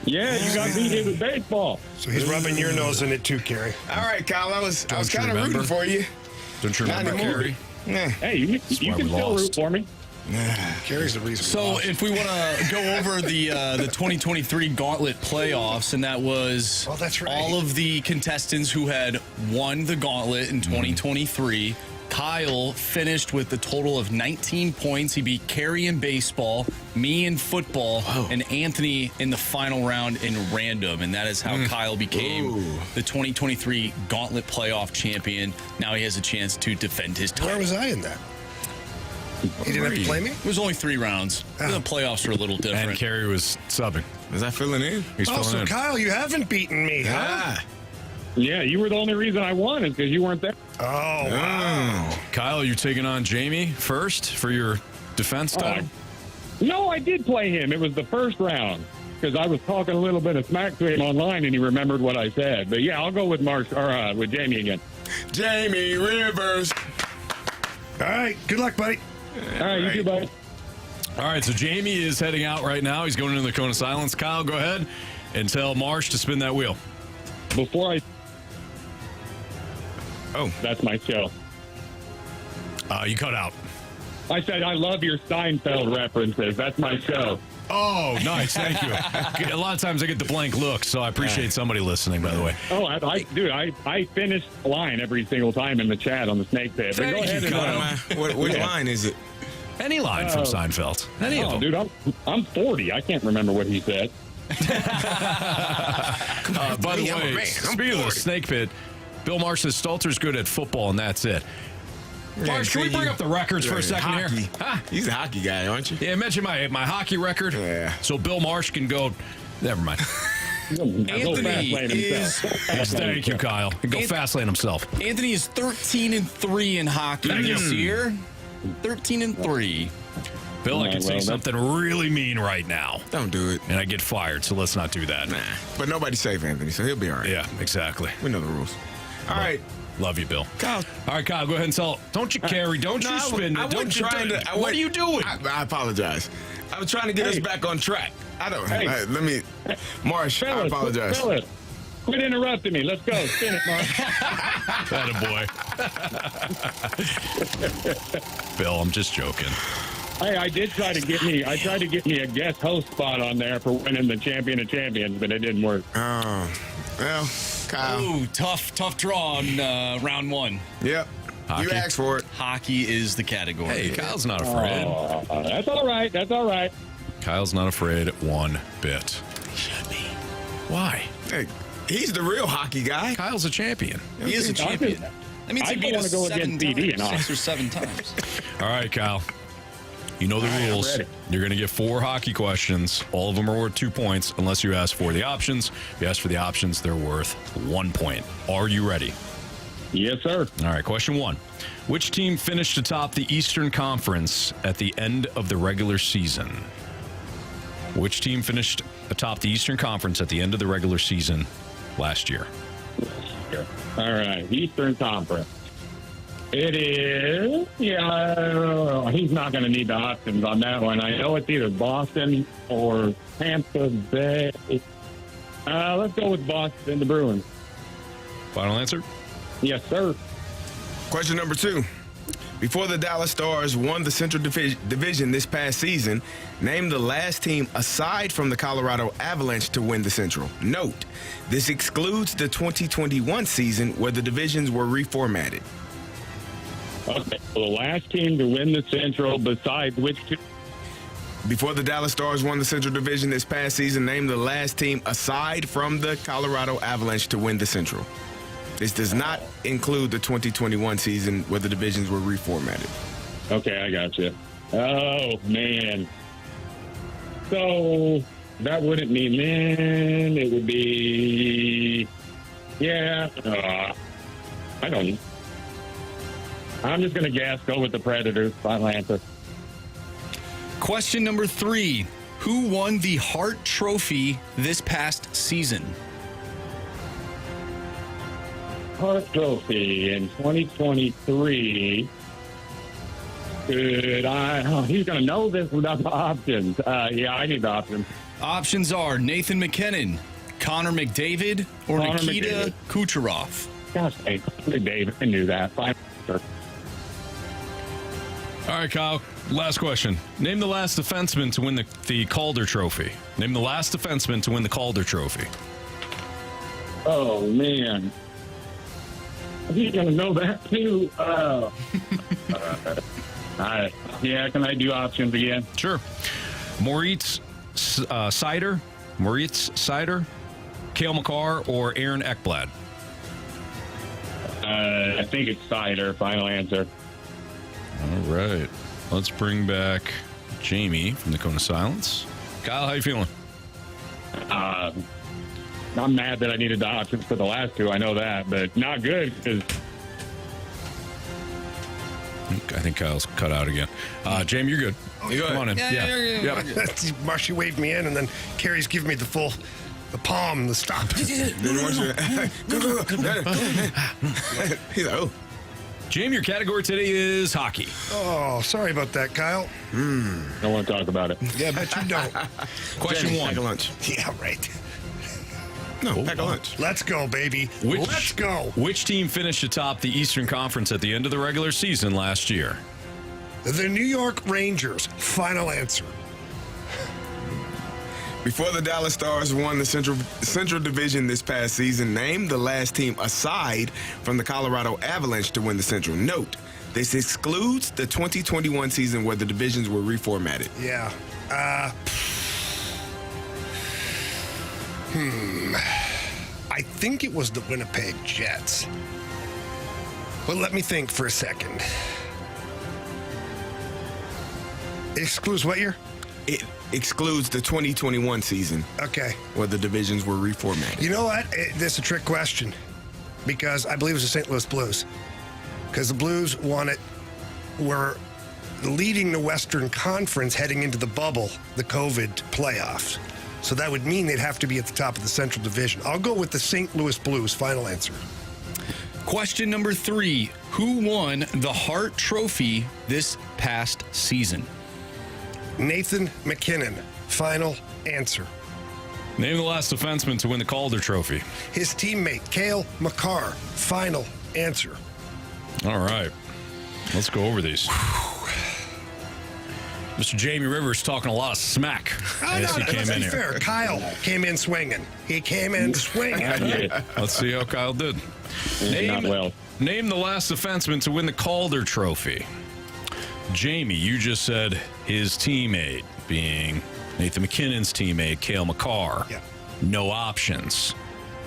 I: Yeah, you got beat in with baseball.
A: So he's rubbing your nose in it too, Carey.
B: All right, Kyle, I was
C: Don't you
B: kind of
C: remember?
B: rooting for you.
C: Don't you
B: Not
C: remember,
B: anymore.
C: Carey?
B: Yeah.
I: Hey, you
C: why
I: can
C: we
I: still
C: lost.
I: root for me.
A: Carey's the reason.
D: So if we want to go over the 2023 Gauntlet playoffs, and that was
A: Oh, that's right.
D: all of the contestants who had won the Gauntlet in 2023. Kyle finished with a total of 19 points. He beat Carey in baseball, me in football, and Anthony in the final round in random. And that is how Kyle became the 2023 Gauntlet playoff champion. Now he has a chance to defend his title.
A: Where was I in that? He didn't have to play me?
D: It was only 3 rounds. The playoffs are a little different.
C: And Carey was subbing.
B: Is that filling in?
C: He's
A: Oh,
C: filling
A: so
C: in.
A: Kyle, you haven't beaten me, huh?
B: Ah.
I: Yeah, you were the only reason I won is because you weren't there.
A: Oh, wow.
C: Kyle, you're taking on Jamie first for your defense title.
I: No, I did play him. It was the first round because I was talking a little bit of smack to him online, and he remembered what I said. But yeah, I'll go with with Jamie again.
B: Jamie Rivers.
A: All right. Good luck, buddy.
I: All right, you too, buddy.
C: All right, so Jamie is heading out right now. He's going into the cone of silence. Kyle, go ahead and tell Marsh to spin that wheel.
I: Before I...
B: Oh.
I: That's my show.
C: You cut out.
I: I said I love your Seinfeld references. That's my show.
C: Oh, nice. Thank you. A lot of times I get the blank look, so I appreciate somebody listening, by the way.
I: Oh, I finish the line every single time in the chat on the Snake Pit. But go
C: Thank
I: ahead
C: you,
I: and
C: Kyle.
B: What
I: Yeah.
B: line is it?
C: Any line from Seinfeld. Any of them.
I: dude, I'm 40. I can't remember what he said.
C: By the
B: I'm a
C: way,
B: man. I'm
C: speaking of the
B: 40.
C: snake pit, Bill Marsh says Stalter's good at football, and that's it. Marsh, can we bring up the records for a second
B: hockey.
C: here? Huh?
B: He's a hockey guy, aren't you?
C: Yeah, mention my hockey record.
B: Yeah.
C: So Bill Marsh can go. Never mind.
D: Anthony is.
C: Thank you, Kyle. He can go fast lane himself.
D: Anthony is 13-3 in hockey this year. 13-3.
C: Bill, I
I: Yeah,
C: can say
I: well,
C: something really mean right now,
B: Don't do it.
C: and I get fired. So let's not do that.
B: Nah. But nobody's safe, Anthony, so he'll be all right.
C: Yeah, exactly.
B: We know the rules. All right.
C: Love you, Bill.
B: Kyle.
C: All right, Kyle, go ahead and tell. Don't you carry? Don't you spin it? Don't you? What are you doing?
B: I apologize. I was trying to get us back on track. I don't.
I: Hey.
B: Let me. Marsh, I
I: Fellas,
B: apologize.
I: fellas, quit interrupting me. Let's go. Spin it, Mark.
C: Attaboy. Bill, I'm just joking.
I: Hey, I tried to get me a guest host spot on there for winning the Champion of Champions, but it didn't work.
B: Oh, well, Kyle.
D: Ooh, tough draw on round 1.
B: Yep.
C: Hockey.
B: You asked for it.
D: Hockey is the category.
C: Hey, Kyle's not afraid.
I: That's all right. That's all right.
C: Kyle's not afraid one bit.
D: Should be.
C: Why?
B: Hey, he's the real hockey guy.
C: Kyle's a champion.
D: He is a champion. That means
I: I
D: he
I: don't
D: beat
I: wanna
D: us
I: go
D: 7
I: against BD
D: times,
I: and
D: 6 or 7 times.
C: All right, Kyle. You know the
I: I'm
C: rules.
I: ready.
C: You're going to get 4 hockey questions. All of them are worth 2 points unless you ask for the options. If you ask for the options, they're worth 1 point. Are you ready?
I: Yes, sir.
C: All right, question 1. Which team finished atop the Eastern Conference at the end of the regular season? Which team finished atop the Eastern Conference at the end of the regular season last year?
I: All right. Eastern Conference. It is. Yeah, he's not going to need the options on that one. I know it's either Boston or Tampa Bay. Let's go with Boston, the Bruins.
C: Final answer?
I: Yes, sir.
B: Question number 2. Before the Dallas Stars won the Central Division this past season, name the last team aside from the Colorado Avalanche to win the Central. Note, this excludes the 2021 season where the divisions were reformatted.
I: Okay, so the last team to win the Central besides which two?
B: Before the Dallas Stars won the Central Division this past season, name the last team aside from the Colorado Avalanche to win the Central. This does not include the 2021 season where the divisions were reformatted.
I: Okay, I got you. Oh, man. So that wouldn't mean then. It would be, yeah. I don't know. I'm just going to guess. Go with the Predators. Final answer.
D: Question number 3. Who won the Hart Trophy this past season?
I: Hart Trophy in 2023. He's going to know this without the options. Yeah, I need the options.
D: Options are Nathan McKinnon, Connor McDavid, or
I: Connor
D: Nikita
I: McDavid.
D: Kucherov.
I: Gosh, hey, Dave, I knew that. Fine.
C: All right, Kyle. Last question. Name the last defenseman to win the Calder Trophy. Name the last defenseman to win the Calder Trophy.
I: Oh, man. He's going to know that, too. Yeah, can I do options again?
C: Sure. Moritz Seider, Cale Makar, or Aaron Ekblad?
I: I think it's Cider. Final answer.
C: All right. Let's bring back Jamie from the Cone of Silence. Kyle, how you feeling?
I: I'm mad that I needed the options for the last two. I know that, but not good because
C: I think Kyle's cut out again. Jamie, you're good. Come on in. Yeah.
A: Marshy waved me in, and then Carey's giving me the palm, the stop.
B: He's like, oh.
C: Jamie, your category today is hockey.
A: Oh, sorry about that, Kyle.
I: don't want to talk about it.
A: Yeah, but you don't.
C: Question
B: Jamie,
C: 1.
B: Pack a lunch.
A: Yeah, right.
B: No, pack a lunch.
A: Let's go, baby. Let's go.
C: Which team finished atop the Eastern Conference at the end of the regular season last year?
A: The New York Rangers. Final answer.
B: Before the Dallas Stars won the Central Division this past season, name the last team aside from the Colorado Avalanche to win the Central. Note, this excludes the 2021 season where the divisions were reformatted.
A: Yeah. I think it was the Winnipeg Jets. But let me think for a second. Excludes what year?
B: It excludes the 2021 season
A: Okay.
B: where the divisions were reformatted.
A: You know what? This is a trick question because I believe it was the St. Louis Blues. Because the Blues were leading the Western Conference heading into the bubble, the COVID playoffs. So that would mean they'd have to be at the top of the Central Division. I'll go with the St. Louis Blues. Final answer.
D: Question number 3. Who won the Hart Trophy this past season?
A: Nathan McKinnon. Final answer.
C: Name the last defenseman to win the Calder Trophy.
A: His teammate, Cale Makar. Final answer.
C: All right. Let's go over these. Mr. Jamie Rivers talking a lot of smack as he came in here.
A: Fair. Kyle came in swinging. He came in swinging.
C: Let's see how Kyle did.
I: Not well.
C: Name the last defenseman to win the Calder Trophy. Jamie, you just said his teammate, being Nathan McKinnon's teammate, Cale Makar.
A: Yeah.
C: No options.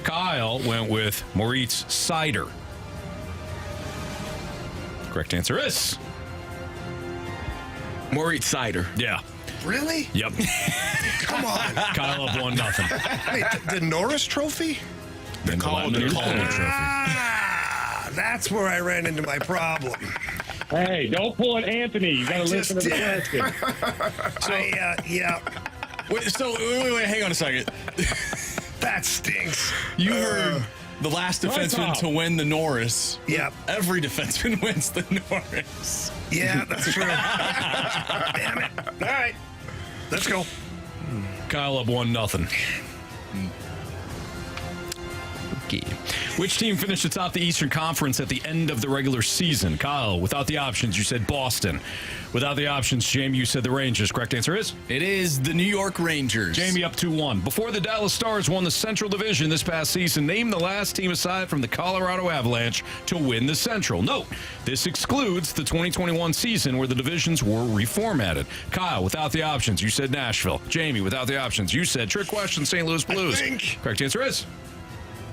C: Kyle went with Moritz Seider. Correct answer is
B: Moritz Seider.
C: yeah.
A: Really?
C: Yep.
A: Come on.
C: Kyle up 1-0.
A: Wait, the Norris Trophy?
C: The Calder Trophy.
A: Ah, that's where I ran into my problem.
I: Hey, don't pull it, Anthony. You got to listen to the question.
A: Yeah,
D: Wait, hang on a second.
A: that stinks.
D: You heard the last defenseman to win the Norris.
A: Yep.
D: Every defenseman wins the Norris.
A: Yeah, that's true. Damn it. All right. Let's go.
C: Kyle up 1-0. Hockey. Which team finished atop the Eastern Conference at the end of the regular season? Kyle, without the options, you said Boston. Without the options, Jamie, you said the Rangers. Correct answer is?
G: It is the New York Rangers.
C: Jamie up 2-1. Before the Dallas Stars won the Central Division this past season, name the last team aside from the Colorado Avalanche to win the Central. Note, this excludes the 2021 season where the divisions were reformatted. Kyle, without the options, you said Nashville. Jamie, without the options, you said trick question, St. Louis Blues. Correct answer is?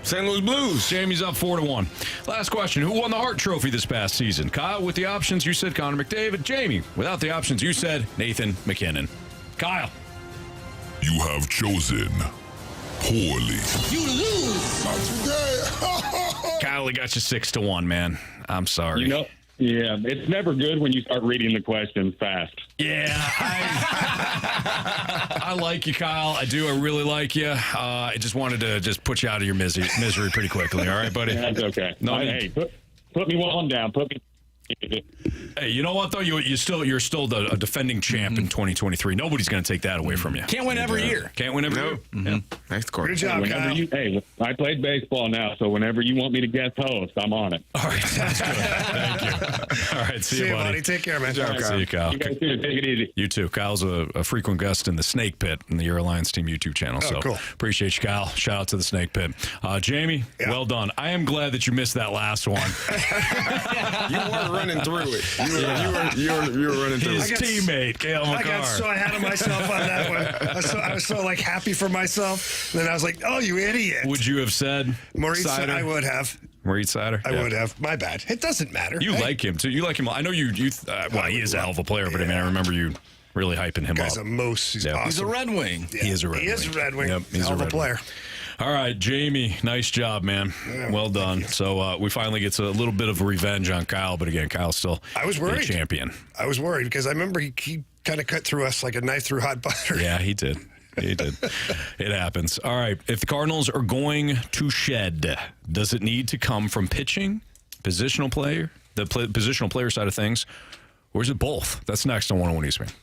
B: St. Louis Blues.
C: Jamie's up 4-1. Last question. Who won the Hart Trophy this past season? Kyle, with the options, you said Connor McDavid. Jamie, without the options, you said Nathan McKinnon. Kyle.
J: You have chosen poorly.
K: You lose.
J: Not today.
C: Kyle, he got you 6-1, man. I'm sorry.
I: You know, yeah, it's never good when you start reading the questions fast.
C: Yeah, I like you, Kyle. I do. I really like you. I just wanted to just put you out of your misery pretty quickly. All right, buddy?
I: That's okay.
C: No,
I: hey, put me one down. Put me.
C: Hey, you know what though? You're still a defending champ in 2023. Nobody's going to take that away from you.
D: Can't win every year.
C: Can't win every year. Yeah.
B: That's correct.
A: Good job, Kyle.
I: Hey, I played baseball now, so whenever you want me to guest host, I'm on it.
C: All right, sounds good. Thank you. All right, see you, buddy.
A: Take care, man.
C: Good job, See you, Kyle.
I: You guys too. Take it easy.
C: You too. Kyle's a frequent guest in the Snake Pit in the Your Alliance Team YouTube channel. So
A: cool.
C: Appreciate you, Kyle. Shout out to the Snake Pit. Jamie, well done. I am glad that you missed that last one.
B: You weren't running through it. You were running through
C: His
B: it.
C: teammate, Cale
A: I got
C: McCarr.
A: so ahead of myself on that one. I was so like happy for myself. And then I was like, "Oh, you idiot!"
C: Would you have said
A: Maurice?
C: Sider?
A: I would have.
C: Maurice Sider?
A: I would have. My bad. It doesn't matter.
C: You like him too. You like him. I know you. Well, he is a hell of a player, but I mean, I remember you really hyping him
A: Guy's
C: up.
A: a moose. He's awesome.
D: He's a Red Wing.
A: Yeah.
C: He is a Red Wing.
A: He is a Red Wing.
C: Yep, he's
A: hell
C: a
A: of a
C: Red
A: player.
C: Wing. All right, Jamie, nice job, man.
A: Yeah,
C: well done. So we finally get a little bit of revenge on Kyle, but again, Kyle's still
A: I was worried.
C: a champion.
A: I was worried because I remember he kind of cut through us like a knife through hot butter.
C: Yeah, he did. He did. It happens. All right, if the Cardinals are going to shed, does it need to come from pitching, positional player, positional player side of things, or is it both? That's next on 101 ESPN.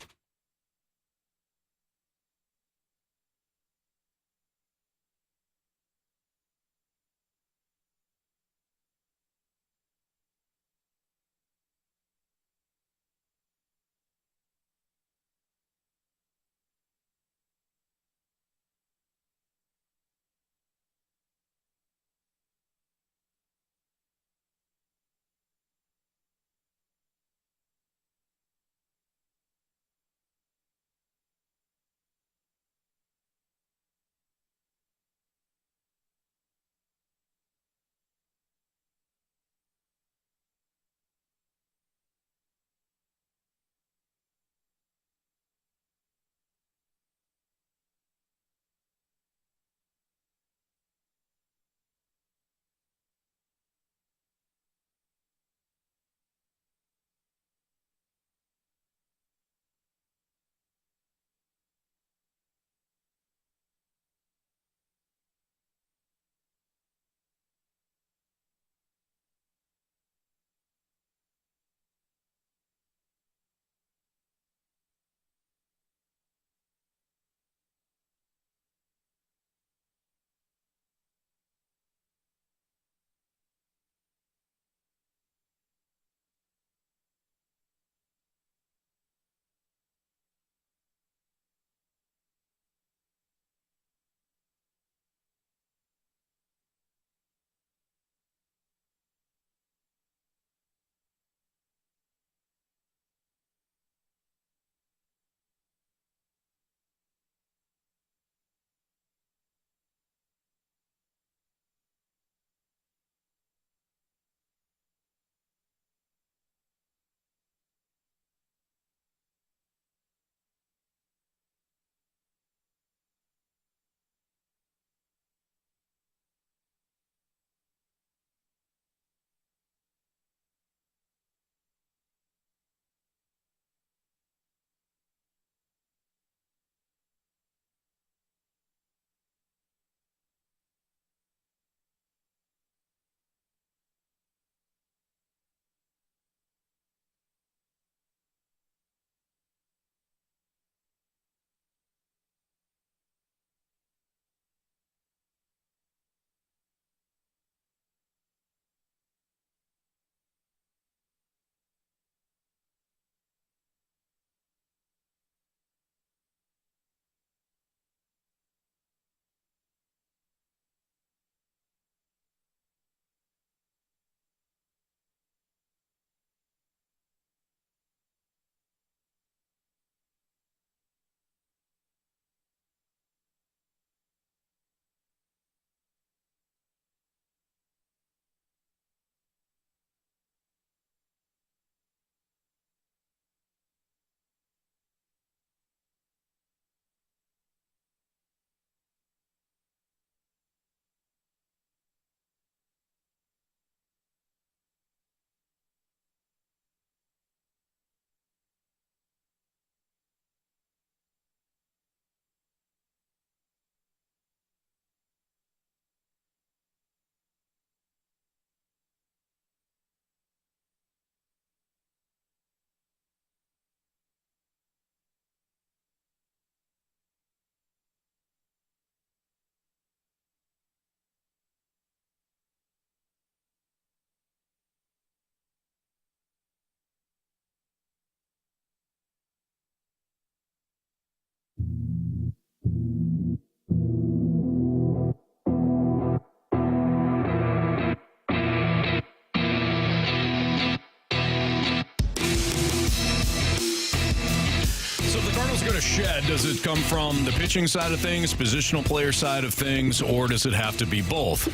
C: to shed, does it come from the pitching side of things, positional player side of things, or does it have to be both?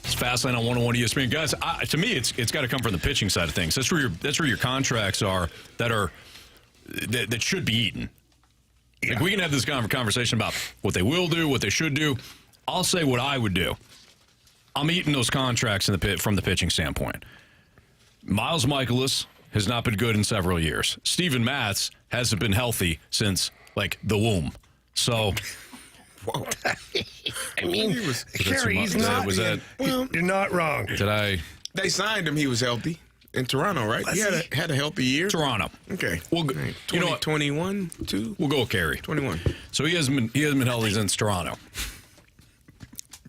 C: It's Fastlane on 101 ESPN. Guys, to me, it's got to come from the pitching side of things. That's where your contracts are that should be eaten. Like, we can have this conversation about what they will do, what they should do. I'll say what I would do. I'm eating those contracts from the pitching standpoint. Miles Michaelis has not been good in several years. Steven Matz hasn't been healthy since, the womb. So...
A: Whoa. I mean, Carey, he's not. You're not wrong.
B: They signed him. He was healthy in Toronto, right? He had a healthy year.
C: Toronto.
B: Okay.
C: Well,
B: 21, 2?
C: We'll go with Carey.
B: 21.
C: So he hasn't been healthy since Toronto.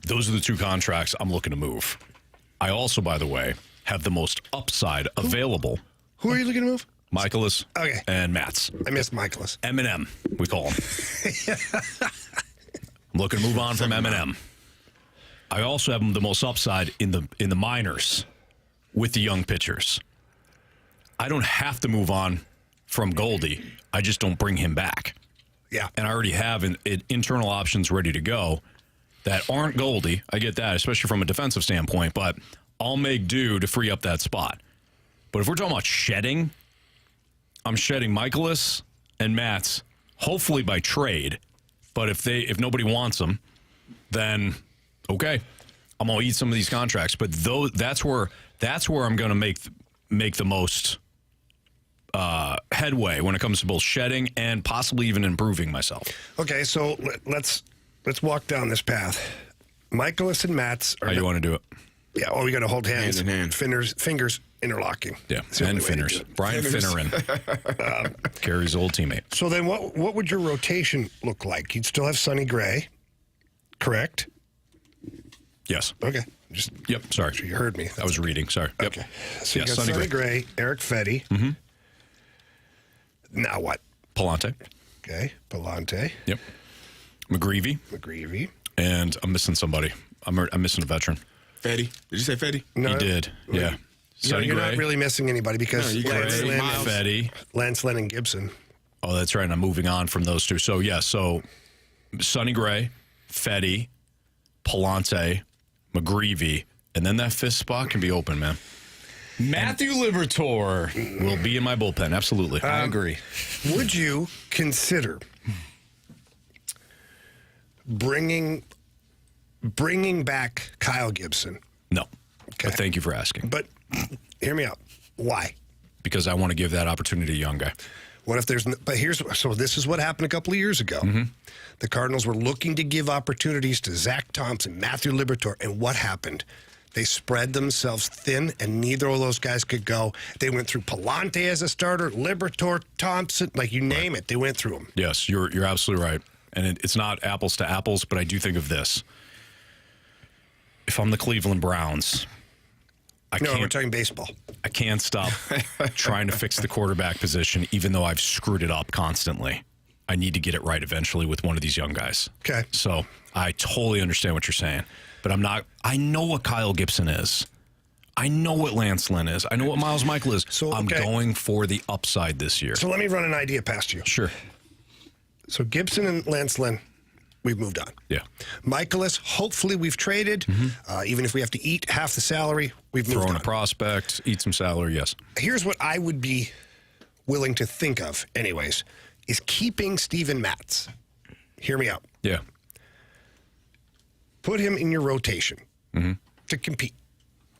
C: Those are the two contracts I'm looking to move. I also, by the way, have the most upside available.
A: Who are you looking to move?
C: Michaelis.
A: Okay.
C: And Matz.
A: I missed Michaelis.
C: M&M, we call him. I'm looking to move on from M&M. I also have the most upside in the minors with the young pitchers. I don't have to move on from Goldie. I just don't bring him back.
A: Yeah.
C: And I already have internal options ready to go that aren't Goldie. I get that, especially from a defensive standpoint, but I'll make do to free up that spot. But if we're talking about shedding, I'm shedding Michaelis and Matz, hopefully by trade. But if nobody wants them, then okay, I'm gonna eat some of these contracts. But that's where I'm gonna make the most headway when it comes to both shedding and possibly even improving myself.
A: Okay, so let's walk down this path. Michaelis and Matz.
C: How you want to do it?
A: Yeah. We got to hold hands.
B: Hand in hand.
A: Fingers interlocking.
C: Yeah. And Finners. Brian Finneran. Carey's old teammate.
A: So then what would your rotation look like? You'd still have Sonny Gray, correct?
C: Yes.
A: Okay.
C: Yep. Sorry.
A: You heard me.
C: I was reading. Sorry. Yep.
A: Okay. So you got Sonny Gray, Eric Fetty.
C: Mm-hmm.
A: Now what?
C: Palante.
A: Okay. Palante.
C: Yep. McGreevy. And I'm missing somebody. I'm missing a veteran.
B: Fetty. Did you say Fetty?
A: No.
C: He did. Yeah.
A: You're not really missing anybody because Lance Lynn and Gibson.
C: Oh, that's right. And I'm moving on from those two. So, yeah. So, Sonny Gray, Fetty, Palante, McGreevy, and then that fifth spot can be open, man.
D: Matthew Liberatore
C: will be in my bullpen. Absolutely.
D: I agree.
A: Would you consider bringing back Kyle Gibson?
C: No.
A: Okay.
C: But thank you for asking.
A: But hear me out. Why?
C: Because I want to give that opportunity to a young guy.
A: What if there's... So this is what happened a couple of years ago.
C: Mm-hmm.
A: The Cardinals were looking to give opportunities to Zach Thompson, Matthew Liberatore, and what happened? They spread themselves thin, and neither of those guys could go. They went through Palante as a starter, Liberatore, Thompson, you name it. They went through them.
C: Yes, you're absolutely right. And it's not apples to apples, but I do think of this. If I'm the Cleveland Browns...
A: we're talking baseball.
C: I can't stop trying to fix the quarterback position, even though I've screwed it up constantly. I need to get it right eventually with one of these young guys.
A: Okay.
C: So I totally understand what you're saying, but I'm not. I know what Kyle Gibson is. I know what Lance Lynn is. I know what Miles Michael is. So I'm going for the upside this year.
A: So let me run an idea past you.
C: Sure.
A: So Gibson and Lance Lynn, we've moved on.
C: Yeah.
A: Michaelis, hopefully we've traded. Mm-hmm. Even if we have to eat half the salary, we've moved on.
C: Throw in a prospect, eat some salary, yes.
A: Here's what I would be willing to think of, anyways, is keeping Steven Matz. Hear me out.
C: Yeah.
A: Put him in your rotation to compete.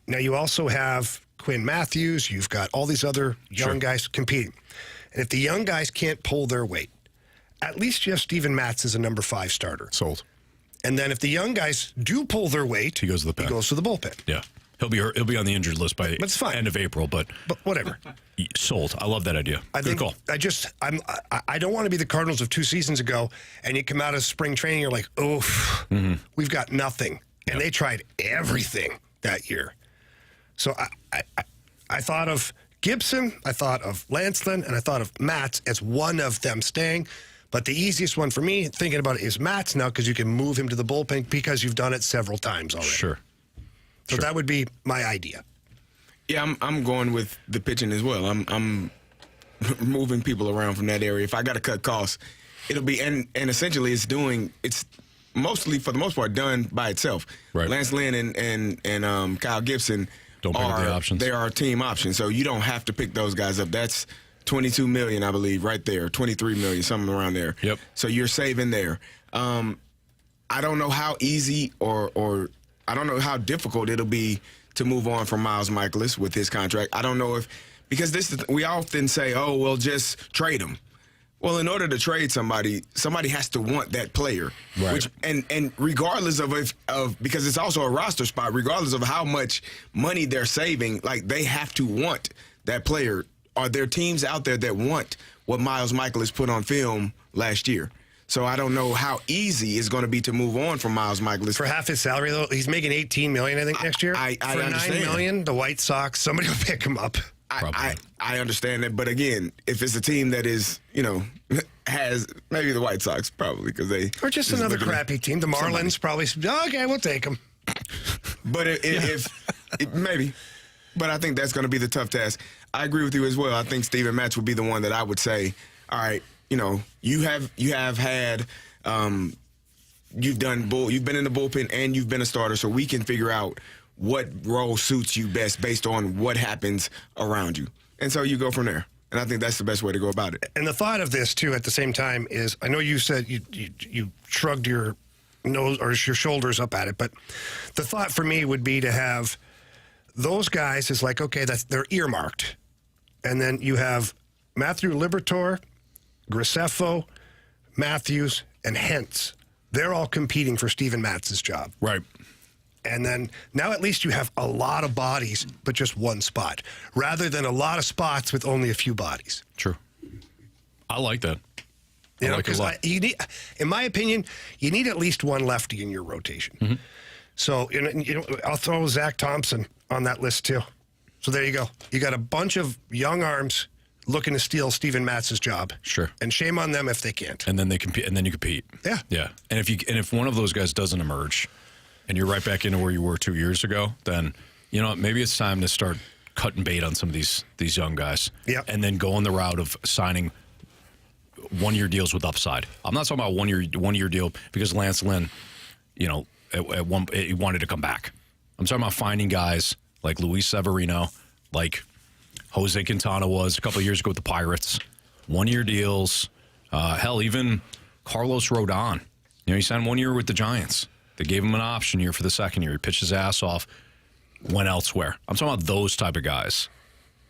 A: Now, you also have Quinn Matthews. You've got all these other young guys competing. And if the young guys can't pull their weight, at least you have Steven Matz as a number 5 starter.
C: Sold.
A: And then if the young guys do pull their weight,
C: he goes to the pen.
A: He goes to the bullpen.
C: Yeah. He'll be on the injured list by end of April, but
A: whatever.
C: Sold. I love that idea. Good call.
A: I don't want to be the Cardinals of 2 seasons ago, and you come out of spring training, you're like, oof, we've got nothing. And they tried everything that year. So I thought of Gibson, I thought of Lance Lynn, and I thought of Matz as one of them staying. But the easiest one for me, thinking about it, is Matz now, because you can move him to the bullpen because you've done it several times already.
C: Sure.
A: So that would be my idea.
B: Yeah, I'm going with the pitching as well. I'm moving people around from that area. If I got to cut costs, it'll be and essentially it's mostly for the most part done by itself.
C: Right.
B: Lance Lynn and Kyle Gibson
C: don't pick up the options.
B: They are team options, so you don't have to pick those guys up. That's $22 million, I believe, right there. $23 million, something around there.
C: Yep.
B: So you're saving there. I don't know how easy or I don't know how difficult it'll be to move on from Miles Michaelis with his contract. I don't know because we often say, oh, well, just trade him. Well, in order to trade somebody has to want that player.
C: Right.
B: Which, and regardless of because it's also a roster spot, regardless of how much money they're saving, like they have to want that player. Are there teams out there that want what Miles Michaelis put on film last year? So I don't know how easy it's going to be to move on from Miles Michaelis.
A: For half his salary, though, he's making $18 million, I think, next year.
B: I
A: For
B: understand.
A: $9 million, the White Sox, somebody will pick him up.
B: I understand that, but again, if it's a team that is, has maybe the White Sox probably because they
A: Or just another crappy team. The Marlins probably, okay, we'll take him.
B: But if maybe, but I think that's going to be the tough task. I agree with you as well. I think Steven Matz would be the one that I would say, all right, you have had, you've been in the bullpen and you've been a starter, so we can figure out what role suits you best based on what happens around you. And so you go from there. And I think that's the best way to go about it.
A: And the thought of this, too, at the same time is, I know you said you shrugged your nose or your shoulders up at it, but the thought for me would be to have those guys is like, okay, they're earmarked. And then you have Matthew Liberatore, Graceffo, Matthews, and Hentz. They're all competing for Steven Matz's job.
C: Right.
A: And then now at least you have a lot of bodies, but just one spot, rather than a lot of spots with only a few bodies.
C: True. I like that.
A: You know, because you need, in my opinion, you need at least one lefty in your rotation. Mm-hmm. So, I'll throw Zach Thompson on that list too. So there you go. You got a bunch of young arms looking to steal Steven Matz's job.
C: Sure.
A: And shame on them if they can't.
C: And then they compete. And then you compete.
A: Yeah.
C: Yeah. And if one of those guys doesn't emerge, and you're right back into where you were 2 years ago, then maybe it's time to start cutting bait on some of these young guys.
A: Yeah.
C: And then go on the route of signing 1-year deals with upside. I'm not talking about one year deal because Lance Lynn, he wanted to come back. I'm talking about finding guys like Luis Severino, like Jose Quintana was a couple of years ago with the Pirates. 1-year deals. Hell, even Carlos Rodon. He signed 1 year with the Giants. They gave him an option year for the second year. He pitched his ass off, went elsewhere. I'm talking about those type of guys.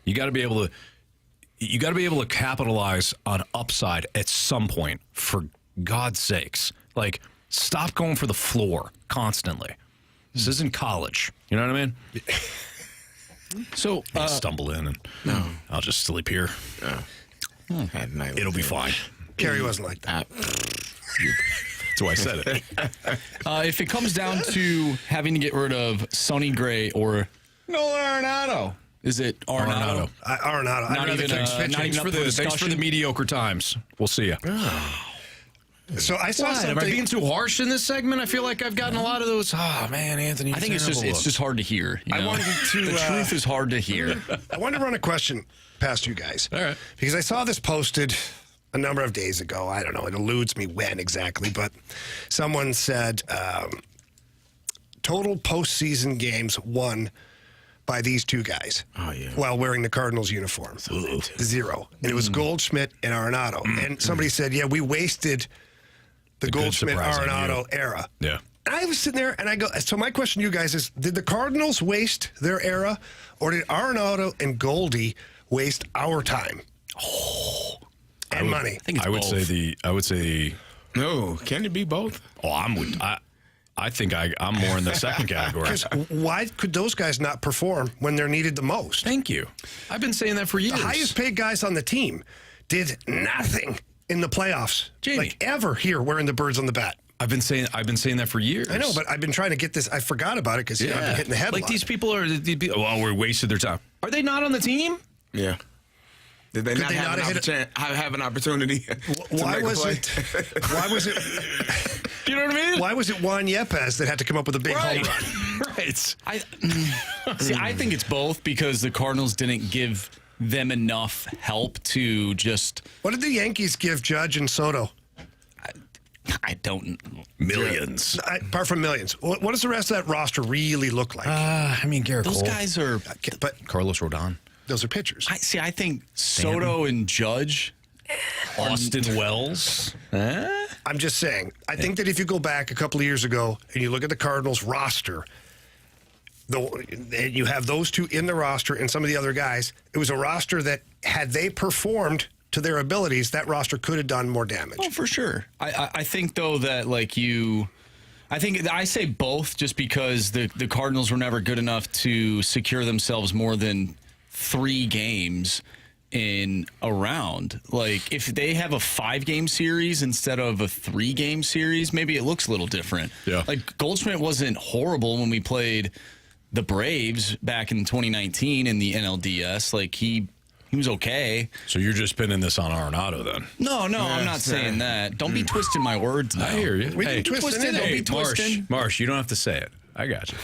C: You got to be able to capitalize on upside at some point, for God's sakes. Like, stop going for the floor constantly. This isn't college. You know what I mean? So stumble in and I'll just sleep here. It'll be fine.
A: Carey wasn't like that.
C: That's why I said it.
D: If it comes down to having to get rid of Sonny Gray or
B: Nolan Arenado.
D: Is it Arenado?
A: Arenado.
D: Not even
C: Thanks for the mediocre times. We'll see you.
A: So I saw something.
C: Am I being too harsh in this segment? I feel like I've gotten a lot of those. Oh man, Anthony.
D: I think it's just hard to hear.
A: I wanted to.
D: The truth is hard to hear.
A: I wanted to run a question past you guys.
C: All right.
A: Because I saw this posted a number of days ago. I don't know. It eludes me when exactly, but someone said total postseason games won by these two guys.
B: Oh, yeah.
A: While wearing the Cardinals uniform. 0. And it was Goldschmidt and Arenado. And somebody said, yeah, we wasted the Goldschmidt-Arenado era.
C: Yeah.
A: And I was sitting there, and I go, so my question to you guys is, did the Cardinals waste their era, or did Arenado and Goldie waste our time? And money.
C: I would say
B: No, can it be both?
C: I think I'm more in the second category.
A: Because why could those guys not perform when they're needed the most?
C: Thank you. I've been saying that for years.
A: The highest paid guys on the team did nothing in the playoffs,
C: Jamie.
A: like ever here wearing the birds on the bat.
C: I've been saying that for years.
A: I know, but I've been trying to get this. I forgot about it because I've been hitting the head.
C: Like these people we wasted their time. Are they not on the team?
B: Yeah. Did they not have an opportunity?
A: Why was it? Why was it?
C: You know what I mean?
A: Why was it Juan Yepes that had to come up with a big home run?
C: Right.
D: I think it's both because the Cardinals didn't give them enough help to just.
A: What did the Yankees give Judge and Soto?
D: I don't.
C: Millions.
A: Apart from millions. What does the rest of that roster really look like?
C: Garrett
D: Those
C: Cole.
D: guys are.
A: But
C: Carlos Rodon.
A: those are pitchers.
D: I think Soto and Judge.
C: Austin Wells.
A: I'm just saying. I think that if you go back a couple of years ago and you look at the Cardinals roster, and you have those two in the roster and some of the other guys, it was a roster that, had they performed to their abilities, that roster could have done more damage.
D: Oh, for sure. I think, though, that I say both just because the Cardinals were never good enough to secure themselves more than 3 games in a round. Like, if they have a 5-game series instead of a 3-game series, maybe it looks a little different.
C: Yeah.
D: Like, Goldschmidt wasn't horrible when we played the Braves back in 2019 in the NLDS. Like, he was okay.
C: So you're just pinning this on Arenado then?
D: No, I'm not saying that. Don't be twisting my words now.
C: I hear you.
A: We can twist it.
D: Don't be twisting.
C: Marsh, you don't have to say it. I got you.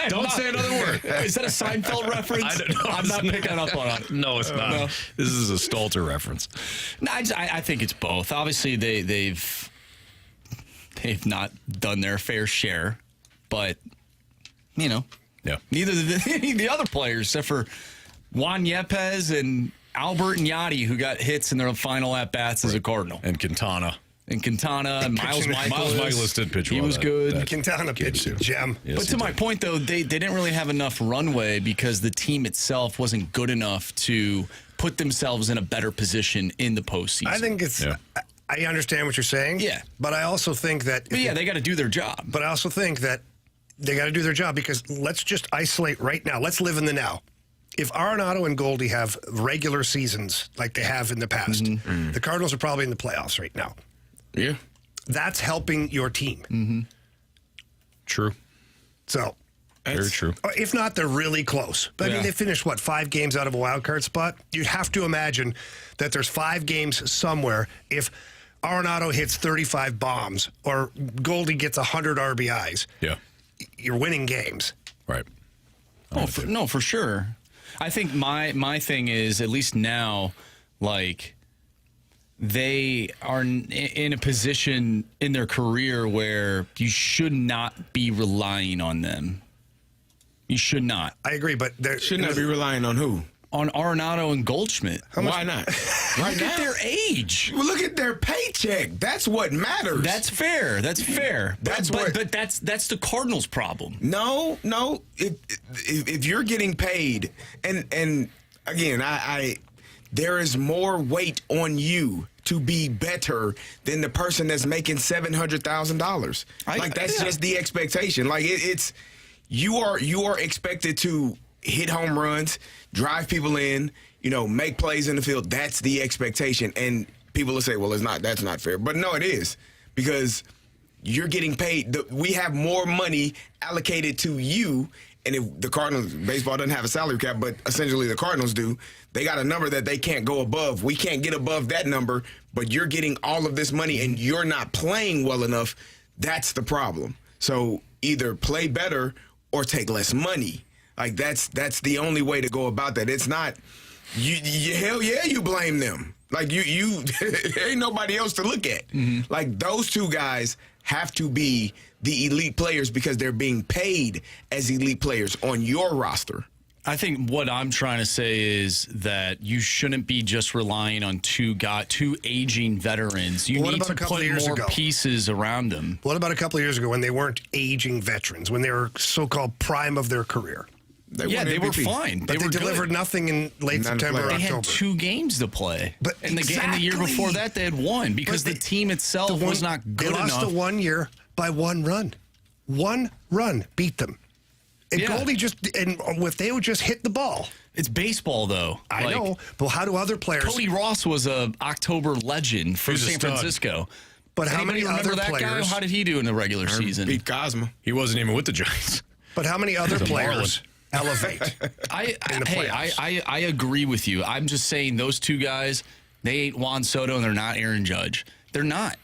C: Don't say another word.
D: Is that a Seinfeld reference?
C: I don't know.
D: I'm not picking up on it.
C: No, it's not.
D: No.
C: This is a Stalter reference.
D: No, I think it's both. Obviously, they've not done their fair share, but
C: Yeah.
D: neither did any of the other players, except for Juan Yepes and Albert and Yachty, who got hits in their final at bats as a Cardinal,
C: And Quintana.
D: and Miles Michaelis.
C: Miles Michaelis did pitch
D: He
C: well
D: was
C: that-
D: good.
C: that
A: Quintana
C: game,
A: pitched
C: too.
A: gem.
C: Yes,
D: But
C: he
D: to my
C: did.
D: point, though, they didn't really have enough runway because the team itself wasn't good enough to put themselves in a better position in the postseason.
A: I think it's.
C: Yeah.
A: I understand what you're saying.
D: Yeah.
A: But I also think that.
D: But yeah, they got to do their job.
A: But I also think that they got to do their job, because let's just isolate right now. Let's live in the now. If Arenado and Goldie have regular seasons like they have in the past, the Cardinals are probably in the playoffs right now.
B: Yeah.
A: That's helping your team.
C: True.
A: So,
C: Very true.
A: if not, they're really close. But I mean,
D: Yeah.
A: they finished, 5 games out of a wild card spot? You'd have to imagine that there's 5 games somewhere. If Arenado hits 35 bombs or Goldie gets 100 RBIs,
C: Yeah.
A: you're winning games.
C: Right.
D: For sure. I think my thing is, at least now, like, they are in a position in their career where you should not be relying on them. You should not.
A: I agree, but
B: Shouldn't I be relying on who?
D: On Arenado and Goldschmidt.
B: Why not? Right
D: Look
B: now?
D: at their age.
B: Well, look at their paycheck. That's what matters.
D: That's fair.
B: That's
D: but
B: what-
D: that's the Cardinals' problem.
B: No. If you're getting paid, and again, I there is more weight on you to be better than the person that's making $700,000. Like, that's just the expectation. Like, it's you are expected to hit home runs, drive people in, make plays in the field. That's the expectation. And people will say, well, that's not fair. But no, it is, because you're getting paid. We have more money allocated to you. And if the Cardinals, baseball doesn't have a salary cap, but essentially the Cardinals do, they got a number that they can't go above. We can't get above that number, but you're getting all of this money and you're not playing well enough. That's the problem. So either play better or take less money. Like, that's the only way to go about that. It's not, hell yeah, you blame them. Like, you there ain't nobody else to look at. Like, those two guys have to be the elite players because they're being paid as elite players on your roster.
D: I think what I'm trying to say is that you shouldn't be just relying on two aging veterans. You
A: What
D: need
A: about
D: to
A: a couple
D: put
A: of years
D: more
A: ago?
D: pieces around them.
A: What about a couple of years ago when they weren't aging veterans, when they were so-called prime of their career?
D: They
B: won
D: were
B: MVP.
D: fine.
A: But they
D: were
A: delivered
D: good.
A: nothing in late
B: Not in the
A: September,
B: playoffs.
D: They
A: October.
D: had 2 games to play.
A: But
D: and the year before that, they had 1 because
A: But
D: the team itself was not good
A: They lost
D: enough.
A: the 1 year by 1 run. 1 run beat them. And
D: Yeah.
A: Goldie if they would just hit the ball.
D: It's baseball, though.
A: I know, but how do other players?
D: Cody Ross was a October legend for
C: He's a
D: San
C: stud.
D: Francisco.
A: But how
D: Anybody
A: many
D: remember
A: other
D: that guy?
A: players?
D: How did he do in the regular season?
B: Beat Cosmo.
C: He wasn't even with the Giants.
A: But how many other
C: He's a
A: players elevate?
D: I
A: the playoffs.
D: I agree with you. I'm just saying those 2 guys, they ain't Juan Soto and they're not Aaron Judge. They're not.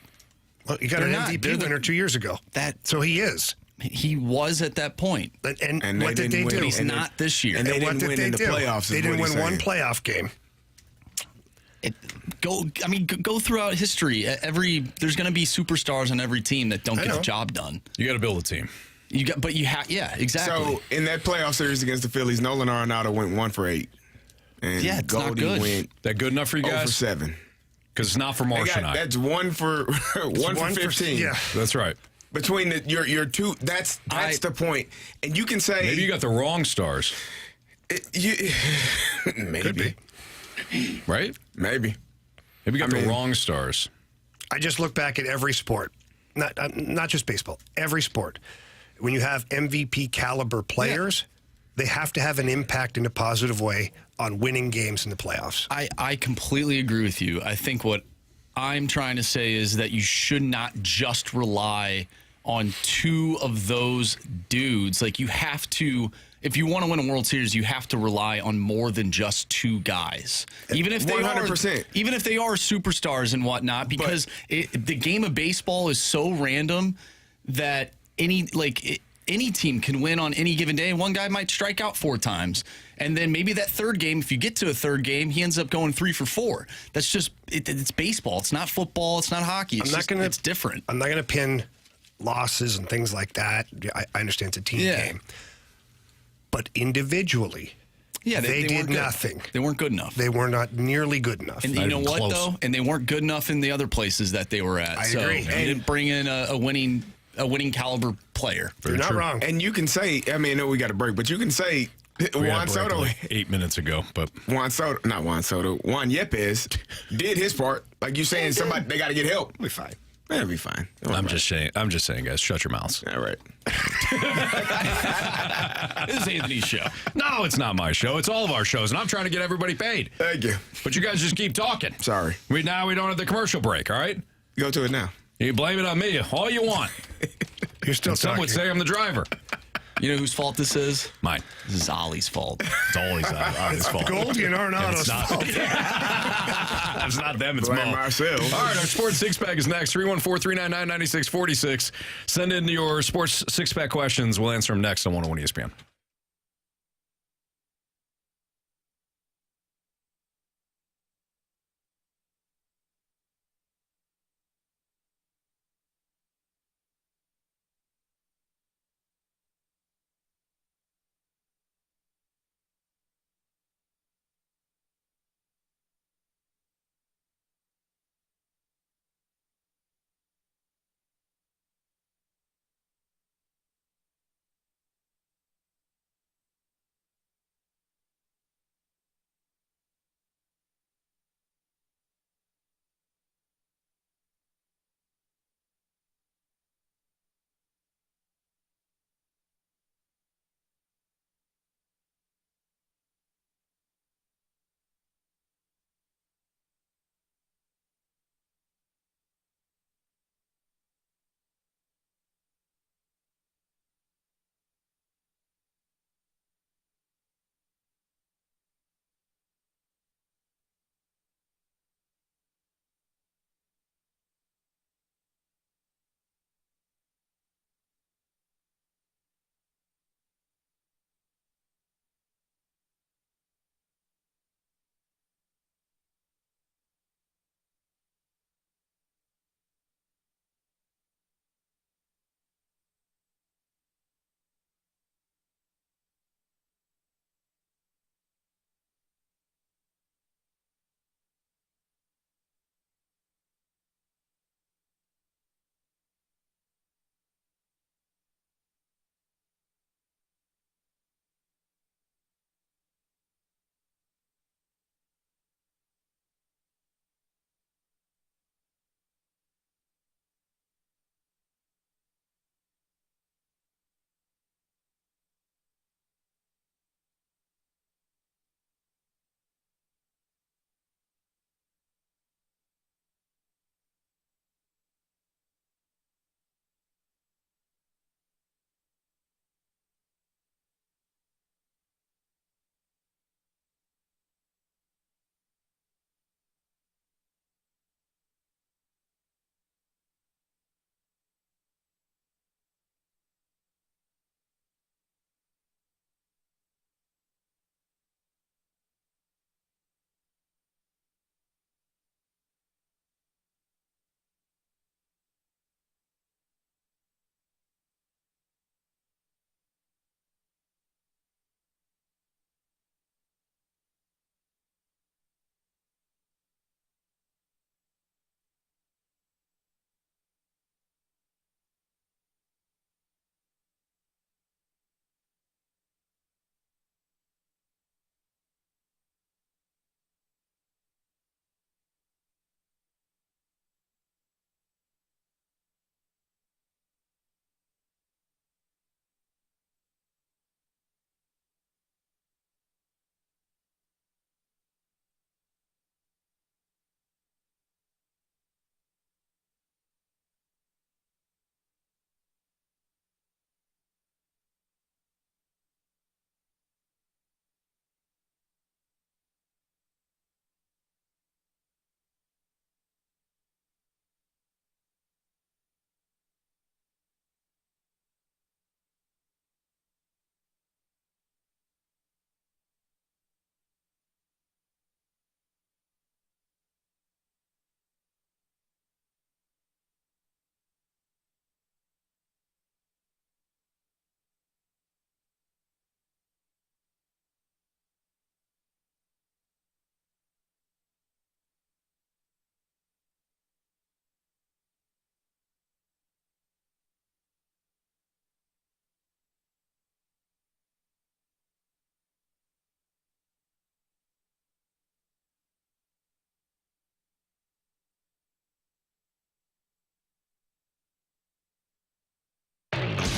A: Well, you got
D: They're
A: an
D: not.
A: MVP
D: They're the-
A: winner 2 years ago. So he is.
D: He was at that point.
A: And
B: And
A: what
B: they
A: did they
B: didn't win.
A: do?
D: He's not this year.
B: And they
A: And what
B: didn't
A: did
B: win
A: they
B: in the
A: do?
B: playoffs, is
A: They didn't
B: what
A: win
B: he's
A: one
B: saying.
A: playoff game.
G: Go throughout history. There's going to be superstars on every team that don't get the job done.
C: You got to build a team.
G: Exactly.
B: So in that playoff series against the Phillies, Nolan Arenado went 1 for 8. And
G: it's
B: Goldie
G: not good.
B: went
C: that good enough for you
B: 0
C: guys?
B: for 7.
C: Because it's not for Marsh and I.
B: That's 1 for 1 for 15.
A: Yeah,
C: that's right.
B: Between your two, that's the point. And you can say
C: maybe you got the wrong stars.
B: Maybe.
A: Could be.
C: Right?
B: Maybe
C: you got the wrong stars.
A: I just look back at every sport, not just baseball, every sport. When you have MVP caliber players, they have to have an impact in a positive way on winning games in the playoffs.
G: I completely agree with you. I think what I'm trying to say is that you should not just rely on 2 of those dudes. Like, you have to, if you want to win a World Series, you have to rely on more than just 2 guys. Even if they
B: 100%.
G: Even if they are superstars and whatnot, because the game of baseball is so random that any team can win on any given day. One guy might strike out 4 times. And then maybe that third game, if you get to a third game, he ends up going 3 for 4. That's just, it's baseball. It's not football. It's not hockey. It's different.
A: I'm not going to pin losses and things like that. I understand it's a team game. But individually, they did nothing.
G: They weren't good enough.
A: They were not nearly good enough.
G: And you know what, though? And they weren't good enough in the other places that they were at.
A: I agree.
G: They didn't bring in a winning caliber player.
A: You're not wrong.
B: And you can say, I know we got a break, but you can say Juan Soto,
C: like 8 minutes ago, but
B: Juan Yepes did his part. Like you saying, they got to get help.
A: We'll be fine.
B: That'll be fine.
C: I'm just saying, guys, shut your mouths.
B: All right.
G: This is Anthony's show.
C: No, it's not my show. It's all of our shows, and I'm trying to get everybody paid.
B: Thank you.
C: But you guys just keep talking.
B: Sorry.
C: Now we don't have the commercial break, all right?
B: Go to it now.
C: You blame it on me all you want.
A: You're still
C: Some
A: talking.
C: would say I'm the driver.
G: You know whose fault this is?
C: Mine.
G: This is Ollie's fault.
C: It's always Ollie's fault.
A: Goldie and Arenado's fault.
C: It's not them, it's
B: Blame
C: Mo.
B: ourselves.
C: All right, our Sports Six Pack is next. 314-399-9646. Send in your Sports Six Pack questions. We'll answer them next on 101 ESPN.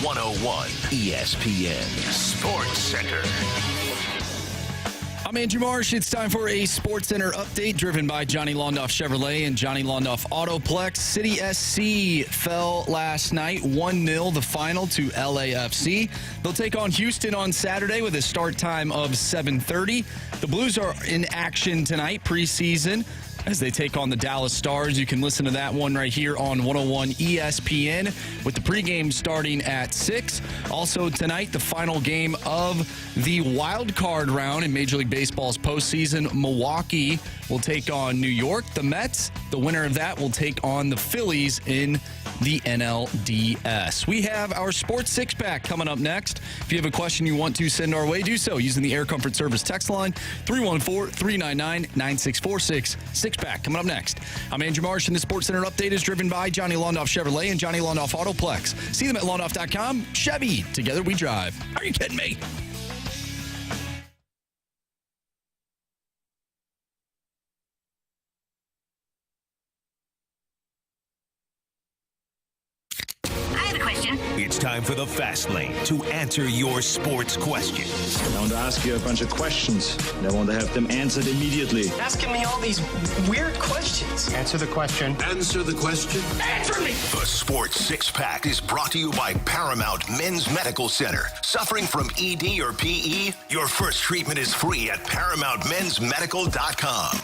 F: 101 ESPN Sports Center.
D: I'm Andrew Marsh. It's time for a Sports Center update driven by Johnny Londoff Chevrolet and Johnny Londoff Autoplex. City SC fell last night 1-0 the final to LAFC. They'll take on Houston on Saturday with a start time of 7:30. The Blues are in action tonight preseason as they take on the Dallas Stars. You can listen to that one right here on 101 ESPN with the pregame starting at 6. Also tonight, the final game of the wild card round in Major League Baseball's postseason. Milwaukee will take on New York. The Mets, the winner of that, will take on the Phillies in the NLDS. We have our Sports Six-Pack coming up next. If you have a question you want to send our way, do so using the Air Comfort Service text line 314-399-9646. Six-Pack coming up next. I'm Andrew Marsh, and the Sports Center update is driven by Johnny Londoff Chevrolet and Johnny Londoff Autoplex. See them at londoff.com. Chevy, together we drive. Are you kidding me?
F: It's time for the Fast Lane to answer your sports questions.
K: I want to ask you a bunch of questions, and I want to have them answered immediately.
L: Asking me all these weird questions.
A: Answer the question.
F: Answer the question.
L: Answer me!
F: The Sports Six-Pack is brought to you by Paramount Men's Medical Center. Suffering from ED or PE? Your first treatment is free at ParamountMen'sMedical.com.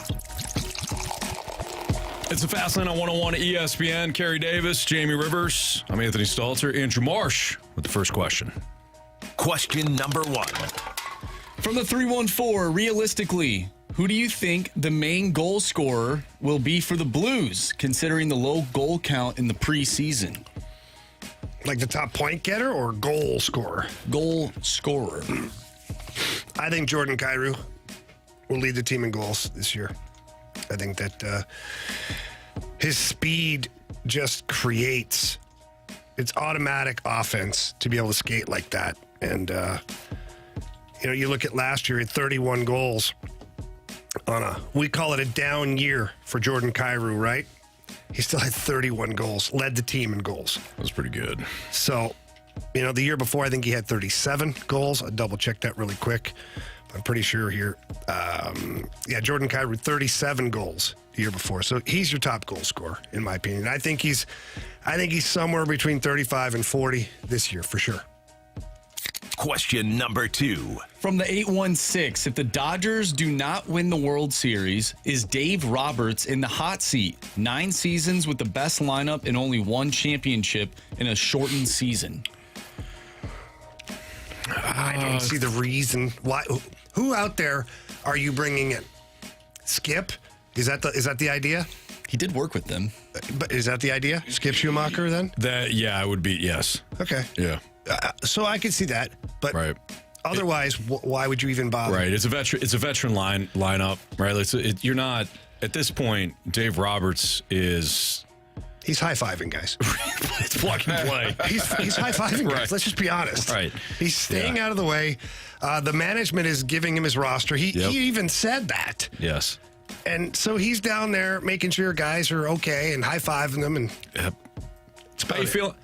C: It's the Fast Lane on 101 ESPN. Carey Davis, Jamie Rivers. I'm Anthony Stalter. Andrew Marsh with the first question.
F: Question number 1.
D: From the 314, realistically, who do you think the main goal scorer will be for the Blues, considering the low goal count in the preseason?
A: Like the top point getter or goal scorer?
D: Goal scorer.
A: I think Jordan Kyrou will lead the team in goals this year. I think that his speed just creates it's automatic offense to be able to skate like that. And, you look at last year, he had 31 goals on we call it a down year for Jordan Kyrou, right? He still had 31 goals, led the team in goals.
C: That was pretty good.
A: So, the year before, I think he had 37 goals. I'll double check that really quick. I'm pretty sure here. Jordan Kyrou, 37 goals the year before. So he's your top goal scorer, in my opinion. I think he's somewhere between 35 and 40 this year for sure.
F: Question number 2.
D: From the 816, if the Dodgers do not win the World Series, is Dave Roberts in the hot seat? 9 seasons with the best lineup and only 1 championship in a shortened season.
A: I don't see the reason why. Who out there are you bringing in? Skip? Is that the idea?
D: He did work with them.
A: But is that the idea? Skip Schumacher then?
C: It would be, yes.
A: Okay.
C: Yeah.
A: So I could see that, but
C: right.
A: Otherwise, why would you even bother?
C: Right. It's a veteran lineup, right? You're not at this point. Dave Roberts is.
A: He's high-fiving guys.
C: It's plug and play.
A: He's high-fiving guys.
C: Right.
A: Let's just be honest.
C: Right.
A: He's staying out of the way. The management is giving him his roster. He even said that.
C: Yes.
A: And so he's down there making sure guys are okay and high-fiving them. And
C: yep. How you feel?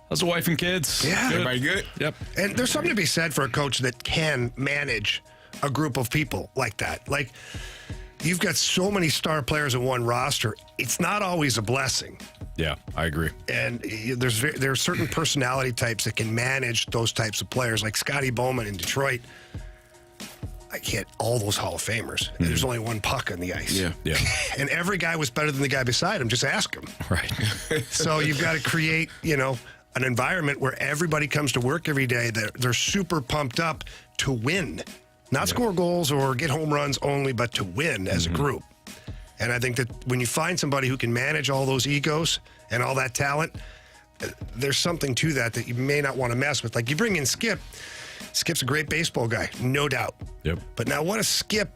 C: How's the wife and kids?
A: Yeah.
C: Good.
B: Everybody good?
C: Yep.
A: And there's something to be said for a coach that can manage a group of people like that. Like, you've got so many star players in one roster. It's not always a blessing.
C: Yeah, I agree.
A: And there are certain personality types that can manage those types of players, like Scotty Bowman in Detroit. I can't all those Hall of Famers. Mm-hmm. There's only one puck on the ice.
C: Yeah.
A: And every guy was better than the guy beside him. Just ask him.
C: Right.
A: So you've got to create, an environment where everybody comes to work every day. They're super pumped up to win. Not score goals or get home runs only, but to win as a group. And I think that when you find somebody who can manage all those egos and all that talent, there's something to that you may not want to mess with. Like, you bring in Skip. Skip's a great baseball guy, no doubt.
C: Yep.
A: But now what if Skip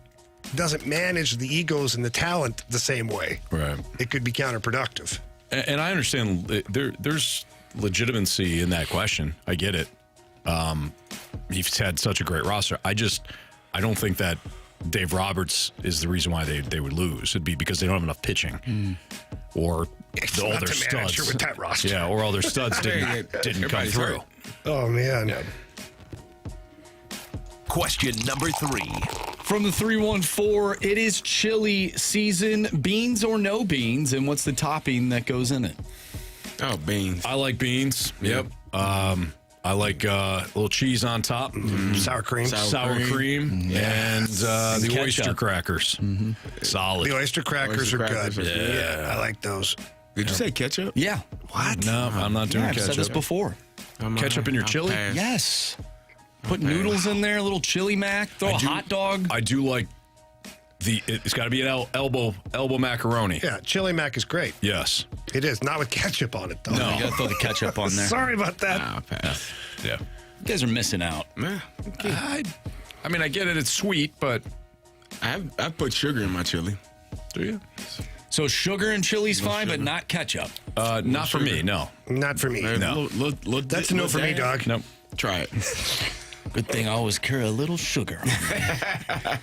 A: doesn't manage the egos and the talent the same way?
C: Right.
A: It could be counterproductive.
C: And I understand there's legitimacy in that question. I get it. He's had such a great roster. I don't think that Dave Roberts is the reason why they would lose. It'd be because they don't have enough pitching, or all their studs
A: with that roster.
C: Yeah, or all their studs didn't come through.
A: Oh, man.
C: Yeah.
F: Question number 3.
D: From the 314, it is chili season. Beans or no beans? And what's the topping that goes in it?
B: Oh, beans.
C: I like beans. Yep. I like a little cheese on top,
A: Sour cream.
C: sour cream, and the
D: Ketchup.
C: oyster crackers. Solid.
A: The oyster crackers are good.
C: Yeah.
A: I like those.
B: Did you say ketchup?
D: Yeah.
A: What?
C: No, I'm not doing
D: I've said this
C: ketchup.
D: before.
C: Ketchup in your chili?
D: Yes. Put noodles in there, a little chili mac, throw a hot dog.
C: I do like it's got to be an elbow macaroni.
A: Yeah, chili mac is great.
C: Yes.
A: It is. Not with ketchup on it, though.
D: No, you got to throw the ketchup on there.
A: Sorry about that.
B: I'll pass.
C: Yeah.
D: You guys are missing out.
B: Yeah.
C: I mean, I get it. It's sweet, but
B: I put sugar in my chili.
C: do you?
D: So sugar and chili's fine, but not ketchup.
C: Not for me. No.
A: Not for me.
C: No.
A: That's a no for me, dog.
C: Nope.
B: Try it.
D: Good thing I always carry a little sugar on me.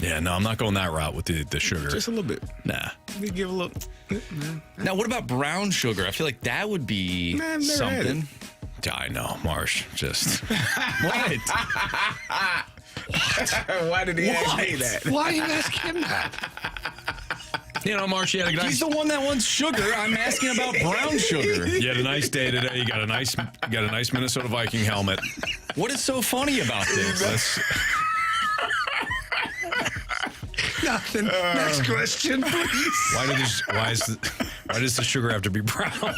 C: Yeah, no, I'm not going that route with the sugar.
B: Just a little bit.
C: Nah.
B: We give a little.
D: Now, what about brown sugar? I feel like that would be
B: Nah, I've never had
D: something.
C: I know, Marsh. Just
D: What?
B: Why did he ask me that?
A: Why are you asking him that?
C: Marsh, you had a
D: He's
C: nice.
D: the one that wants sugar. I'm asking about brown sugar.
C: You had a nice day today. You got a nice Minnesota Viking helmet.
D: What is so funny about this?
A: Nothing. Next question, please.
C: Why does the sugar have to be brown?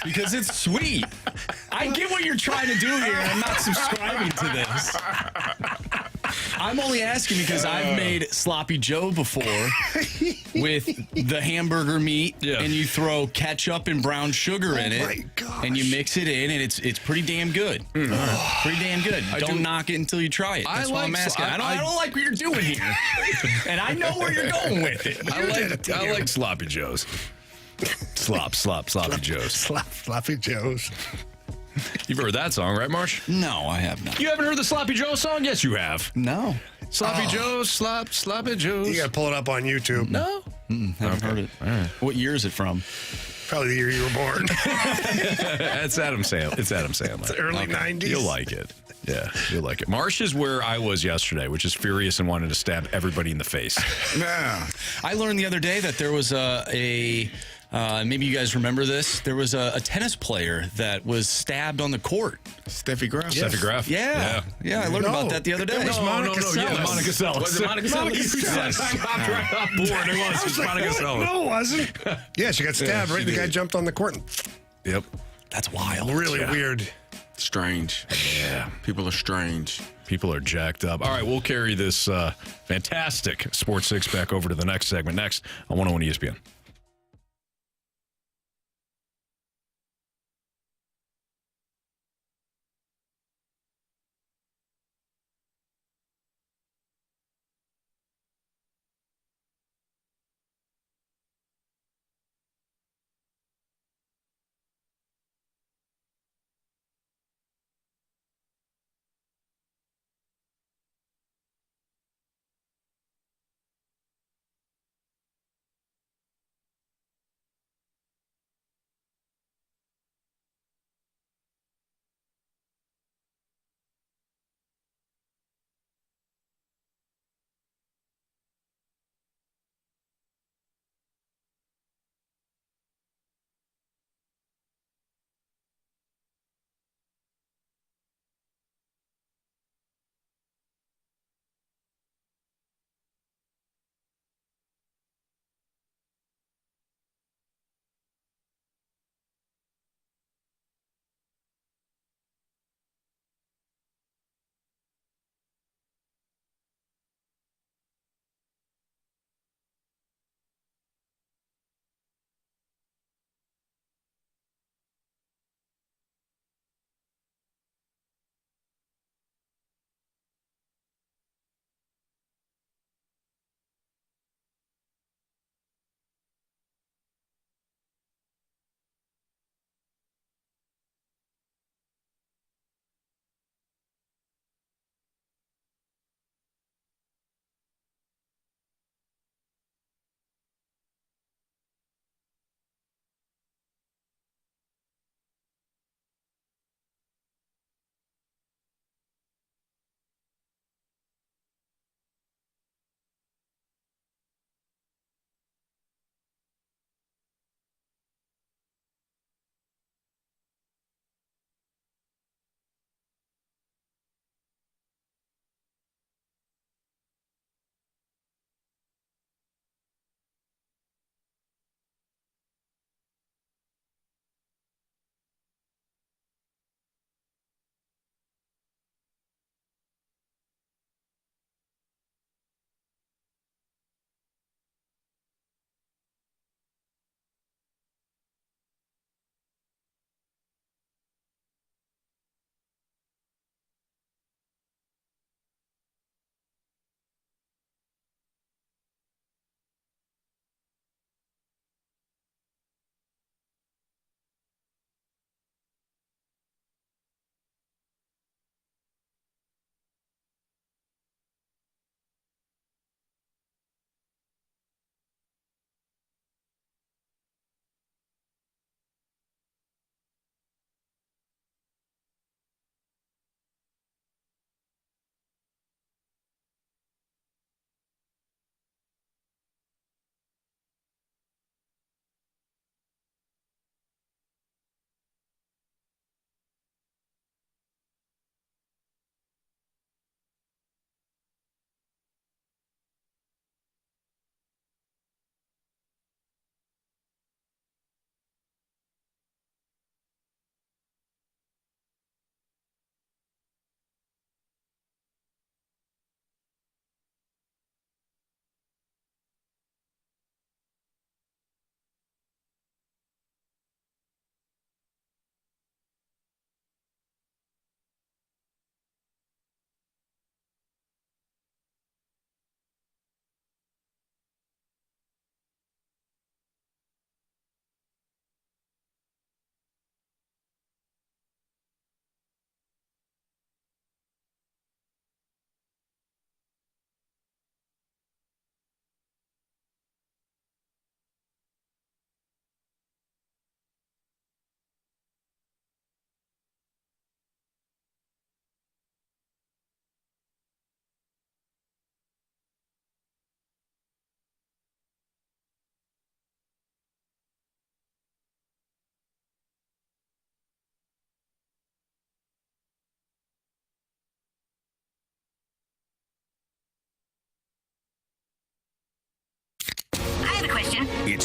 D: Because it's sweet. I get what you're trying to do here. I'm not subscribing to this. I'm only asking because I've made sloppy Joe before with the hamburger meat,
C: Yeah.
D: and you throw ketchup and brown sugar in it,
A: my gosh.
D: and you mix it in, and it's pretty damn good. Pretty damn good. Don't knock it until you try it. That's what I'm asking. I don't like what you're doing here, and I know where you're going with it.
C: I like sloppy joes. Sloppy joes.
A: Sloppy Joes.
C: You've heard that song, right, Marsh?
D: No, I have not.
C: You haven't heard the Sloppy Joe song? Yes, you have.
D: No.
C: Sloppy Joes, sloppy Joes.
A: You got to pull it up on YouTube.
C: No.
D: Haven't heard it. All right. What year is it from?
A: Probably the year you were born.
C: It's Adam Sandler. It's Adam Sandler.
A: Early 90s.
C: You'll like it. Yeah, you'll like it. Marsh is where I was yesterday, which is furious and wanted to stab everybody in the face.
B: Nah.
D: I learned the other day that there was maybe you guys remember this. There was a tennis player that was stabbed on the court.
B: Steffi Graf.
C: Steffi Graf.
D: Yeah. I learned about that the other day.
A: It was Monica
C: Yeah,
A: Seles.
C: Monica Seles.
B: Was it Monica Seles?
C: Yes. I got right on board. It was. It was Monica Seles.
A: No, it wasn't. Yeah, she got stabbed right.
B: she
A: The guy
B: did.
A: jumped on the court. And
C: Yep.
D: That's wild.
A: really weird.
B: Strange.
C: Yeah.
B: People are strange.
C: People are jacked up. All right, we'll carry this fantastic Sports Six back over to the next segment. Next on 101 ESPN.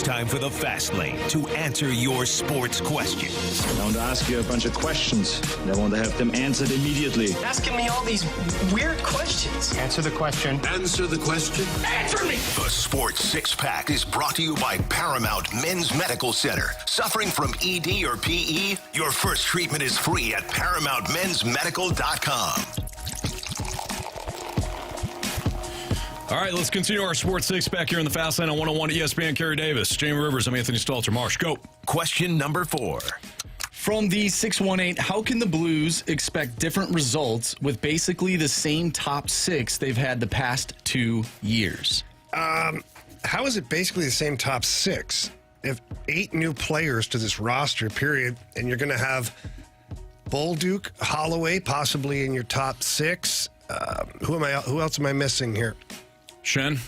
F: time for the Fast Lane to answer your sports questions.
K: I want to ask you a bunch of questions, and I want to have them answered immediately.
L: Asking me all these weird questions.
A: Answer the question.
F: Answer the question.
L: Answer me!
F: The Sports Six Pack is brought to you by Paramount Men's Medical Center. Suffering from ED or PE? Your first treatment is free at ParamountMen'sMedical.com.
C: All right, let's continue our Sports Six Pack here in the Fast Lane on 101 ESPN. Carey Davis, Jamie Rivers, I'm Anthony Stalter. Marsh, go.
F: Question number 4.
D: From the 618, how can the Blues expect different results with basically the same top 6 they've had the past 2 years?
A: How is it basically the same top 6? If 8 new players to this roster, period, and you're going to have Bolduc, Holloway, possibly in your top 6. Who else am I missing here?
C: Shen,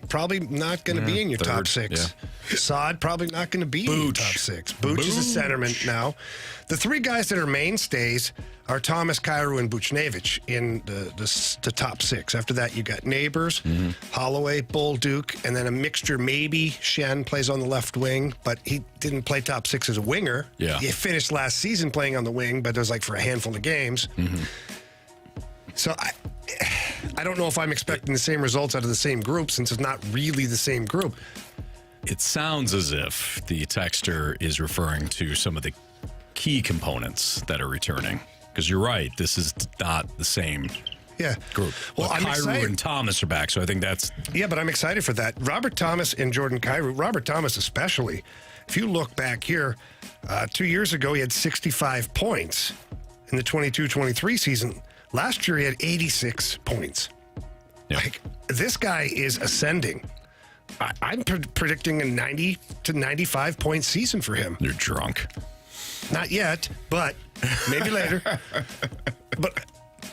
A: probably not going to be in your top 6. Yeah. Saad probably not going to be in your top 6. Booch is a centerman now. The 3 guys that are mainstays are Thomas, Kyrou, and Buchnevich in the top 6. After that, you got Neighbors, Holloway, Bolduc, and then a mixture. Maybe Shen plays on the left wing, but he didn't play top 6 as a winger.
C: Yeah.
A: He finished last season playing on the wing, but it was like for a handful of games. So I don't know if I'm expecting the same results out of the same group since it's not really the same group.
C: it sounds as if the texter is referring to some of the key components that are returning. Because you're right, this is not the same group.
A: Well, I'm
C: Kyrou
A: excited.
C: and Thomas are back, so I think that's...
A: Yeah, but I'm excited for that. Robert Thomas and Jordan Kyrou, Robert Thomas especially, if you look back here, 2 years ago he had 65 points in the 22-23 season. Last year he had 86 points.
C: Yep.
A: Like, this guy is ascending. I'm predicting a 90 to 95 point season for him.
C: You're drunk.
A: Not yet, but maybe later. But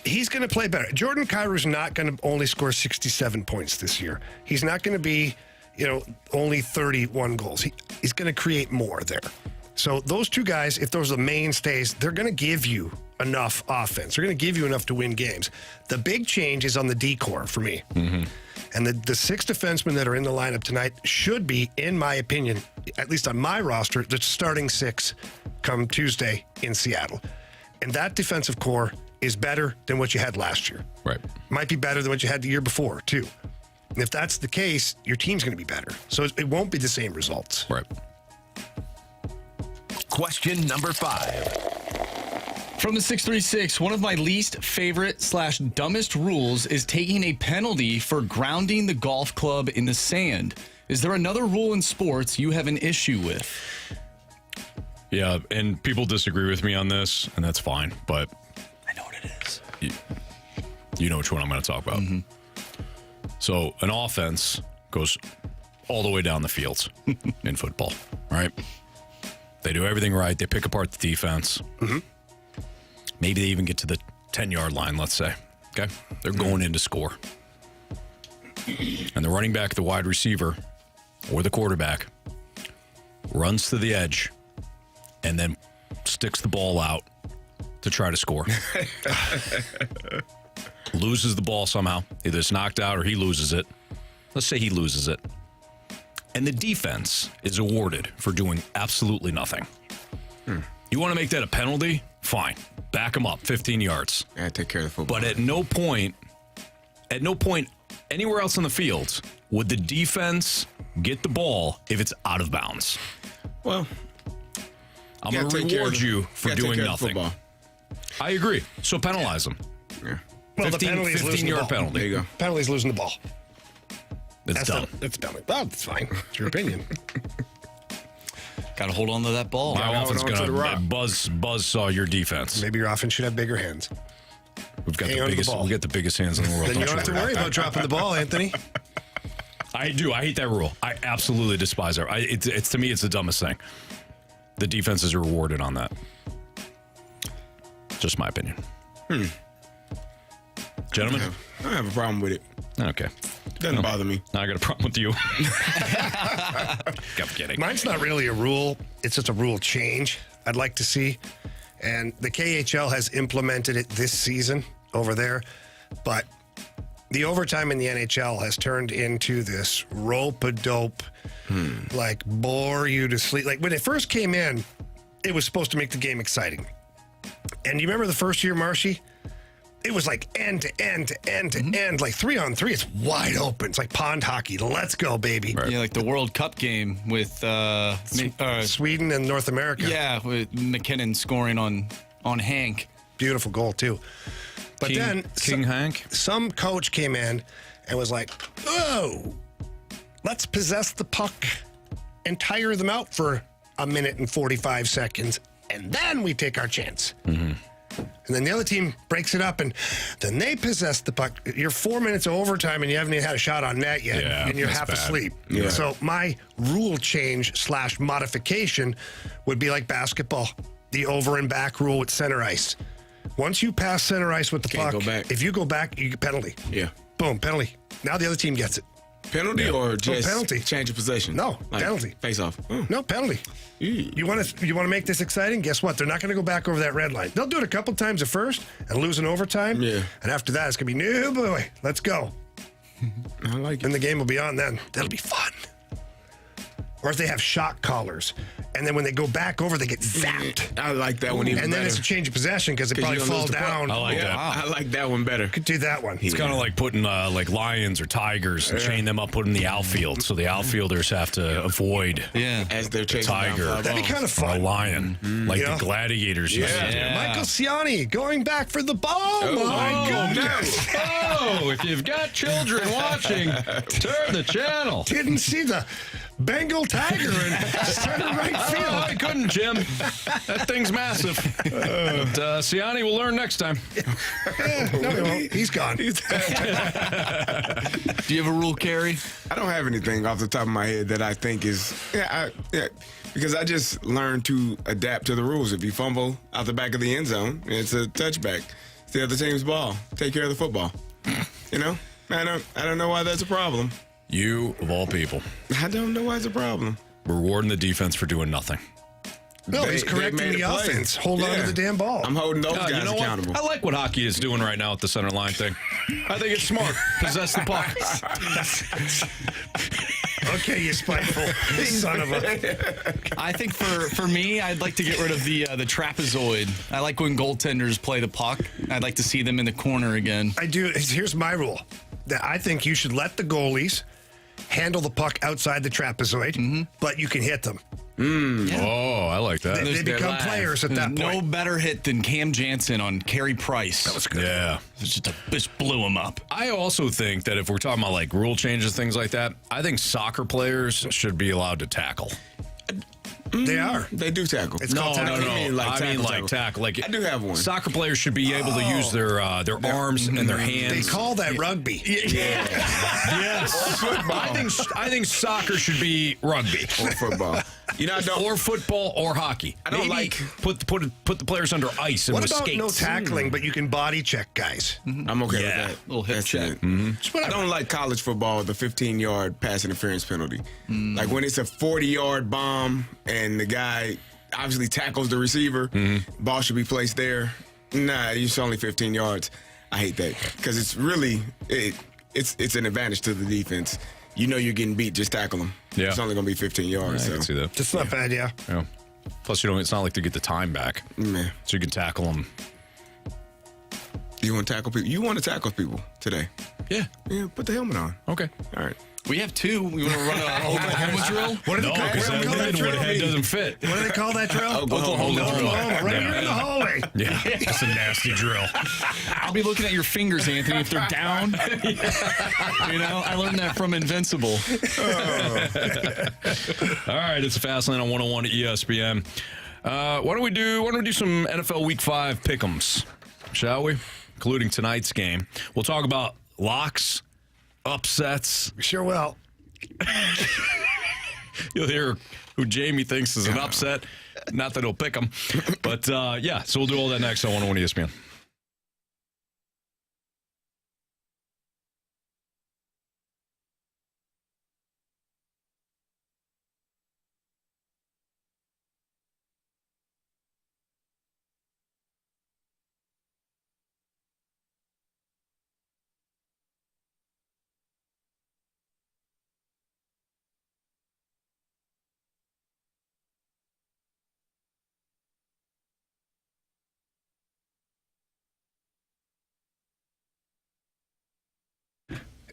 A: he's going to play better. Jordan Kyrou's not going to only score 67 points this year. He's not going to be, only 31 goals. He's going to create more there. So those two guys, if those are the mainstays, they're going to give you enough offense. They're going to give you enough to win games. The big change is on the D-core for me. Mm-hmm. And the six defensemen that are in the lineup tonight should be, in my opinion, at least on my roster, the starting six come Tuesday in Seattle. And that defensive core is better than what you had last year.
C: Right.
A: Might be better than what you had the year before, too. And if that's the case, your team's going to be better. So it won't be the same results.
C: Right.
F: Question number 5.
D: From the 636, one of my least favorite / dumbest rules is taking a penalty for grounding the golf club in the sand. Is there another rule in sports you have an issue with?
C: Yeah, and people disagree with me on this, and that's fine, but...
D: I know what it is.
C: You know which one I'm going to talk about. Mm-hmm. So an offense goes all the way down the field in football, right? They do everything right. They pick apart the defense. Mm-hmm. Maybe they even get to the 10-yard line, let's say. Okay? They're going in to score. And the running back, the wide receiver, or the quarterback runs to the edge and then sticks the ball out to try to score. Loses the ball somehow. Either it's knocked out or he loses it. Let's say he loses it. And the defense is awarded for doing absolutely nothing. You want to make that a penalty? Fine. Back him up 15 yards.
B: Yeah, take care of the football.
C: But at no point anywhere else on the field would the defense get the ball if it's out of bounds.
B: Well,
C: I'm going to reward you for doing nothing. I agree. So penalize them.
B: Yeah.
A: Well, the penalty is losing the ball.
C: Penalty.
B: There you go.
A: Penalty is losing the ball.
C: That's dumb.
A: That's dumb. Well, that's fine. It's your opinion.
D: Got to hold on to that ball.
C: My offense going to buzz saw your defense.
A: Maybe your offense should have bigger hands.
C: We've got the biggest hands in the world.
A: Then you don't have to worry about dropping the ball, Anthony.
C: I do. I hate that rule. I absolutely despise it. It's to me, it's the dumbest thing. The defense is rewarded on that. Just my opinion. Gentlemen?
B: I don't have a problem with it.
C: Okay.
B: Doesn't bother me.
C: Now I got a problem with you. I'm kidding.
A: Mine's not really a rule. It's just a rule change I'd like to see. And the KHL has implemented it this season over there. But the overtime in the NHL has turned into this rope-a-dope, like bore you to sleep. Like when it first came in, it was supposed to make the game exciting. And you remember the first year, Marshy? It was like end to end to end to end, like 3-on-3. It's wide open. It's like pond hockey. Let's go, baby.
G: Yeah, like the World Cup game with
A: Sweden and North America.
G: Yeah, with McKinnon scoring on Hank.
A: Beautiful goal, too. But
C: King Hank?
A: Some coach came in and was like, oh, let's possess the puck and tire them out for a minute and 45 seconds, and then we take our chance. And then the other team breaks it up, and then they possess the puck. You're 4 minutes of overtime, and you haven't even had a shot on net yet, and you're half asleep.
B: Yeah.
A: So my rule change / modification would be like basketball, the over and back rule with center ice. Once you pass center ice with the
B: Can't
A: puck,
B: go back.
A: if you go back, you get penalty.
B: Yeah.
A: Boom, penalty. Now the other team gets it.
B: Penalty or just
A: penalty.
B: change of possession?
A: No, penalty.
B: Face off.
A: No, penalty. You want to make this exciting? Guess what? They're not going to go back over that red line. They'll do it a couple times at first and lose in overtime.
B: Yeah.
A: And after that, it's going to be, no, boy, let's go.
B: I like it.
A: And the game will be on then. That'll be fun. Or if they have shot collars, and then when they go back over, they get zapped.
B: I like that one even
A: And then
B: better.
A: it's a change of possession because it probably
B: you don't
A: fall
B: lose the puck.
A: down.
C: I like that.
B: I like that one better.
A: Could do that one.
C: It's kind of like putting like lions or tigers and chain them up, put in the outfield, so the outfielders have to avoid
B: As they're
C: a
B: chasing down
C: tiger
B: fly
A: That'd be
B: balls.
A: kind of
C: or a
A: fun.
C: lion, like
A: Yeah.
C: the gladiators used to do.
A: Michael Ciani going back for the ball.
B: Oh, my goodness.
C: Oh, if you've got children watching, turn the channel.
A: Didn't see the Bengal tiger in center right field.
C: Oh, I couldn't, Jim. That thing's massive. But Ciani will learn next time.
A: No, he won't. He's gone.
G: Do you have a rule, Carey?
B: I don't have anything off the top of my head that I think is because I just learned to adapt to the rules. If you fumble out the back of the end zone, it's a touchback. It's the other team's ball. Take care of the football. You know, I don't know why that's a problem.
C: You, of all people,
B: I don't know why it's a problem.
C: rewarding the defense for doing nothing.
A: No, he's
B: They
A: correcting
B: made
A: the
B: a play.
A: offense. Hold on to
B: Yeah.
A: the damn ball.
B: I'm holding those
C: You
B: guys
C: know
B: accountable.
C: what? I like what hockey is doing right now with the center line thing. I think it's smart. Possess the puck.
A: Okay, you spiteful son of a.
G: I think for me, I'd like to get rid of the trapezoid. I like when goaltenders play the puck. I'd like to see them in the corner again.
A: I do. Here's my rule. That I think you should let the goalies handle the puck outside the trapezoid, but you can hit them.
C: Oh, I like that.
A: They become players at that
G: No
A: point.
G: better hit than Cam Jansen on Carey Price. That was
A: good.
C: Yeah.
G: just blew him up.
C: I also think that if we're talking about like rule changes, things like that, I think soccer players should be allowed to tackle.
A: They are.
B: They do tackle.
A: It's called tackle.
C: No.
B: I mean, like,
C: I mean,
B: tackle.
C: like tackle. Like
B: I do have one.
C: Soccer players should be able to use their arms and their hands.
A: They call that rugby.
C: Yes. I think soccer should be rugby
B: Or football. You know, I don't.
C: or football or hockey.
B: I don't
C: Maybe
B: like-
C: put the players under ice and
A: What
C: with
A: about
C: skates.
A: no tackling, but you can body check guys?
B: I'm okay with that.
G: Little hip
B: That's
G: check.
B: it. I don't like college football, the 15-yard pass interference penalty. Like when it's a 40-yard bomb and the guy obviously tackles the receiver, ball should be placed there. Nah, it's only 15 yards. I hate that because it's really it's an advantage to the defense. You know you're getting beat, just tackle them.
C: Yeah.
B: It's only going to be 15 yards.
C: I can see that.
A: That's not bad, yeah.
C: Yeah. Plus, it's not like they get the time back,
B: Man,
C: so you can tackle them.
B: you want to tackle people? You want to tackle people today?
C: Yeah.
B: Yeah, put the helmet on.
C: Okay.
B: All right.
G: We have two. We want to run a Oklahoma drill?
A: What do they
C: No,
A: call,
C: because
A: what do they call that drill?
C: head doesn't fit.
A: What do they call that drill?
B: Oklahoma drill.
A: Oklahoma, right here in the hallway.
C: Yeah, it's a nasty drill.
G: I'll be looking at your fingers, Anthony, if they're down. You know, I learned that from Invincible.
C: All right, it's Fastlane on 101 at ESPN. Why don't we do some NFL Week 5 pick'ems, shall we? Including tonight's game. We'll talk about locks, upsets.
A: Sure will.
C: You'll hear who Jamie thinks is an upset. Not that he'll pick them, but yeah. So we'll do all that next on 101 ESPN.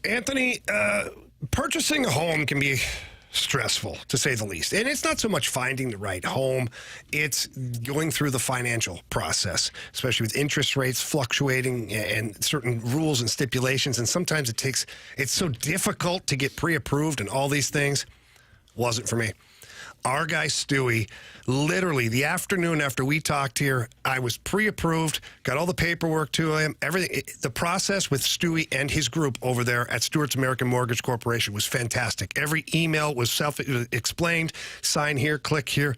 A: Anthony, purchasing a home can be stressful, to say the least. And it's not so much finding the right home, it's going through the financial process, especially with interest rates fluctuating and certain rules and stipulations. And sometimes it's so difficult to get pre-approved and all these things. Wasn't for me. Our guy Stewie, literally the afternoon after we talked here, I was pre-approved, got all the paperwork to him, everything. The process with Stewie and his group over there at Stewart's American Mortgage Corporation was fantastic. Every email was self-explained, sign here, click here.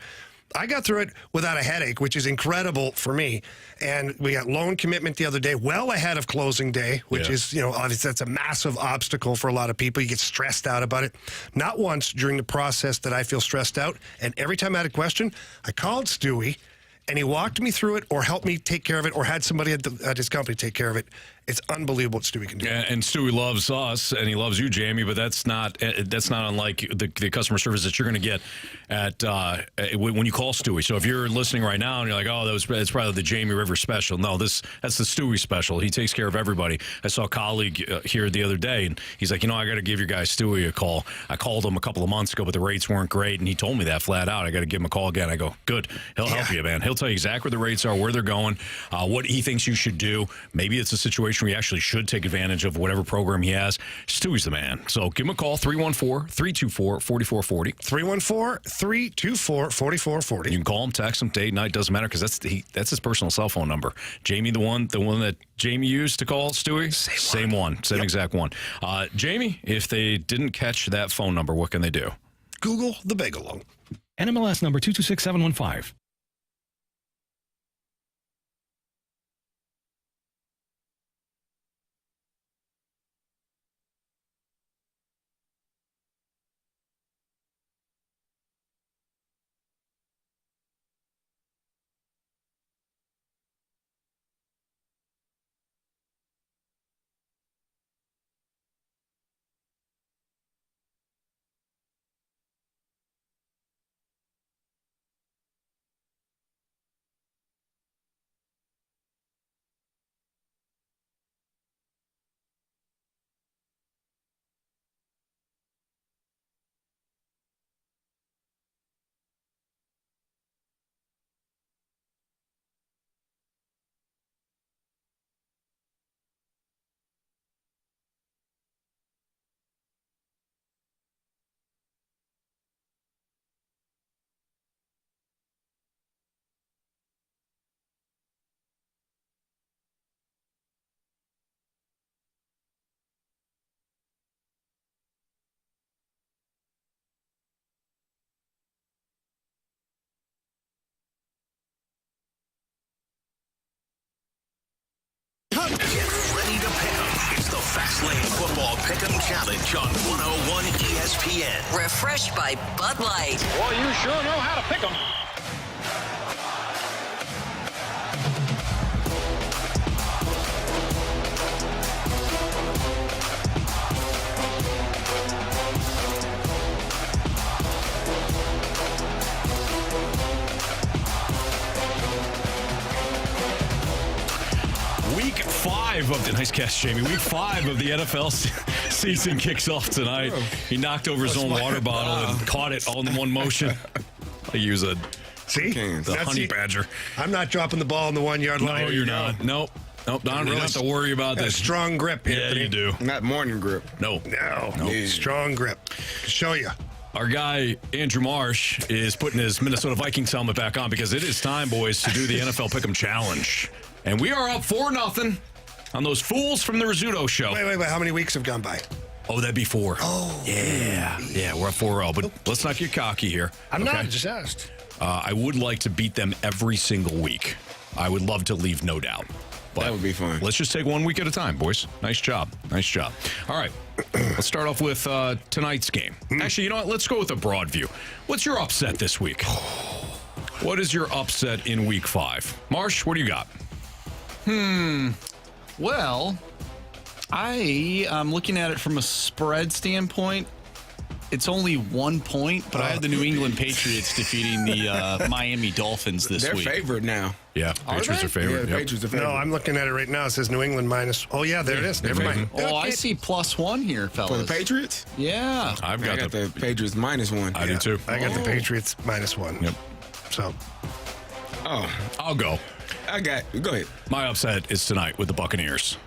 A: I got through it without a headache, which is incredible for me. And we got loan commitment the other day, well ahead of closing day, which is, obviously that's a massive obstacle for a lot of people. You get stressed out about it. Not once during the process did I feel stressed out. And every time I had a question, I called Stewie, and he walked me through it or helped me take care of it or had somebody at his company take care of it. It's unbelievable what Stewie can do.
C: And Stewie loves us, and he loves you, Jamie. But that's not unlike the customer service that you're going to get at when you call Stewie. So if you're listening right now and you're like, "Oh, it's probably the Jamie Rivers special," no, that's the Stewie special. He takes care of everybody. I saw a colleague here the other day, and he's like, "I got to give your guy Stewie a call." I called him a couple of months ago, but the rates weren't great, and he told me that flat out. I got to give him a call again. I go, "Good, he'll help you, man. He'll tell you exactly where the rates are, where they're going, what he thinks you should do. Maybe it's a situation where you actually should take advantage of whatever program he has." Stewie's the man. So give him a call, 314-324-4440.
A: 314-324-4440.
C: You can call him, text him, day, night, doesn't matter, because that's his personal cell phone number. Jamie, the one that Jamie used to call Stewie? Same one. Exact one. Jamie, if they didn't catch that phone number, what can they do?
A: Google the Bigelow.
M: NMLS number 226715.
F: Get ready to pick 'em. It's the Fast Lane Football Pick'em Challenge on 101 ESPN.
H: Refreshed by Bud Light.
E: Well, you sure know how to pick 'em.
C: Week 5 of the nice catch, Jamie. Week 5 of the NFL season kicks off tonight. He knocked over his own water bottle and caught it all in one motion. I use the honey badger.
A: I'm not dropping the ball in the 1 yard line.
C: No, you're not. Nope, Don, you don't have to worry about
A: got
C: this.
A: A strong grip, Anthony.
C: Yeah, you do.
B: Not morning grip.
C: No.
A: Strong grip. Show you.
C: Our guy, Andrew Marsh, is putting his Minnesota Vikings helmet back on because it is time, boys, to do the NFL Pick'em Challenge. And we are up 4-0 on those fools from the Rizzuto show.
A: Wait. How many weeks have gone by?
C: Oh, that'd be 4.
A: Oh.
C: Yeah, we're up 4-0. But let's not get cocky here.
A: I'm not, just asked.
C: I would like to beat them every single week. I would love to leave no doubt. But
B: that would be fun.
C: Let's just take 1 week at a time, boys. Nice job. All right. Let's start off with tonight's game. Actually, you know what? Let's go with a broad view. What's your upset this week? What is your upset in week 5? Marsh, what do you got?
G: Well, I'm looking at it from a spread standpoint. It's only 1 point, but I had the New England Patriots defeating the Miami Dolphins this week.
B: They're favored now.
C: Yeah, Patriots are favored.
B: Yeah, the
C: Yep.
B: Patriots are favored.
A: No, I'm looking at it right now. It says New England minus. Oh, yeah, there it is. Never mind.
G: Oh, I see +1 here, fellas.
B: For the Patriots?
G: Yeah.
C: I've
B: I got the Patriots -1.
C: I do too.
A: I got the Patriots -1.
C: Yep.
A: So,
C: I'll go.
B: Go ahead.
C: My upset is tonight with the Buccaneers.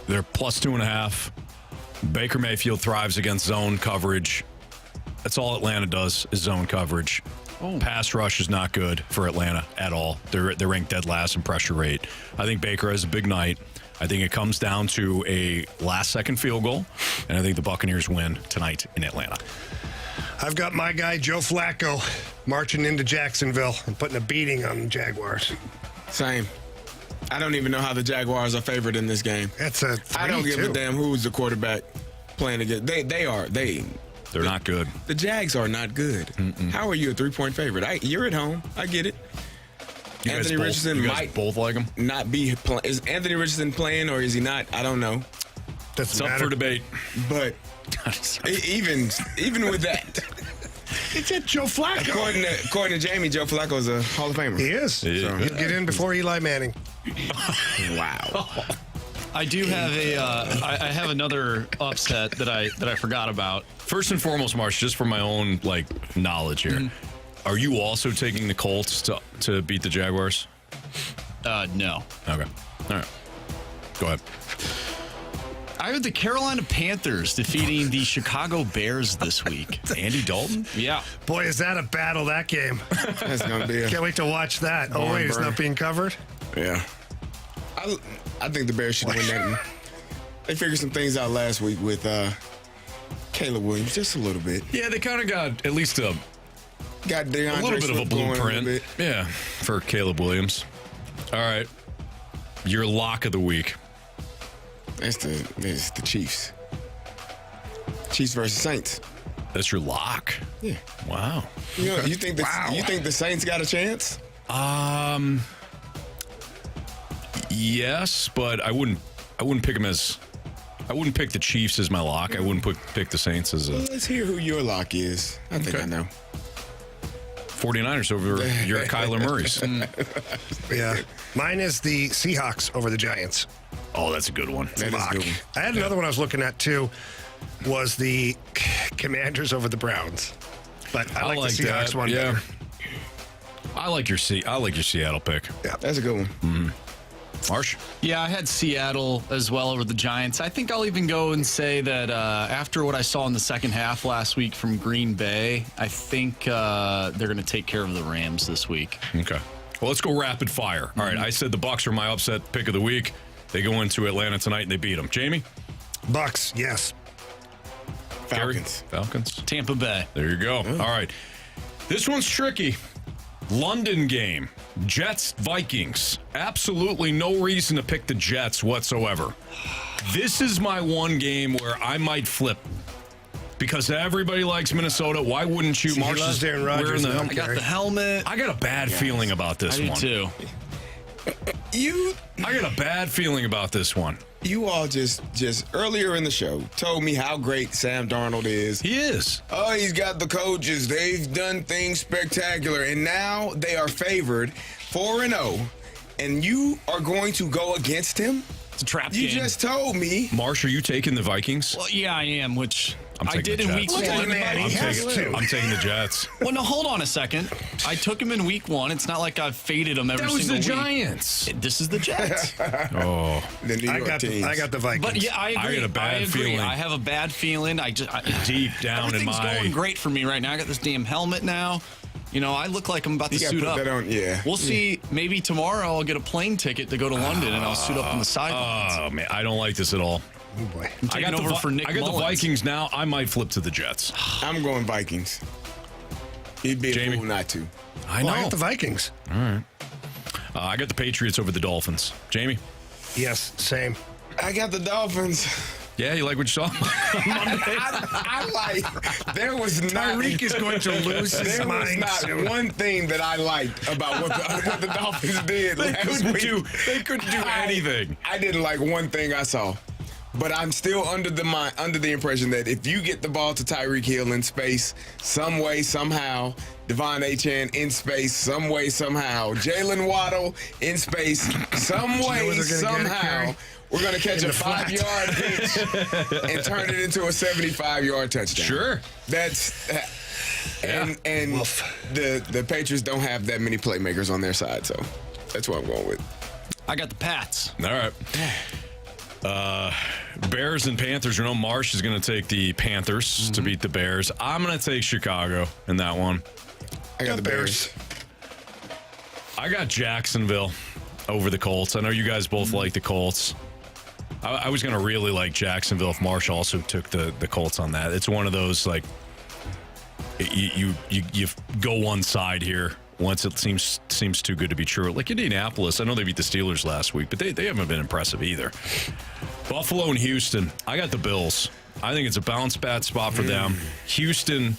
C: They're +2.5. Baker Mayfield thrives against zone coverage. That's all Atlanta does is zone coverage. Pass rush is not good for Atlanta at all. They're ranked dead last in pressure rate. I think Baker has a big night. I think it comes down to a last-second field goal, and I think the Buccaneers win tonight in Atlanta.
A: I've got my guy, Joe Flacco, marching into Jacksonville and putting a beating on the Jaguars.
B: Same. I don't even know how the Jaguars are favored in this game.
A: That's a 3-2.
B: I don't give a damn who's the quarterback playing against. They're
C: not good.
B: The Jags are not good. How are you a 3-point favorite? You're at home. I get it. Anthony Richardson might
C: both like him.
B: Not be. Is Anthony Richardson playing or is he not? I don't know.
C: It's up for debate.
B: But even with that,
A: it's at Joe Flacco.
B: According to Jamie, Joe Flacco is a Hall of Famer.
A: He is. He'll get in before Eli Manning.
B: Wow.
G: I do have I have another upset that I forgot about.
C: First and foremost, Marsh, just for my own knowledge here, are you also taking the Colts to beat the Jaguars?
G: No.
C: Okay. All right. Go ahead.
G: I have the Carolina Panthers defeating the Chicago Bears this week.
C: Andy Dalton?
G: Yeah.
A: Boy, is that a battle, that game.
B: That's going to be
A: Can't wait to watch that. Oh, wait, it's not being covered?
B: Yeah. I think the Bears should win that. They figured some things out last week with Caleb Williams, just a little bit.
C: Yeah, they kind of got at least a
B: DeAndre
C: little bit of a
B: Swift going
C: blueprint.
B: little bit.
C: Yeah, for Caleb Williams. All right. Your lock of the week.
B: It's the Chiefs. Chiefs versus Saints.
C: That's your lock?
B: Yeah.
C: Wow.
B: You think the Saints got a chance?
C: Yes, but I wouldn't pick them as. I wouldn't pick the Chiefs as my lock. I wouldn't pick the Saints as a.
B: Let's hear who your lock is. I think I know.
C: 49ers over your Kyler Murray's.
A: Yeah. Mine is the Seahawks over the Giants.
C: Oh, that's a good one.
B: That is a good one.
A: I had another one I was looking at, too, was the Commanders over the Browns. But I like the Seahawks one better.
C: I like your Seattle pick.
A: Yeah.
B: That's a good one.
C: Mm-hmm. Marsh?
G: Yeah, I had Seattle as well over the Giants. I think I'll even go and say that after what I saw in the second half last week from Green Bay, I think they're going to take care of the Rams this week.
C: Okay. Well, let's go rapid fire. All right, I said the Bucs are my upset pick of the week. They go into Atlanta tonight and they beat them. Jamie?
A: Bucs, yes.
B: Falcons.
C: Falcons.
G: Tampa Bay.
C: There you go. All right. This one's tricky. London game. Jets, Vikings. Absolutely no reason to pick the Jets whatsoever. This is my one game where I might flip. Because everybody likes Minnesota. Why wouldn't you?
A: Marsh is Aaron Rodgers.
G: I got the helmet.
C: I got a bad feeling about this one.
G: I do
C: too. I got a bad feeling about this one.
B: You all just earlier in the show told me how great Sam Darnold is.
C: He is.
B: Oh, he's got the coaches. They've done things spectacular. And now they are favored 4-0. And you are going to go against him?
G: It's a trap
B: You
G: game.
B: just told me.
C: Marsh, are you taking the Vikings?
G: Well, yeah, I am, which I
C: taking
G: did
C: the
G: in
C: Jets.
G: week
A: Look at
G: one.
A: the man, he has to.
C: I'm taking the Jets.
G: Well, no, hold on a second. I took him in week one. It's not like I've faded him every
C: That was
G: single
C: the
G: week.
C: Giants.
G: This is the Jets.
C: Oh.
B: The New York teams.
A: I got the Vikings.
G: But yeah, I agree.
C: I got a bad
G: agree.
C: feeling.
G: I have a bad feeling.
C: Deep down in
G: everything's
C: my...
G: going great for me right now. I got this damn helmet now. You know, I look like I'm about to
B: You gotta
G: suit
B: put
G: up.
B: that on, yeah.
G: We'll see. Maybe tomorrow I'll get a plane ticket to go to London and I'll suit up on the sidelines.
C: Oh, man. I don't like this at all.
A: Oh, boy.
G: I'm taking over for Nick
C: I got
G: Mullins.
C: the Vikings now. I might flip to the Jets.
B: I'm going Vikings. He'd be
C: Jamie?
B: a fool not to.
C: I
A: Well,
C: know.
A: I got the Vikings.
C: All right. I got the Patriots over the Dolphins. Jamie?
A: Yes, same.
B: I got the Dolphins.
C: Yeah, you like what you saw?
B: I like. There was not.
A: Tyreek is going to lose his
B: There was
A: mind
B: not
A: soon.
B: one thing that I liked about what the Dolphins did
C: They
B: last
C: couldn't
B: week.
C: do anything.
B: I didn't like one thing I saw. But I'm still under the impression that if you get the ball to Tyreek Hill in space, some way, somehow, Devon Achane in space, some way, somehow, Jalen Waddle in space, some way, somehow, we're going to catch a 5-yard pitch and turn it into a 75-yard touchdown.
C: Sure.
B: That's and the Patriots don't have that many playmakers on their side, so that's what I'm going with.
G: I got the Pats.
C: All right. Bears and Panthers. You know, Marsh is going to take the Panthers to beat the Bears. I'm going to take Chicago in that one.
B: I got the Bears.
C: I got Jacksonville over the Colts. I know you guys both like the Colts. I was going to really like Jacksonville if Marsh also took the Colts on that. It's one of those, like, you go one side here once it seems too good to be true. Like Indianapolis, I know they beat the Steelers last week, but they haven't been impressive either. Buffalo and Houston, I got the Bills. I think it's a bounce back spot for them. Houston,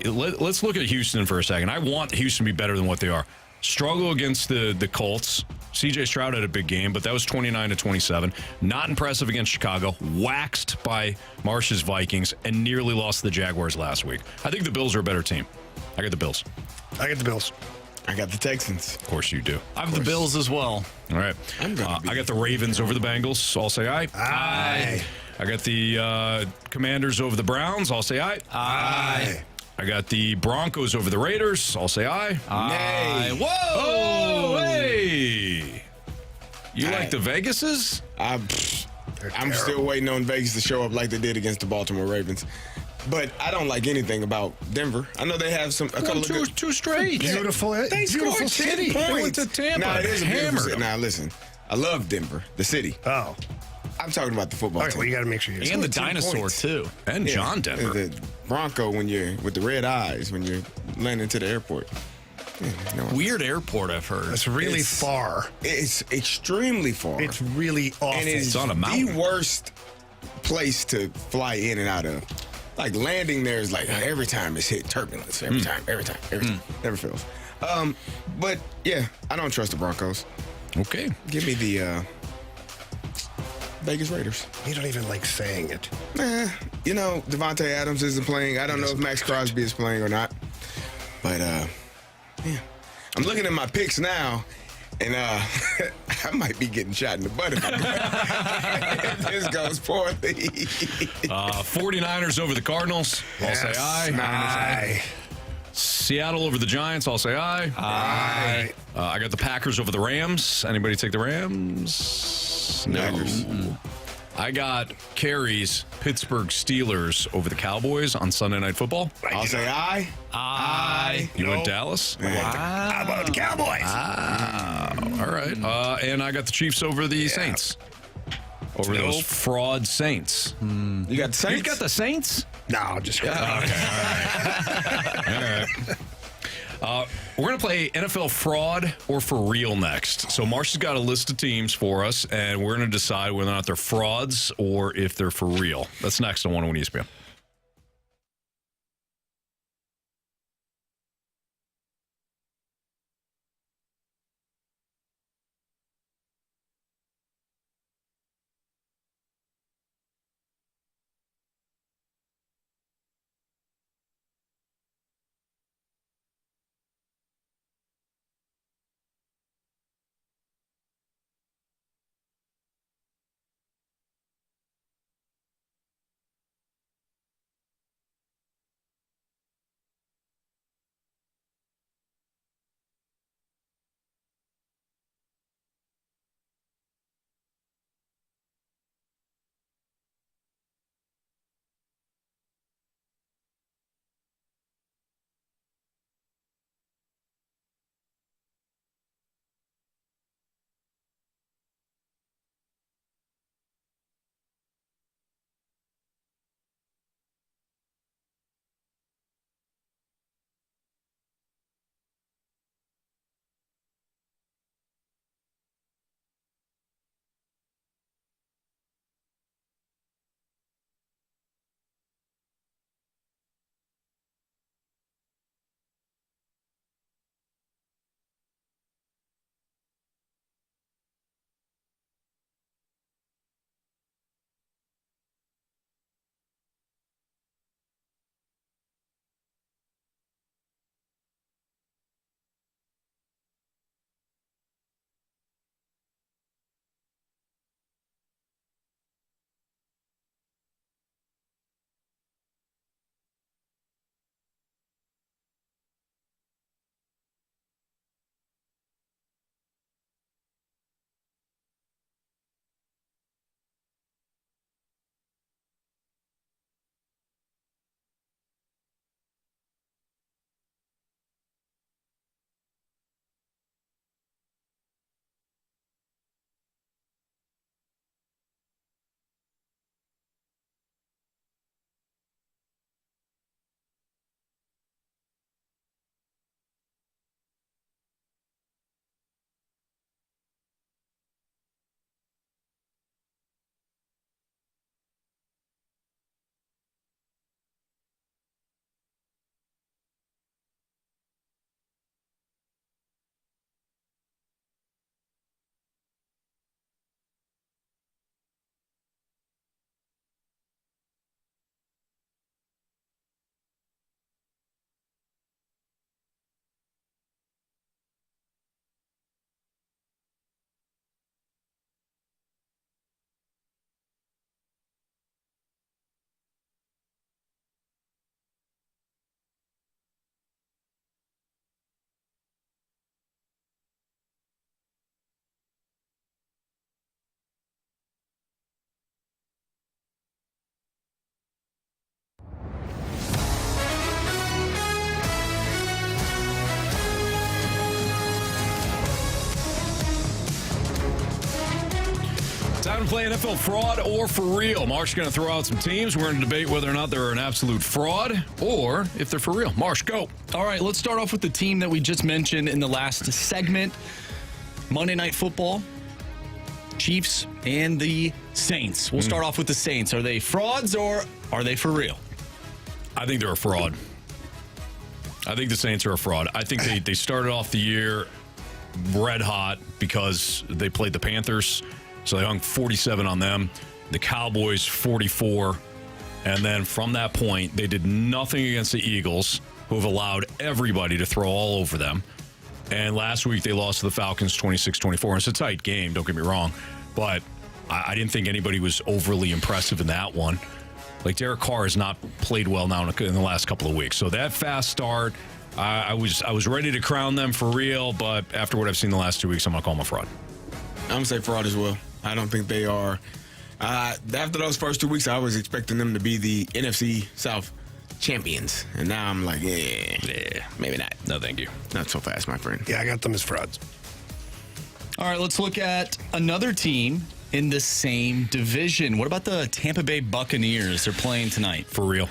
C: let's look at Houston for a second. I want Houston to be better than what they are. Struggle against the Colts. C.J. Stroud had a big game, but that was 29-27. Not impressive against Chicago. Waxed by Marsh's Vikings and nearly lost to the Jaguars last week. I think the Bills are a better team. I got the Bills.
A: I got the Bills.
B: I got the Texans.
C: Of course you do.
G: I have the Bills as well.
C: All right. I got the Ravens over the Bengals. I'll say aye.
A: Aye.
C: I got the Commanders over the Browns. I'll say aye.
G: Aye.
C: I got the Broncos over the Raiders. I'll say aye.
G: Aye. Whoa!
C: Oh, hey! You like the Vegases?
B: I'm still waiting on Vegas to show up like they did against the Baltimore Ravens. But I don't like anything about Denver. I know they have a couple of good...
C: Two straight.
A: Beautiful.
B: They
A: beautiful
B: scored 10
A: city.
B: points.
C: They went to Tampa.
B: Nah, it is a beautiful
C: Hammered
B: city.
C: them.
B: Now, listen. I love Denver, the city.
A: Oh.
B: I'm talking about the football
A: Okay,
B: team.
A: well, you got to make sure you
G: And the
B: 10
G: dinosaur,
B: points.
G: too.
C: And John Denver.
B: The Bronco when you're with the red eyes when you're landing to the airport.
G: Weird airport, I've heard.
A: It's really far.
B: It's extremely far.
A: It's really awful.
B: And it's
C: on a mountain.
B: the worst place to fly in and out of. Like landing there is like every time it's hit turbulence. Every time. Never fails. But yeah, I don't trust the Broncos.
C: Okay.
B: Give me the Vegas Raiders.
A: You don't even like saying it.
B: You know, Devontae Adams isn't playing. I don't know if Max Crosby is playing or not. But yeah. I'm looking at my picks now. And I might be getting shot in the butt if this goes poorly.
C: 49ers over the Cardinals. I'll say aye.
A: Aye.
C: Seattle over the Giants. I'll say aye.
A: Aye.
C: I got the Packers over the Rams. Anybody take the Rams? No.
B: Packers.
C: I got Carey's Pittsburgh Steelers over the Cowboys on Sunday Night Football.
B: I'll say aye.
G: Aye.
C: You went Dallas?
A: How about the Cowboys?
C: All right. And I got the Chiefs over the Saints. Over those fraud Saints.
B: You got the Saints?
C: You got the Saints?
A: No, just
C: Okay, all right. We're going to play NFL fraud or for real next. So Marsh has got a list of teams for us, and we're going to decide whether or not they're frauds or if they're for real. That's next on 101 ESPN. Time to play NFL fraud or for real. Marsh's going to throw out some teams. We're going to debate whether or not they're an absolute fraud or if they're for real. Marsh, go.
G: All right, let's start off with the team that we just mentioned in the last segment. Monday Night Football, Chiefs and the Saints. We'll start off with the Saints. Are they frauds or are they for real?
C: I think they're a fraud. I think the Saints are a fraud. I think they started off the year red hot because they played the Panthers. So they hung 47 on them. The Cowboys, 44. And then from that point, they did nothing against the Eagles, who have allowed everybody to throw all over them. And last week, they lost to the Falcons 26-24. It's a tight game, don't get me wrong. But I didn't think anybody was overly impressive in that one. Like, Derek Carr has not played well now in the last couple of weeks. So that fast start, I was ready to crown them for real, but after what I've seen the last 2 weeks, I'm going to call them a fraud.
B: I'm going to say fraud as well. I don't think they are. After those first 2 weeks, I was expecting them to be the NFC South champions. And now I'm like, yeah, maybe not.
C: No, thank you.
B: Not so fast, my friend.
A: Yeah, I got them as frauds.
G: All right, let's look at another team in the same division. What about the Tampa Bay Buccaneers? They're playing tonight.
C: For real.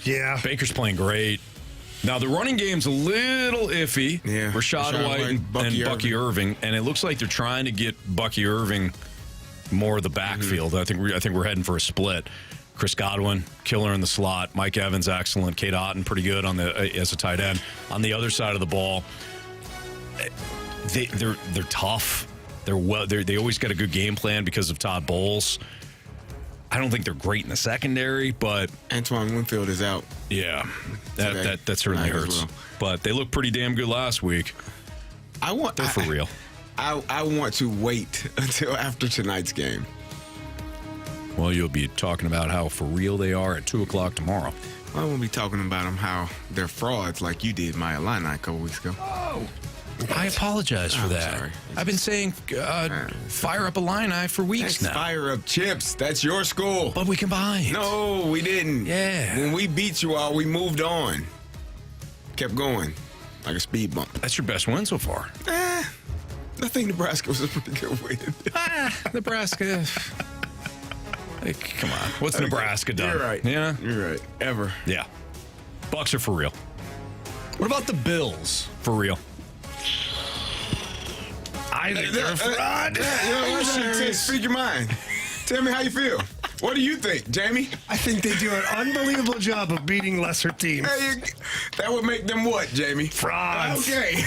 A: Yeah.
C: Baker's playing great. Now, the running game's a little iffy.
B: Yeah.
C: Rashad White and Bucky Irving. And it looks like they're trying to get Bucky Irving more of the backfield. I think we're heading for a split. Chris Godwin, killer in the slot. Mike Evans, excellent. Kate Otten, pretty good as a tight end. On the other side of the ball, they're tough. They always got a good game plan because of Todd Bowles. I don't think they're great in the secondary, but
B: Antoine Winfield is out.
C: Yeah, that certainly hurts. Well. But they look pretty damn good last week. They're for real.
B: I want to wait until after tonight's game.
C: Well, you'll be talking about how for real they are at 2:00 tomorrow.
B: Well, I won't be talking about them how they're frauds like you did my Illini a couple weeks ago.
C: Oh. I apologize for that.
B: Sorry.
C: I've been saying fire up Illini for weeks now.
B: Fire up Chips. That's your school.
C: But we combined.
B: No, we didn't.
C: Yeah.
B: When we beat you all, we moved on. Kept going like a speed bump.
C: That's your best win so far.
B: I think Nebraska was a pretty good win.
C: Nebraska. Come on. What's Nebraska done?
B: You're right.
C: Yeah?
B: You're right. Ever.
C: Yeah. Bucks are for real.
G: What about the Bills?
C: For real.
A: I think they're a fraud.
B: Speak your mind. Tell me how you feel. What do you think, Jamie?
A: I think they do an unbelievable job of beating lesser teams.
B: That would make them what, Jamie?
A: Frauds.
B: Okay.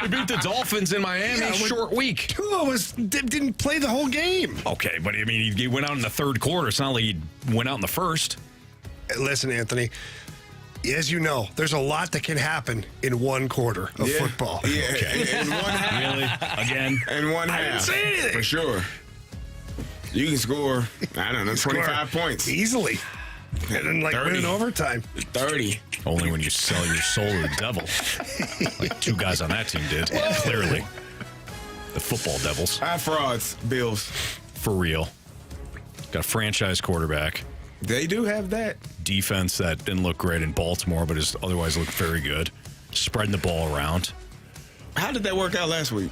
C: We beat the Dolphins in Miami. Short week.
A: Tua didn't play the whole game.
C: Okay, but I mean, he went out in the third quarter. It's not like he went out in the first.
A: Listen, Anthony. As you know, there's a lot that can happen in one quarter of football.
B: Yeah,
C: okay.
B: in one half.
C: Really? Again?
B: In one half.
A: I didn't say anything.
B: For sure. You can score, 25 points.
A: Easily. And then, win in overtime.
B: 30.
C: Only when you sell your soul to the devil. Like two guys on that team did, clearly. The football devils.
B: Frauds, Bills.
C: For real. Got a franchise quarterback.
B: They do have that.
C: Defense that didn't look great in Baltimore, but has otherwise looked very good. Spreading the ball around.
B: How did that work out last week?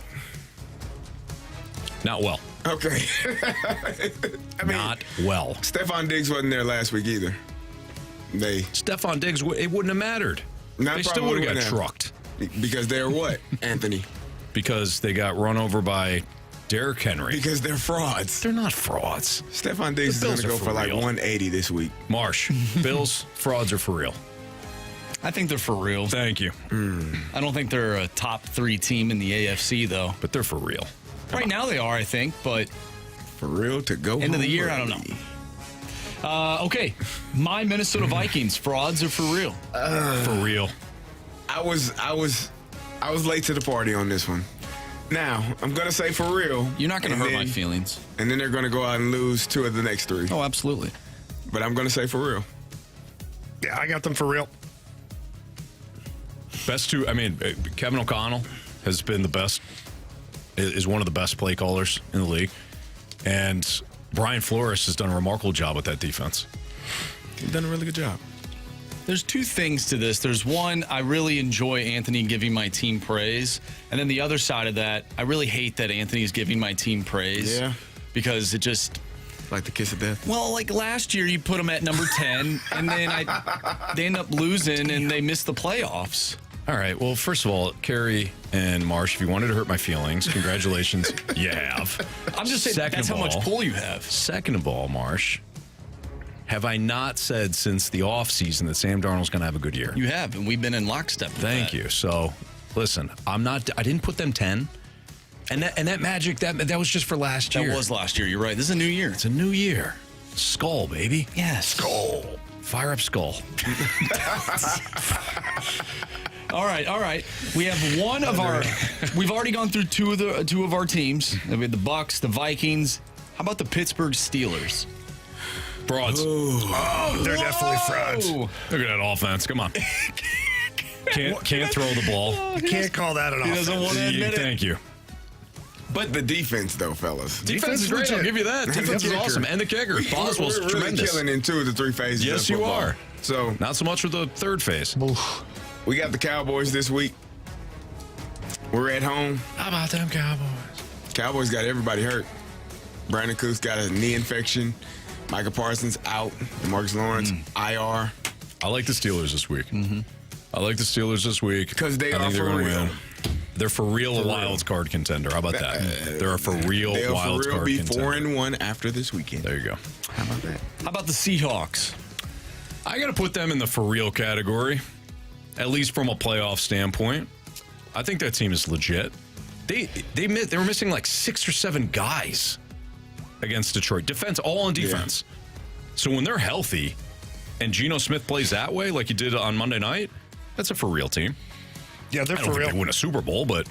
C: Not well.
B: Okay.
C: Not well.
B: Stephon Diggs wasn't there last week either.
C: Stephon Diggs, it wouldn't have mattered. They still would have got trucked.
B: Because they're what, Anthony?
C: Because they got run over by Derrick Henry.
B: Because they're frauds.
C: They're not frauds.
B: Stephon Diggs is going to go for like 180 this week.
C: Marsh, Bills, frauds are for real.
G: I think they're for real.
C: Thank you.
G: I don't think they're a top 3 team in the AFC, though.
C: But they're for real.
G: Right now they are, I think, but
B: for real to go
G: end of the year, I don't know. Okay, my Minnesota Vikings, frauds or for real?
C: For real.
B: I was late to the party on this one. Now, I'm going to say for real.
G: You're not going to hurt my feelings.
B: And then they're going to go out and lose 2 of the next 3.
G: Oh, absolutely.
B: But I'm going to say for real.
A: Yeah, I got them for real.
C: Best 2, Kevin O'Connell has been the best, is one of the best play callers in the league. And Brian Flores has done a remarkable job with that defense.
B: He's done a really good job.
G: There's 2 things to this. There's one, I really enjoy Anthony giving my team praise. And then the other side of that, I really hate that Anthony's giving my team praise.
B: Yeah.
D: because it just.
B: Like the kiss of death?
D: Well, like last year, you put them at number 10, and then they end up losing, and they miss the playoffs.
C: All right. Well, first of all, Carey and Marsh, if you wanted to hurt my feelings, congratulations. You have.
D: I'm just saying that's how much pull you have.
C: Second of all, Marsh, have I not said since the offseason that Sam Darnold's going to have a good year?
D: You have, and we've been in lockstep with
C: Thank
D: that.
C: you. So, listen, I didn't put them 10. And that magic, that was just for last year.
D: That was last year. You're right. This is a new year.
C: It's a new year. Skull, baby.
D: Yes.
C: Skull. Fire up Skull.
D: All right. We have one of our. We've already gone through two of our teams. We had the Bucs, the Vikings. How about the Pittsburgh Steelers?
C: Frauds.
A: Oh, they're definitely frauds.
C: Look at that offense. Come on. Can't throw the ball.
A: You can't call that an offense.
D: doesn't want to admit it.
C: Thank you.
B: But the defense, though, fellas.
C: Defense is great.
A: legit.
C: I'll give you that. Defense is awesome. And the kicker. Boswell's
B: We're really
C: tremendous.
B: killing in 2 of the 3 phases.
C: Yes,
B: of
C: you
B: football.
C: are.
B: So
C: Not so much with the third phase.
B: we got the Cowboys this week. We're at home.
C: How about them Cowboys?
B: Cowboys got everybody hurt. Brandon Cooks got a knee infection. Micah Parsons out. Marcus Lawrence IR.
C: I like the Steelers this week. I like the Steelers this week.
B: Because they
C: I
B: are
C: think they're
B: for
C: gonna
B: real.
C: win. They're for real a wild card contender. How about that? They're a for real
B: They'll
C: wild
B: for real
C: card
B: be
C: contender.
B: 4-1 after this weekend.
C: There you go.
B: How about that?
D: How about the Seahawks?
C: I got to put them in the for real category, at least from a playoff standpoint. I think that team is legit. They were missing like 6 or 7 guys against Detroit. Defense, all on defense. Yeah. So when they're healthy and Geno Smith plays that way, like he did on Monday night, that's a for real team.
A: Yeah, they're
C: I don't
A: for
C: think
A: real.
C: they win a Super Bowl, but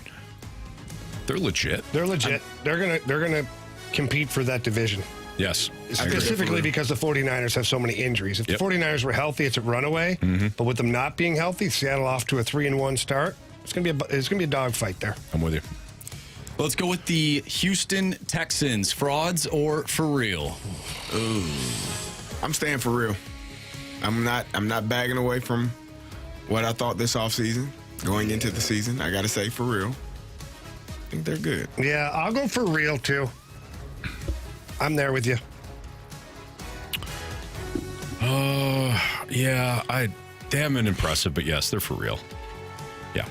C: they're legit.
A: They're legit. They're gonna compete for that division.
C: Yes.
A: Specifically because the 49ers have so many injuries. If the 49ers were healthy, it's a runaway. But with them not being healthy, Seattle off to a 3-1 start. It's gonna be a dogfight there.
C: I'm with you.
D: Let's go with the Houston Texans. Frauds or for real?
B: Ooh. I'm staying for real. I'm not bagging away from what I thought this offseason. Going into the season, I got to say for real. I think they're good.
A: Yeah, I'll go for real too. I'm there with you.
C: Yeah, they haven't been impressive, but yes, they're for real. Yeah.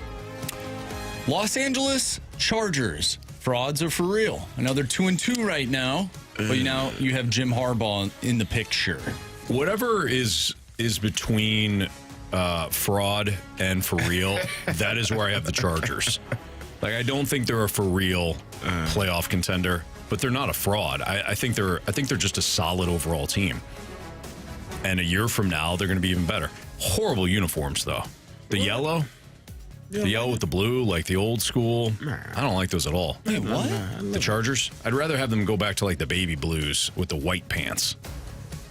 D: Los Angeles Chargers. Frauds or for real? I know they're 2-2 right now, but now you have Jim Harbaugh in the picture.
C: Whatever is between fraud and for real, that is where I have the Chargers. Like, I don't think they're a for real playoff contender, but they're not a fraud. I think they're just a solid overall team. And a year from now, they're going to be even better. Horrible uniforms, though. The yellow. The yellow with the blue, like the old school. I don't like those at all.
D: Wait, what?
C: The Chargers? I'd rather have them go back to like the baby blues with the white pants.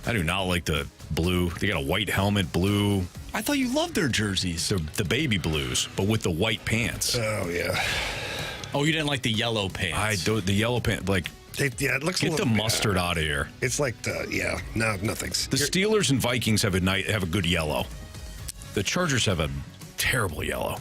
C: I do not like the blue. They got a white helmet, blue.
D: I thought you loved their jerseys.
C: The baby blues, but with the white pants.
A: Oh, yeah.
D: Oh, you didn't like the yellow pants.
C: The yellow pants, like,
A: it looks
C: get
A: a
C: the
A: little
C: mustard out of here.
A: It's like nothing's.
C: The Steelers and Vikings have a good yellow. The Chargers have a terrible yellow.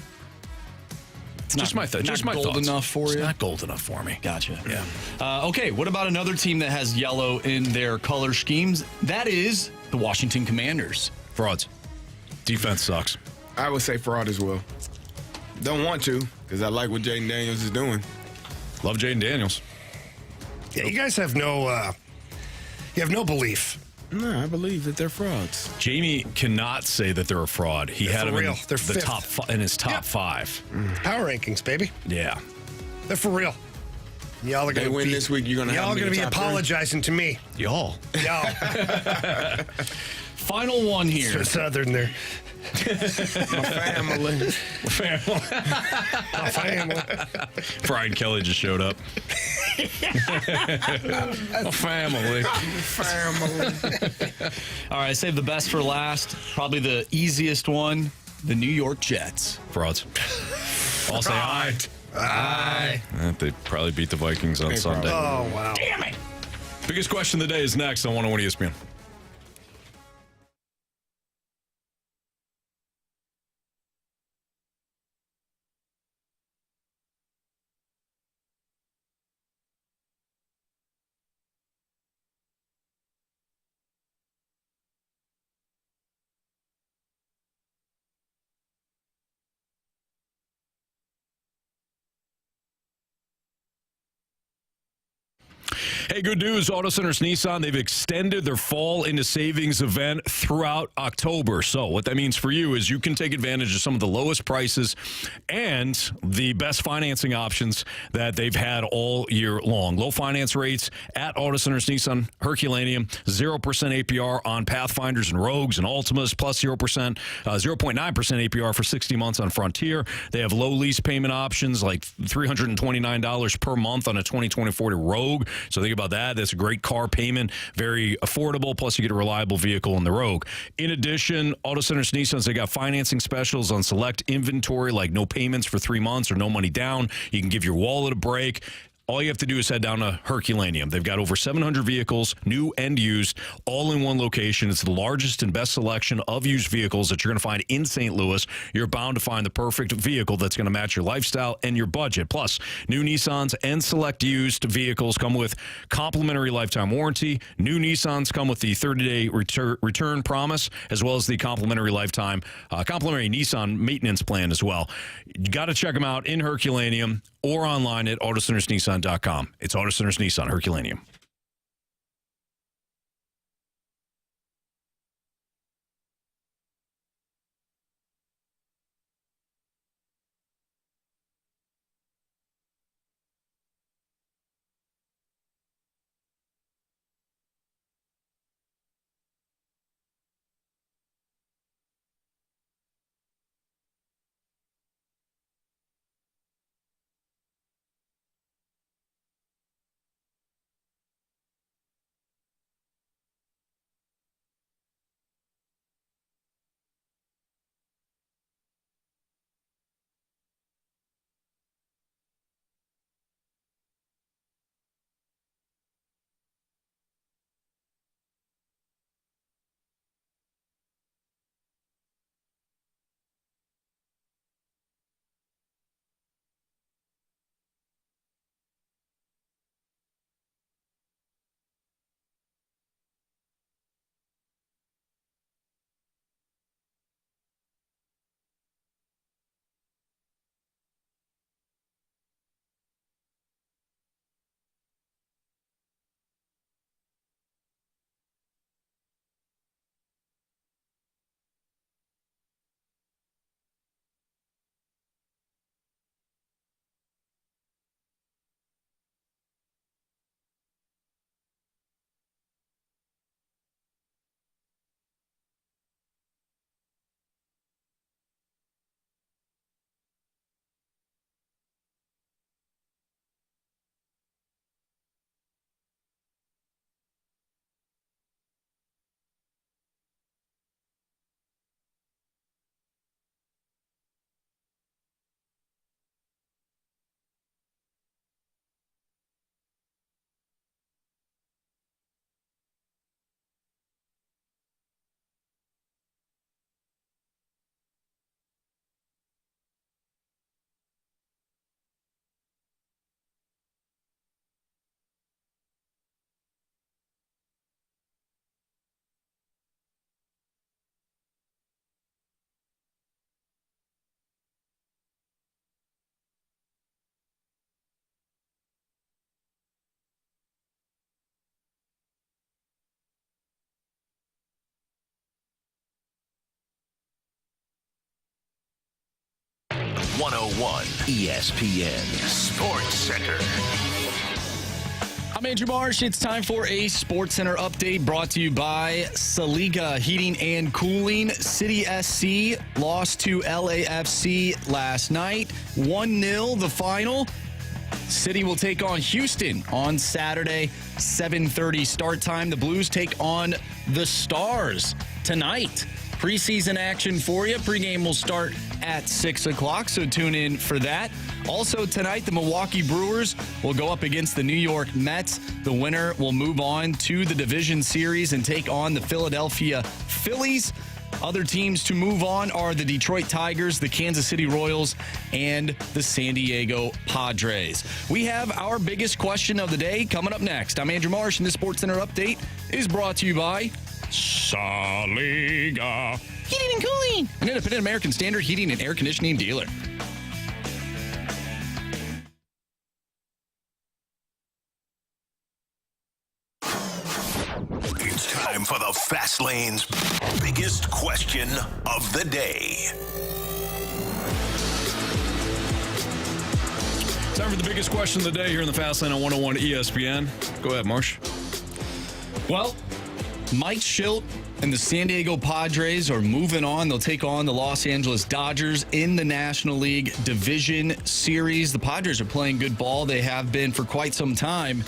D: It's
C: just my thoughts.
D: Not gold enough for you?
C: It's not gold enough for me.
D: Gotcha. Yeah. Okay, what about another team that has yellow in their color schemes? That is the Washington Commanders.
C: Frauds. Defense sucks.
B: I would say fraud as well. Don't want to, because I like what Jaden Daniels is doing.
C: Love Jaden Daniels.
A: Yeah, you guys have no belief.
B: No, I believe that they're frauds.
C: Jamie cannot say that they're a fraud. He had them
A: real.
C: in
A: They're
C: the
A: fifth.
C: in his top 5.
A: Power rankings, baby.
C: Yeah.
A: They're for real. Y'all are
B: They
A: gonna
B: win this week. You're gonna have
A: y'all
B: them in
A: gonna
B: the
A: be
B: top 3?
A: apologizing to me.
C: Y'all.
D: Final one here.
A: Southern there.
B: My family.
A: My family.
C: Brian Kelly just showed up. A family.
D: All right, save the best for last. Probably the easiest one, the New York Jets.
C: Frauds. I'll say aye.
A: Aye.
C: They'd probably beat the Vikings on Sunday.
A: Oh, wow.
D: Damn it.
C: Biggest question of the day is next on 101 ESPN. Hey, good news. Auto Centers Nissan, they've extended their fall into savings event throughout October. So what that means for you is you can take advantage of some of the lowest prices and the best financing options that they've had all year long. Low finance rates at Auto Centers Nissan, Herculaneum, 0% APR on Pathfinders and Rogues and Altimas, plus 0.9% APR for 60 months on Frontier. They have low lease payment options like $329 per month on a 2024 Rogue. So think about that. That's a great car payment, very affordable. Plus, you get a reliable vehicle in the Rogue. In addition, Auto Centers Nissans, they got financing specials on select inventory, like no payments for 3 months or no money down. You can give your wallet a break. All you have to do is head down to Herculaneum. They've got over 700 vehicles, new and used, all in one location. It's the largest and best selection of used vehicles that you're going to find in St. Louis. You're bound to find the perfect vehicle that's going to match your lifestyle and your budget. Plus, new Nissans and select used vehicles come with complimentary lifetime warranty. New Nissans come with the 30-day return promise, as well as the complimentary Nissan maintenance plan as well. You got to check them out in Herculaneum or online at autocentersnissan.com. It's Auto Centers Nissan, Herculaneum.
F: ESPN Sports Center.
D: I'm Andrew Marsh. It's time for a Sports Center update brought to you by Saliga Heating and Cooling. City SC lost to LAFC last night. 1-0 the final. City will take on Houston on Saturday, 7:30 start time. The Blues take on the Stars tonight. Preseason action for you. Pregame will start at 6 o'clock, so tune in for that. Also tonight, the Milwaukee Brewers will go up against the New York Mets. The winner will move on to the division series and take on the Philadelphia Phillies. Other teams to move on are the Detroit Tigers, the Kansas City Royals, and the San Diego Padres. We have our biggest question of the day coming up next. I'm Andrew Marsh, and this Sports Center update is brought to you by Saliga Heating and Cooling, an independent American Standard heating and air conditioning dealer.
F: Lane's biggest question of the day.
C: Time for the biggest question of the day here in the Fast Lane on 101 ESPN. Go ahead, Marsh.
D: Well, Mike Schilt and the San Diego Padres are moving on. They'll take on the Los Angeles Dodgers in the National League Division Series. The Padres are playing good ball. They have been for quite some time.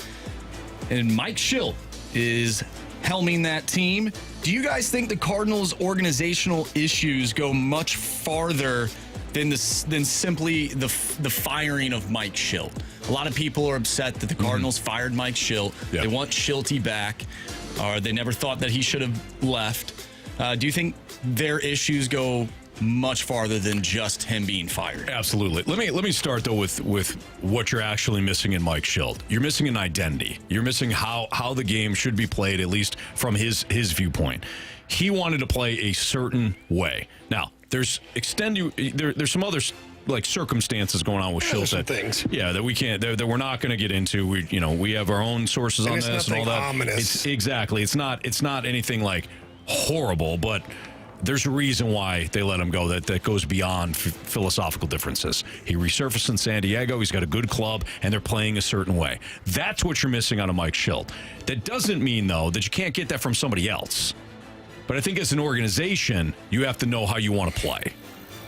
D: And Mike Schilt is helming that team. Do you guys think the Cardinals' organizational issues go much farther than simply the firing of Mike Schilt? A lot of people are upset that the Cardinals fired Mike Schilt. Yep. They want Schilty back, or they never thought that he should have left. Do you think their issues go much farther than just him being fired?
C: Absolutely. Let me start though with what you're actually missing in Mike Schilt. You're missing an identity. You're missing how the game should be played, at least from his viewpoint. He wanted to play a certain way. Now, there's some other like circumstances going on with Schilt that
A: things.
C: Yeah, that we can't that we're not going to get into. We have our own sources on this and all that.
A: Ominous.
C: Exactly. It's not anything like horrible, but there's a reason why they let him go that goes beyond philosophical differences. He resurfaced in San Diego. He's got a good club, and they're playing a certain way. That's what you're missing out of Mike Schilt. That doesn't mean, though, that you can't get that from somebody else. But I think as an organization, you have to know how you want to play.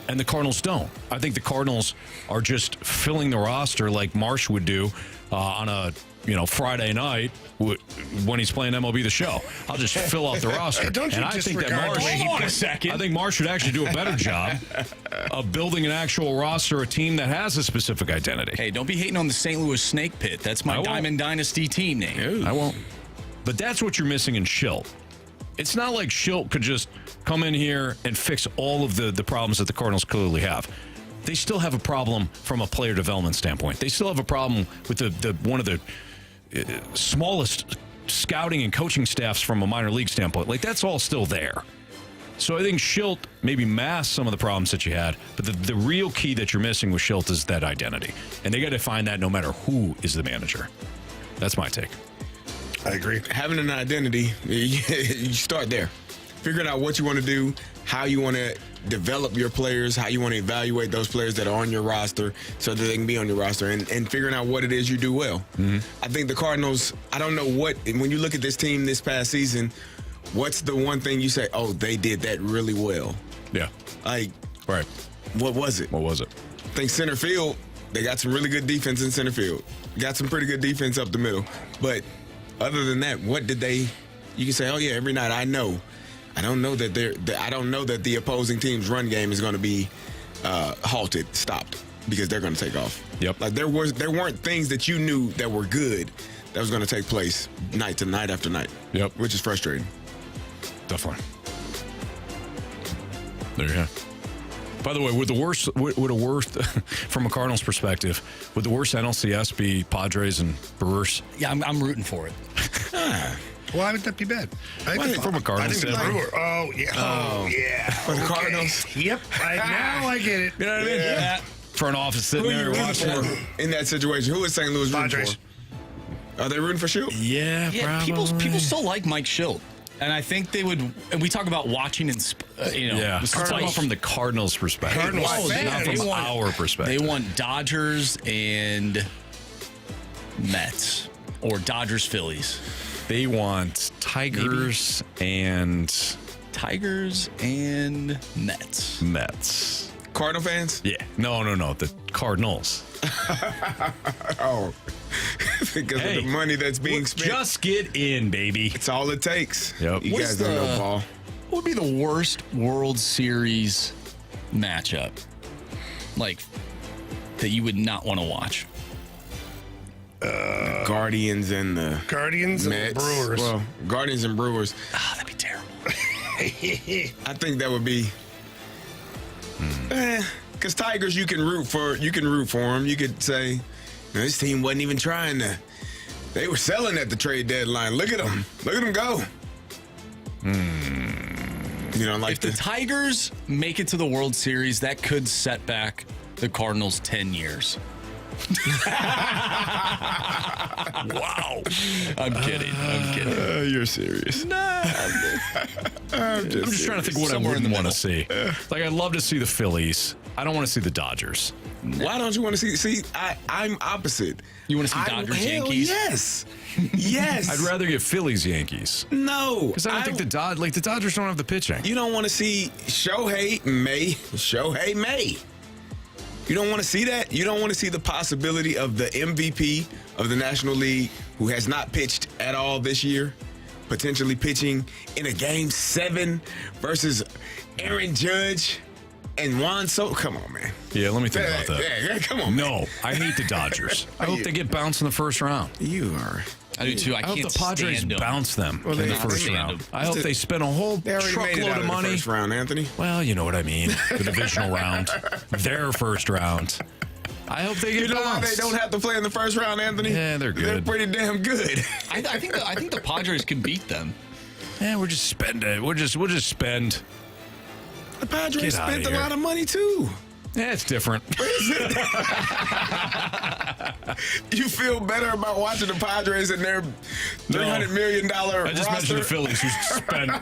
C: And the Cardinals don't. I think the Cardinals are just filling the roster like Marsh would do on a Friday night when he's playing MLB The Show. I'll just fill out the roster.
A: Don't you
C: and I think that Marsh,
D: hold on a second.
C: I think Marsh should actually do a better job of building an actual roster, a team that has a specific identity.
D: Hey, don't be hating on the St. Louis Snake Pit. That's my Diamond Dynasty team name.
C: I won't. But that's what you're missing in Schilt. It's not like Schilt could just come in here and fix all of the problems that the Cardinals clearly have. They still have a problem from a player development standpoint. They still have a problem with the one of the smallest scouting and coaching staffs from a minor league standpoint. Like, that's all still there. So I think Schilt maybe masked some of the problems that you had, but the real key that you're missing with Schilt is that identity. And they got to find that no matter who is the manager. That's my take.
A: I agree.
B: Having an identity, you start there. Figuring out what you want to do, how you want to develop your players, how you want to evaluate those players that are on your roster so that they can be on your roster, and figuring out what it is you do well. Mm-hmm. I think the Cardinals, I don't know when you look at this team this past season, what's the one thing you say, oh, they did that really well?
C: Yeah.
B: Like,
C: right.
B: What was it?
C: What was it?
B: I think center field, they got some really good defense in center field. Got some pretty good defense up the middle. But other than that, what did they, you can say, oh yeah, every night I know. I don't know that the opposing team's run game is going to be stopped, because they're going to take off.
C: Yep.
B: Like there weren't things that you knew that were good that was going to take place night to night after night.
C: Yep.
B: Which is frustrating.
C: Definitely. There you go. By the way, would a worst from a Cardinals perspective, would the worst NLCS be Padres and Brewers?
D: Yeah, I'm rooting for it.
A: Why would that be bad?
C: From a Cardinals standpoint.
A: Oh, yeah. Oh, yeah.
B: For the Cardinals?
A: Yep. Now I get it.
C: You know what I mean?
B: Yeah.
C: Front office sitting there.
B: In that situation, who is St. Louis rooting for? Are they rooting for Schilt?
C: Yeah,
D: probably. People still like Mike Schilt. And I think they would. And we talk about watching and
C: let's talk about from the Cardinals' perspective. Not from our perspective.
D: They want Dodgers and Mets, or Dodgers Phillies.
C: They want Tigers and Mets.
B: Cardinal fans?
C: Yeah. No. The Cardinals.
B: Oh. Because of the money that's being spent.
C: Just get in, baby.
B: It's all it takes.
C: Yep.
B: You guys don't know ball.
D: What would be the worst World Series matchup, like, that you would not want to watch?
B: Guardians and the Mets.
A: And Brewers.
B: Well, Guardians and Brewers.
D: That'd be terrible.
B: I think that would be. Because Tigers, you can root for them. You could say, this team wasn't even trying to. They were selling at the trade deadline. Look at them. Look at them go. You know, like
D: if the Tigers make it to the World Series, that could set back the Cardinals 10 years.
C: Wow.
D: I'm kidding.
B: You're serious.
C: No. I'm just trying to think what I wouldn't want to see. Like, I'd love to see the Phillies. I don't want to see the Dodgers.
B: Why don't you want to see? See, I'm opposite.
D: You want to see Dodgers, Yankees?
B: Yes. Yes.
C: I'd rather get Phillies, Yankees.
B: No.
C: Because I don't think the Dodgers don't have the pitching.
B: You don't want to see Shohei May. You don't want to see that? You don't want to see the possibility of the MVP of the National League, who has not pitched at all this year, potentially pitching in a Game 7 versus Aaron Judge and Juan Soto. Come on, man.
C: Yeah, let me think about that.
B: Yeah, come on, man.
C: No, I hate the Dodgers. I hope they get bounced in the first round.
B: You are.
D: I do too. I
C: hope
D: can't
C: the Padres
D: stand them.
C: bounce them in the first round. I hope they spend a whole
B: They already made it
C: truckload
B: out
C: of money.
B: the first round, Anthony.
C: Well, you know what I mean. The divisional round. Their first round. I hope they get
B: You know why
C: bounced.
B: they don't have to play in the first round, Anthony?
C: Yeah, they're good.
B: They're pretty damn good.
D: I think the Padres can beat them.
C: Yeah, we're just spending. We'll just spend.
B: The Padres
C: Get outta
B: spent a
C: here.
B: lot of money, too.
C: Yeah, it's different.
B: You feel better about watching the Padres and their $300 million
C: I just
B: roster?
C: mentioned the Phillies who spent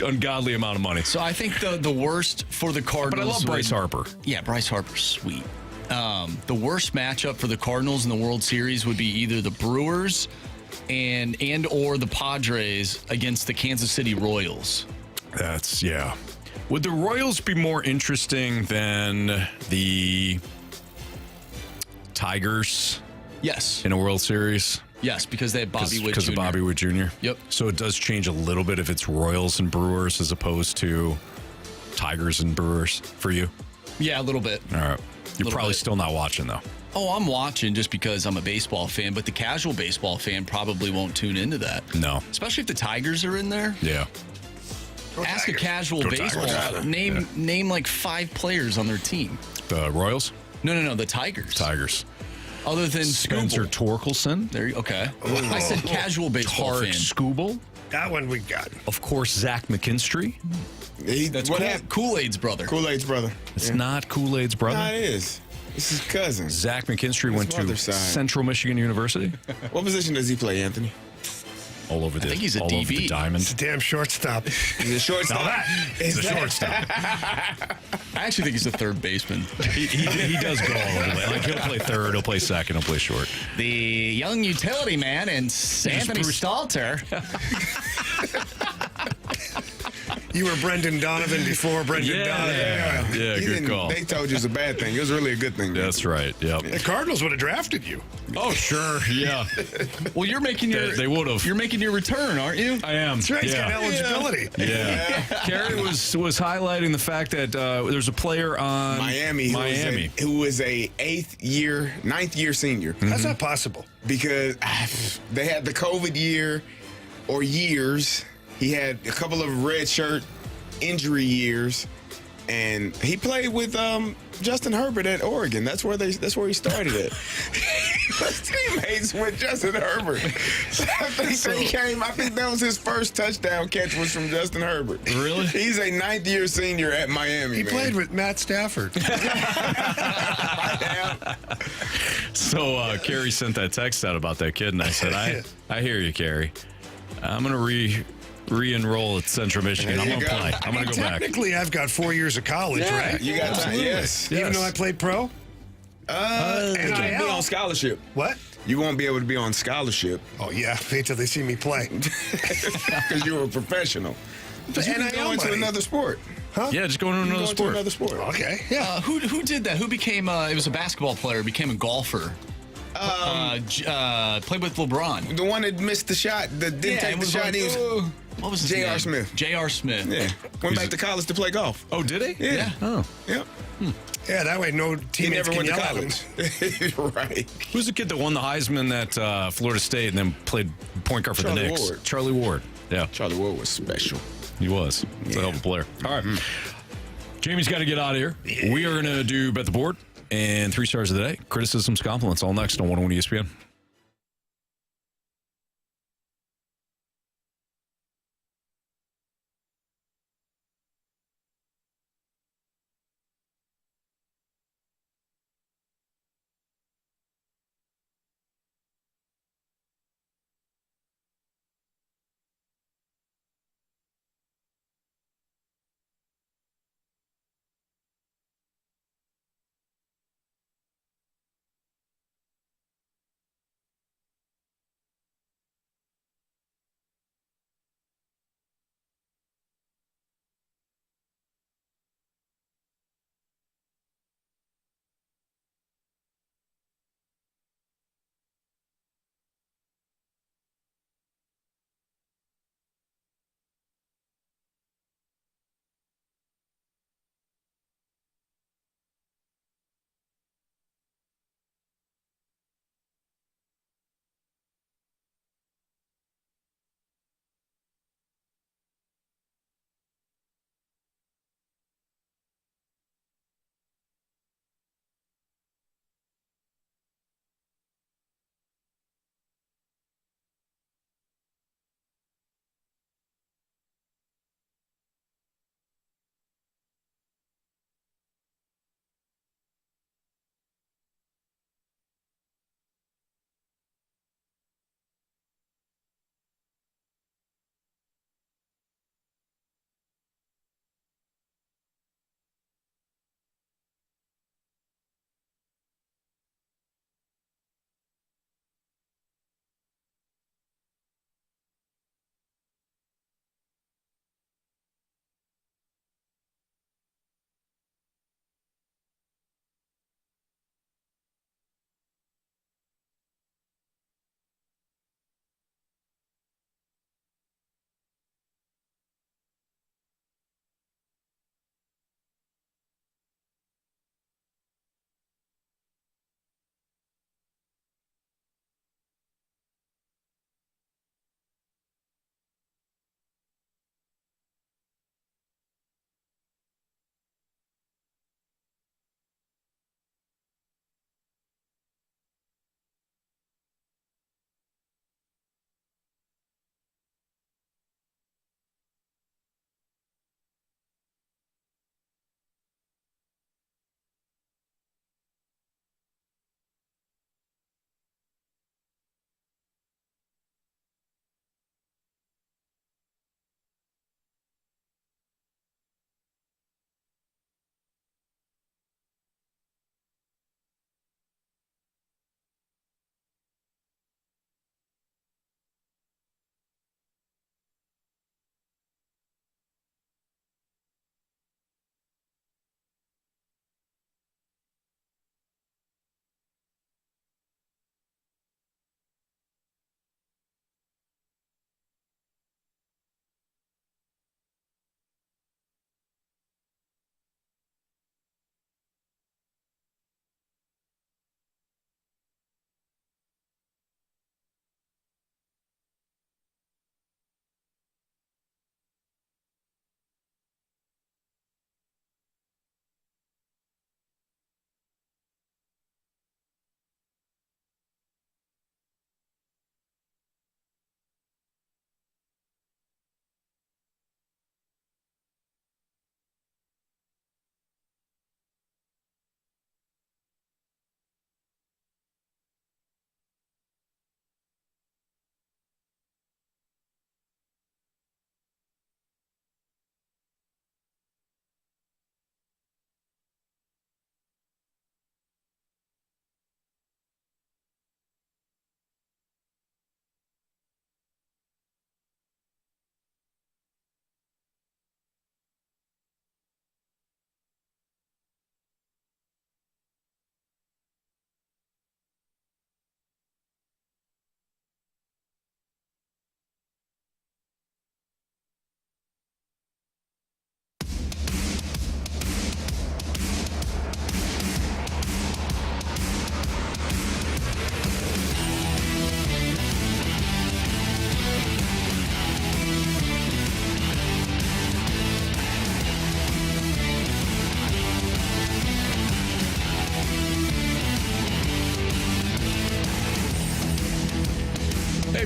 C: ungodly amount of money.
D: So I think the worst for the Cardinals.
C: But I love Bryce Harper.
D: Yeah, Bryce Harper's sweet. The worst matchup for the Cardinals in the World Series would be either the Brewers and or the Padres against the Kansas City Royals.
C: That's, yeah. Would the Royals be more interesting than the Tigers?
D: Yes.
C: In a World Series?
D: Yes, because they have Bobby Witt Jr.
C: Because of Bobby Witt Jr.?
D: Yep.
C: So it does change a little bit if it's Royals and Brewers as opposed to Tigers and Brewers for you?
D: Yeah, a little bit.
C: All right. You're probably still not watching, though.
D: Oh, I'm watching just because I'm a baseball fan, but the casual baseball fan probably won't tune into that.
C: No.
D: Especially if the Tigers are in there.
C: Yeah.
D: Ask a casual
C: Go
D: baseball
C: Tigers.
D: name like 5 players on their team.
C: The Royals?
D: No, the Tigers.
C: Tigers.
D: Other than
C: Spencer
D: Scooble.
C: Torkelson.
D: There you okay. I said casual baseball
C: Tarek
D: fan.
C: Scooble.
A: That one we got.
C: Of course, Zach McKinstry.
D: That's Kool-Aid's brother.
B: Kool-Aid's brother.
C: It's not Kool-Aid's brother.
B: No, it is. It's his cousin.
C: Zach McKinstry went to
B: mother's side.
C: Central Michigan University.
B: What position does he play, Anthony?
C: All over the,
D: I think he's a
C: all
D: DB.
C: over the diamond.
A: It's a damn shortstop.
B: He's a shortstop.
C: He's a shortstop.
D: I actually think he's a third baseman.
C: He does go all over the place. Like, he'll play third, he'll play second, he'll play short.
D: The young utility man and Anthony Stalter.
A: You were Brendan Donovan before Brendan Donovan.
C: Yeah,
B: He
C: good
B: didn't-
C: call.
B: They told you it's a bad thing. It was really a good thing.
C: That's right. Yep.
A: The Cardinals would have drafted you.
C: Oh, sure. Yeah.
D: Well, you're making your
C: They would have.
D: You're making your return, aren't you?
C: I am.
A: That's right. He's got eligibility.
C: Yeah. Carey was highlighting the fact that there's a player on
B: Miami. Who was a ninth year senior.
A: That's not possible.
B: Because they had the COVID year or years. He had a couple of red shirt injury years, and he played with Justin Herbert at Oregon. That's where he started it. He was teammates with Justin Herbert. I think that was his first touchdown catch was from Justin Herbert.
C: Really?
B: He's a ninth year senior at Miami.
A: He played with Matt Stafford.
C: So Carey sent that text out about that kid, and I said, I hear you, Carey. I'm going to re-enroll at Central Michigan. I'm going to play. I'm going to go back.
A: Technically, I've got 4 years of college, right?
B: You got time. Yes.
A: Even though I played pro?
B: You can't be on scholarship.
A: What?
B: You won't be able to be on scholarship
A: Oh, yeah. Wait till they see me play.
B: because you were a professional. But you can
A: NIL
B: go into
A: money.
B: another sport.
A: Huh?
C: Yeah, just going to
B: You can
C: another
B: go into
C: sport.
B: another sport.
A: Okay. Yeah.
D: Who did that? Who became? It was a basketball player. Became a golfer. Played with LeBron.
B: The one that missed the shot, that didn't take the shot. He was
D: What was his
B: J.R.
D: name?
B: Smith.
D: J.R. Smith.
B: Yeah. Went back to college to play golf.
C: Oh, did he?
B: Yeah.
C: Oh.
B: Yep.
A: Yeah, that way no
B: He
A: teammates
B: never
A: can
B: went to
A: yell at him.
B: college. Right.
C: Who's the kid that won the Heisman at Florida State and then played point guard for
B: Charlie
C: the Knicks?
B: Ward.
C: Charlie Ward. Yeah,
B: Charlie Ward was special.
C: he was. He's a hell of a player. All right. Jamie's got to get out of here. We are going to do Bet the Board and 3 stars of the day. Criticisms, compliments, all next on 101 ESPN.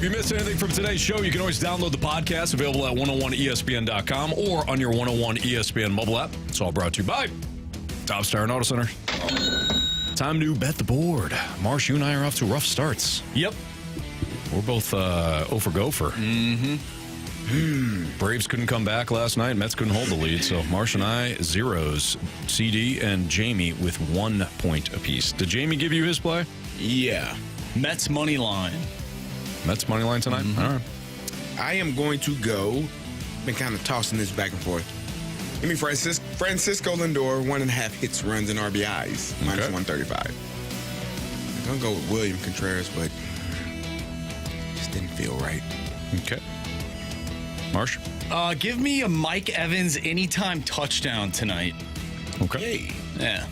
C: If you missed anything from today's show, you can always download the podcast, available at 101ESPN.com or on your 101 ESPN mobile app. It's all brought to you by Top Star and Auto Center. Time to bet the board. Marsh, you and I are off to rough starts.
D: Yep.
C: We're both 0 for gopher. Braves couldn't come back last night. Mets couldn't hold the lead. So Marsh and I, zeros. CD and Jamie with 1 point apiece. Did Jamie give you his play?
B: Yeah.
D: Mets money line.
C: Mets money line tonight? All right.
B: I am going to go. Been kind of tossing this back and forth. Give me Francisco Lindor, 1.5 hits, runs, and RBIs, minus 135. I'm going to go with William Contreras, but just didn't feel right.
C: Okay. Marsh?
D: Give me a Mike Evans anytime touchdown tonight.
C: Okay.
B: Yay.
D: Yeah.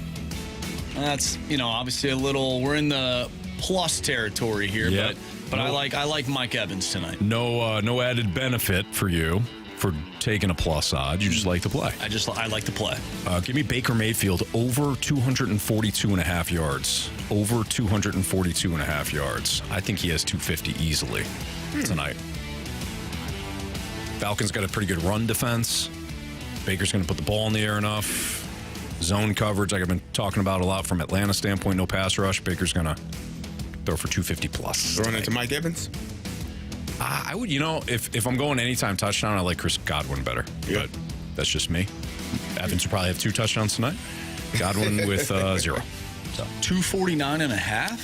D: That's, obviously a little, we're in the plus territory here,
C: Yeah.
D: but I like Mike Evans tonight.
C: No added benefit for you for taking a plus odd. You just like to play.
D: I like to play.
C: Give me Baker Mayfield over 242.5 yards. Over 242.5 yards. I think he has 250 easily tonight. Falcons got a pretty good run defense. Baker's going to put the ball in the air enough. Zone coverage, like I've been talking about a lot from Atlanta standpoint, no pass rush. Baker's going to throw for 250 plus.
B: Throwing it to Mike Evans?
C: I would, if I'm going anytime touchdown, I like Chris Godwin better.
B: Yeah.
C: But that's just me. Evans will probably have 2 touchdowns tonight. Godwin with 0. So
D: 249.5?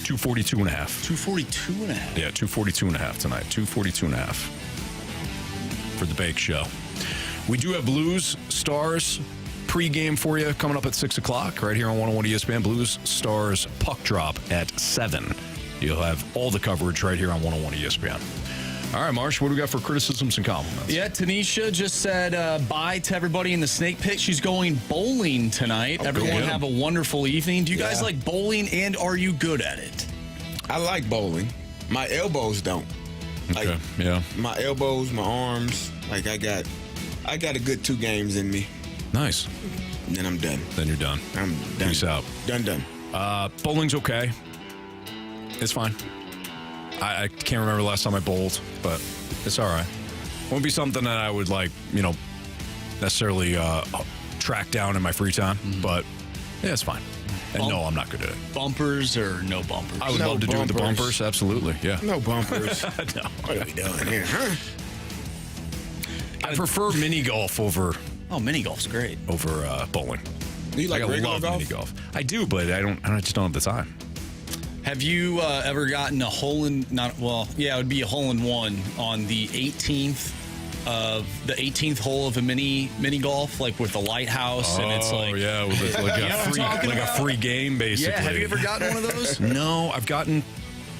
C: 242.5.
D: 242.5.
C: Yeah, 242.5 tonight. 242.5 for the Bake Show. We do have Blues Stars pregame for you coming up at 6 o'clock right here on 101 ESPN. Blues Stars puck drop at 7. You'll have all the coverage right here on 101 ESPN. All right, Marsh, what do we got for criticisms and compliments?
D: Yeah, Tanisha just said bye to everybody in the Snake Pit. She's going bowling tonight. Everyone have a wonderful evening. Do you guys like bowling, and are you good at it?
B: I like bowling. My elbows don't.
C: Okay,
B: like, my elbows, my arms, like I got a good 2 games in me.
C: Nice.
B: And then I'm done.
C: Then you're done.
B: I'm done.
C: Peace out.
B: Done.
C: Bowling's okay. It's fine. I can't remember the last time I bowled, but it's all right. Won't be something that I would necessarily track down in my free time, but yeah, it's fine. And no, I'm not good at it.
D: Bumpers or no bumpers?
C: I would love to do the bumpers, absolutely. Yeah.
B: No bumpers.
C: No.
B: What are we doing here? Huh?
C: I prefer mini golf over.
D: Oh, mini golf's great.
C: Over bowling.
B: Do you like regular golf?
C: Mini golf. I do, but I just don't have the time.
D: Have you ever gotten a hole in? It would be a hole in one on the 18th hole of a mini golf, like with a lighthouse, and it's like
C: with a free game, basically.
D: Yeah, have you ever gotten one of those?
C: No, I've gotten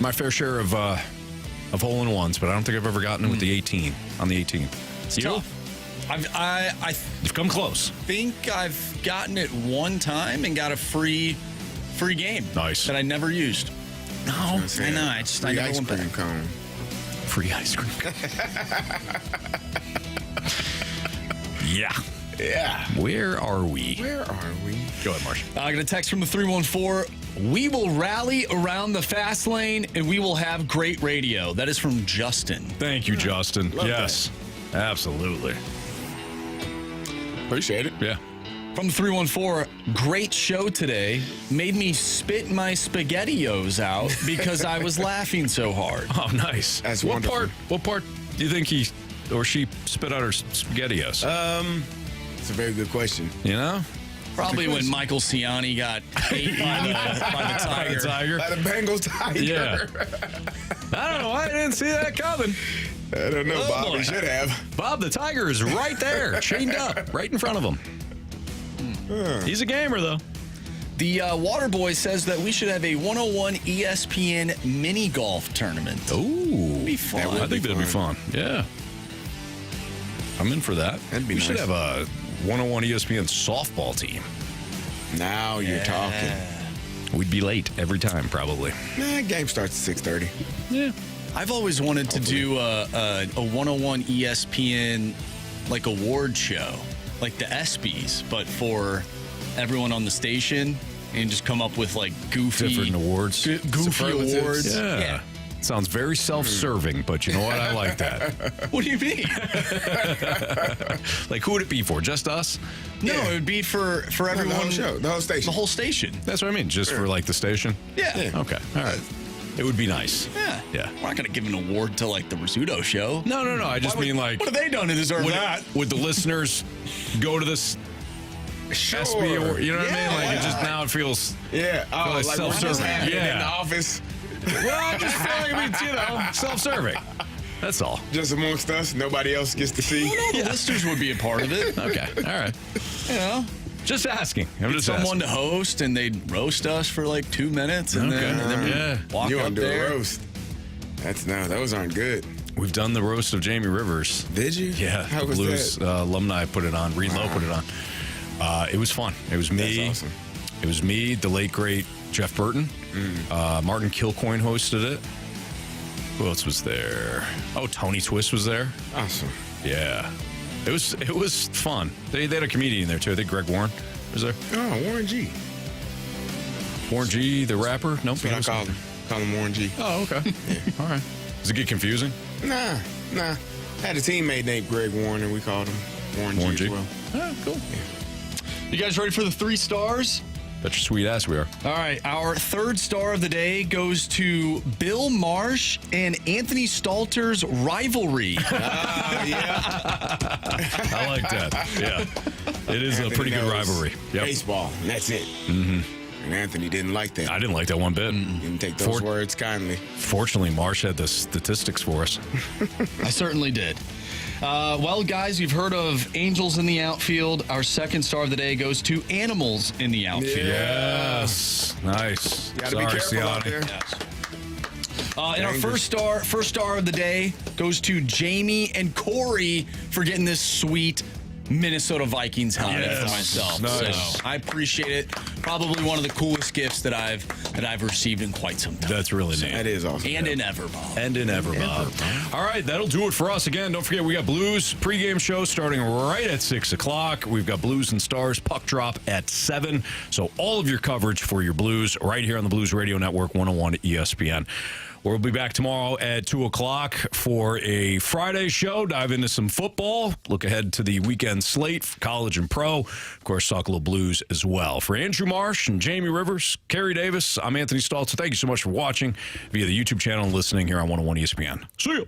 C: my fair share of hole in ones, but I don't think I've ever gotten it with the 18 on the 18th.
D: It's tough.
C: You've come close.
D: I think I've gotten it one time and got a free game.
C: Nice.
D: That I never used. No, I know. I never went back.
B: Cone.
C: Free ice cream cone. Yeah. Where are we? Go ahead, Marsh.
D: I got a text from the 314. We will rally around the fast lane and we will have great radio. That is from Justin.
C: Thank you, Justin.
B: Love
C: yes, absolutely.
B: Appreciate it.
C: Yeah.
D: From the 314, great show today. Made me spit my SpaghettiOs out because I was laughing so hard.
C: Oh, nice.
B: That's wonderful.
C: What part do you think he or she spit out her SpaghettiOs?
B: It's a very good question.
C: You know?
D: Probably when Michael Ciani got ate by the tiger.
B: By the Bengal tiger.
C: Yeah. I don't know why I didn't see that coming.
B: I don't know, Bob. He should have.
C: Bob the tiger is right there, chained up, right in front of him. He's a gamer, though.
D: The Waterboy says that we should have a 101 ESPN mini golf tournament.
C: Ooh.
D: Be fun.
C: I think that'd be fun. Yeah. I'm in for that.
B: That'd be
C: nice. We should have a 101 ESPN softball team.
B: Now you're talking.
C: We'd be late every time, probably.
B: Game starts at 6:30.
C: Yeah.
D: I've always wanted to do a 101 ESPN like award show, like the ESPYs, but for everyone on the station, and just come up with like goofy
C: different awards,
D: goofy awards.
C: Yeah. sounds very self-serving, but you know what? I like that.
D: What do you mean?
C: Like, who would it be for? Just us?
D: No, it would be for everyone.
B: The whole show, the whole station.
D: The whole station.
C: That's what I mean. Just for, like, the station?
D: Yeah.
C: Okay. All right. It would be nice.
D: Yeah.
C: Yeah.
D: We're not going to give an award to, like, the Rizzuto show.
C: No. I just mean, like...
D: What have they done to deserve that?
C: Would the listeners go to this SB award? You know what I mean? Like, it just now it feels...
B: Yeah. Oh, like
C: self-serving.
B: in the office.
C: Well, I just feel like, self-serving. That's all.
B: Just amongst us, nobody else gets to see.
D: Well, no, the listeners would be a part of it.
C: Okay. All right.
D: You know?
C: Just asking. I'm just
D: someone
C: asking.
D: to host, and they'd roast us for like 2 minutes, and then we'd walk
B: you
D: up
B: want to do
D: there.
B: a roast? Those aren't good.
C: We've done the roast of Jamie Rivers.
B: Did you?
C: Yeah.
B: How
C: the
B: was
C: Blues
B: that?
C: alumni put it on. Reed Lowe put it on. It was fun. It was me.
B: That's awesome.
C: It was me, the late, great Jeff Burton. Martin Kilcoyne hosted it. Who else was there? Oh, Tony Twist was there.
B: Awesome.
C: Yeah. It was fun. They had a comedian there, too. I think Greg Warren was there.
B: Oh, Warren G.
C: Warren G, the rapper? Nope.
B: That's what I call him Warren G.
C: Oh, okay. Yeah. All right. Does it get confusing?
B: Nah. Had a teammate named Greg Warren, and we called him Warren G as well.
C: Oh, cool.
B: Yeah.
G: You guys ready for the 3 stars?
C: Bet your sweet ass we are.
G: All right, our 3rd star of the day goes to Bill Marsh and Anthony Stalter's rivalry.
B: Yeah.
C: I like that. Yeah. It is a pretty good rivalry. Yep.
B: Baseball, and that's it.
C: Mm-hmm.
B: And Anthony didn't like that.
C: I didn't like that one bit.
B: Didn't take those words kindly.
C: Fortunately, Marsh had the statistics for us.
G: I certainly did. Well, guys, you've heard of Angels in the outfield. Our 2nd star of the day goes to Animals in the outfield.
C: Yes. Nice.
B: You got to be careful out there.
G: Yes. And our first star of the day goes to Jamie and Corey for getting this sweet Minnesota Vikings helmet for myself.
C: Nice.
G: So I appreciate it. Probably one of the coolest gifts that I've received in quite some time.
C: That's really neat.
B: That is awesome.
G: And in ever, Bob.
C: And in ever, Bob. All right, that'll do it for us. Again, don't forget, we got Blues pregame show starting right at 6 o'clock. We've got Blues and Stars puck drop at 7. So all of your coverage for your Blues right here on the Blues Radio Network 101 ESPN. We'll be back tomorrow at 2 o'clock for a Friday show. Dive into some football. Look ahead to the weekend slate for college and pro. Of course, talk a little Blues as well. For Andrew Marsh and Jamie Rivers, Carey Davis, I'm Anthony Stalter. Thank you so much for watching via the YouTube channel and listening here on 101 ESPN. See you.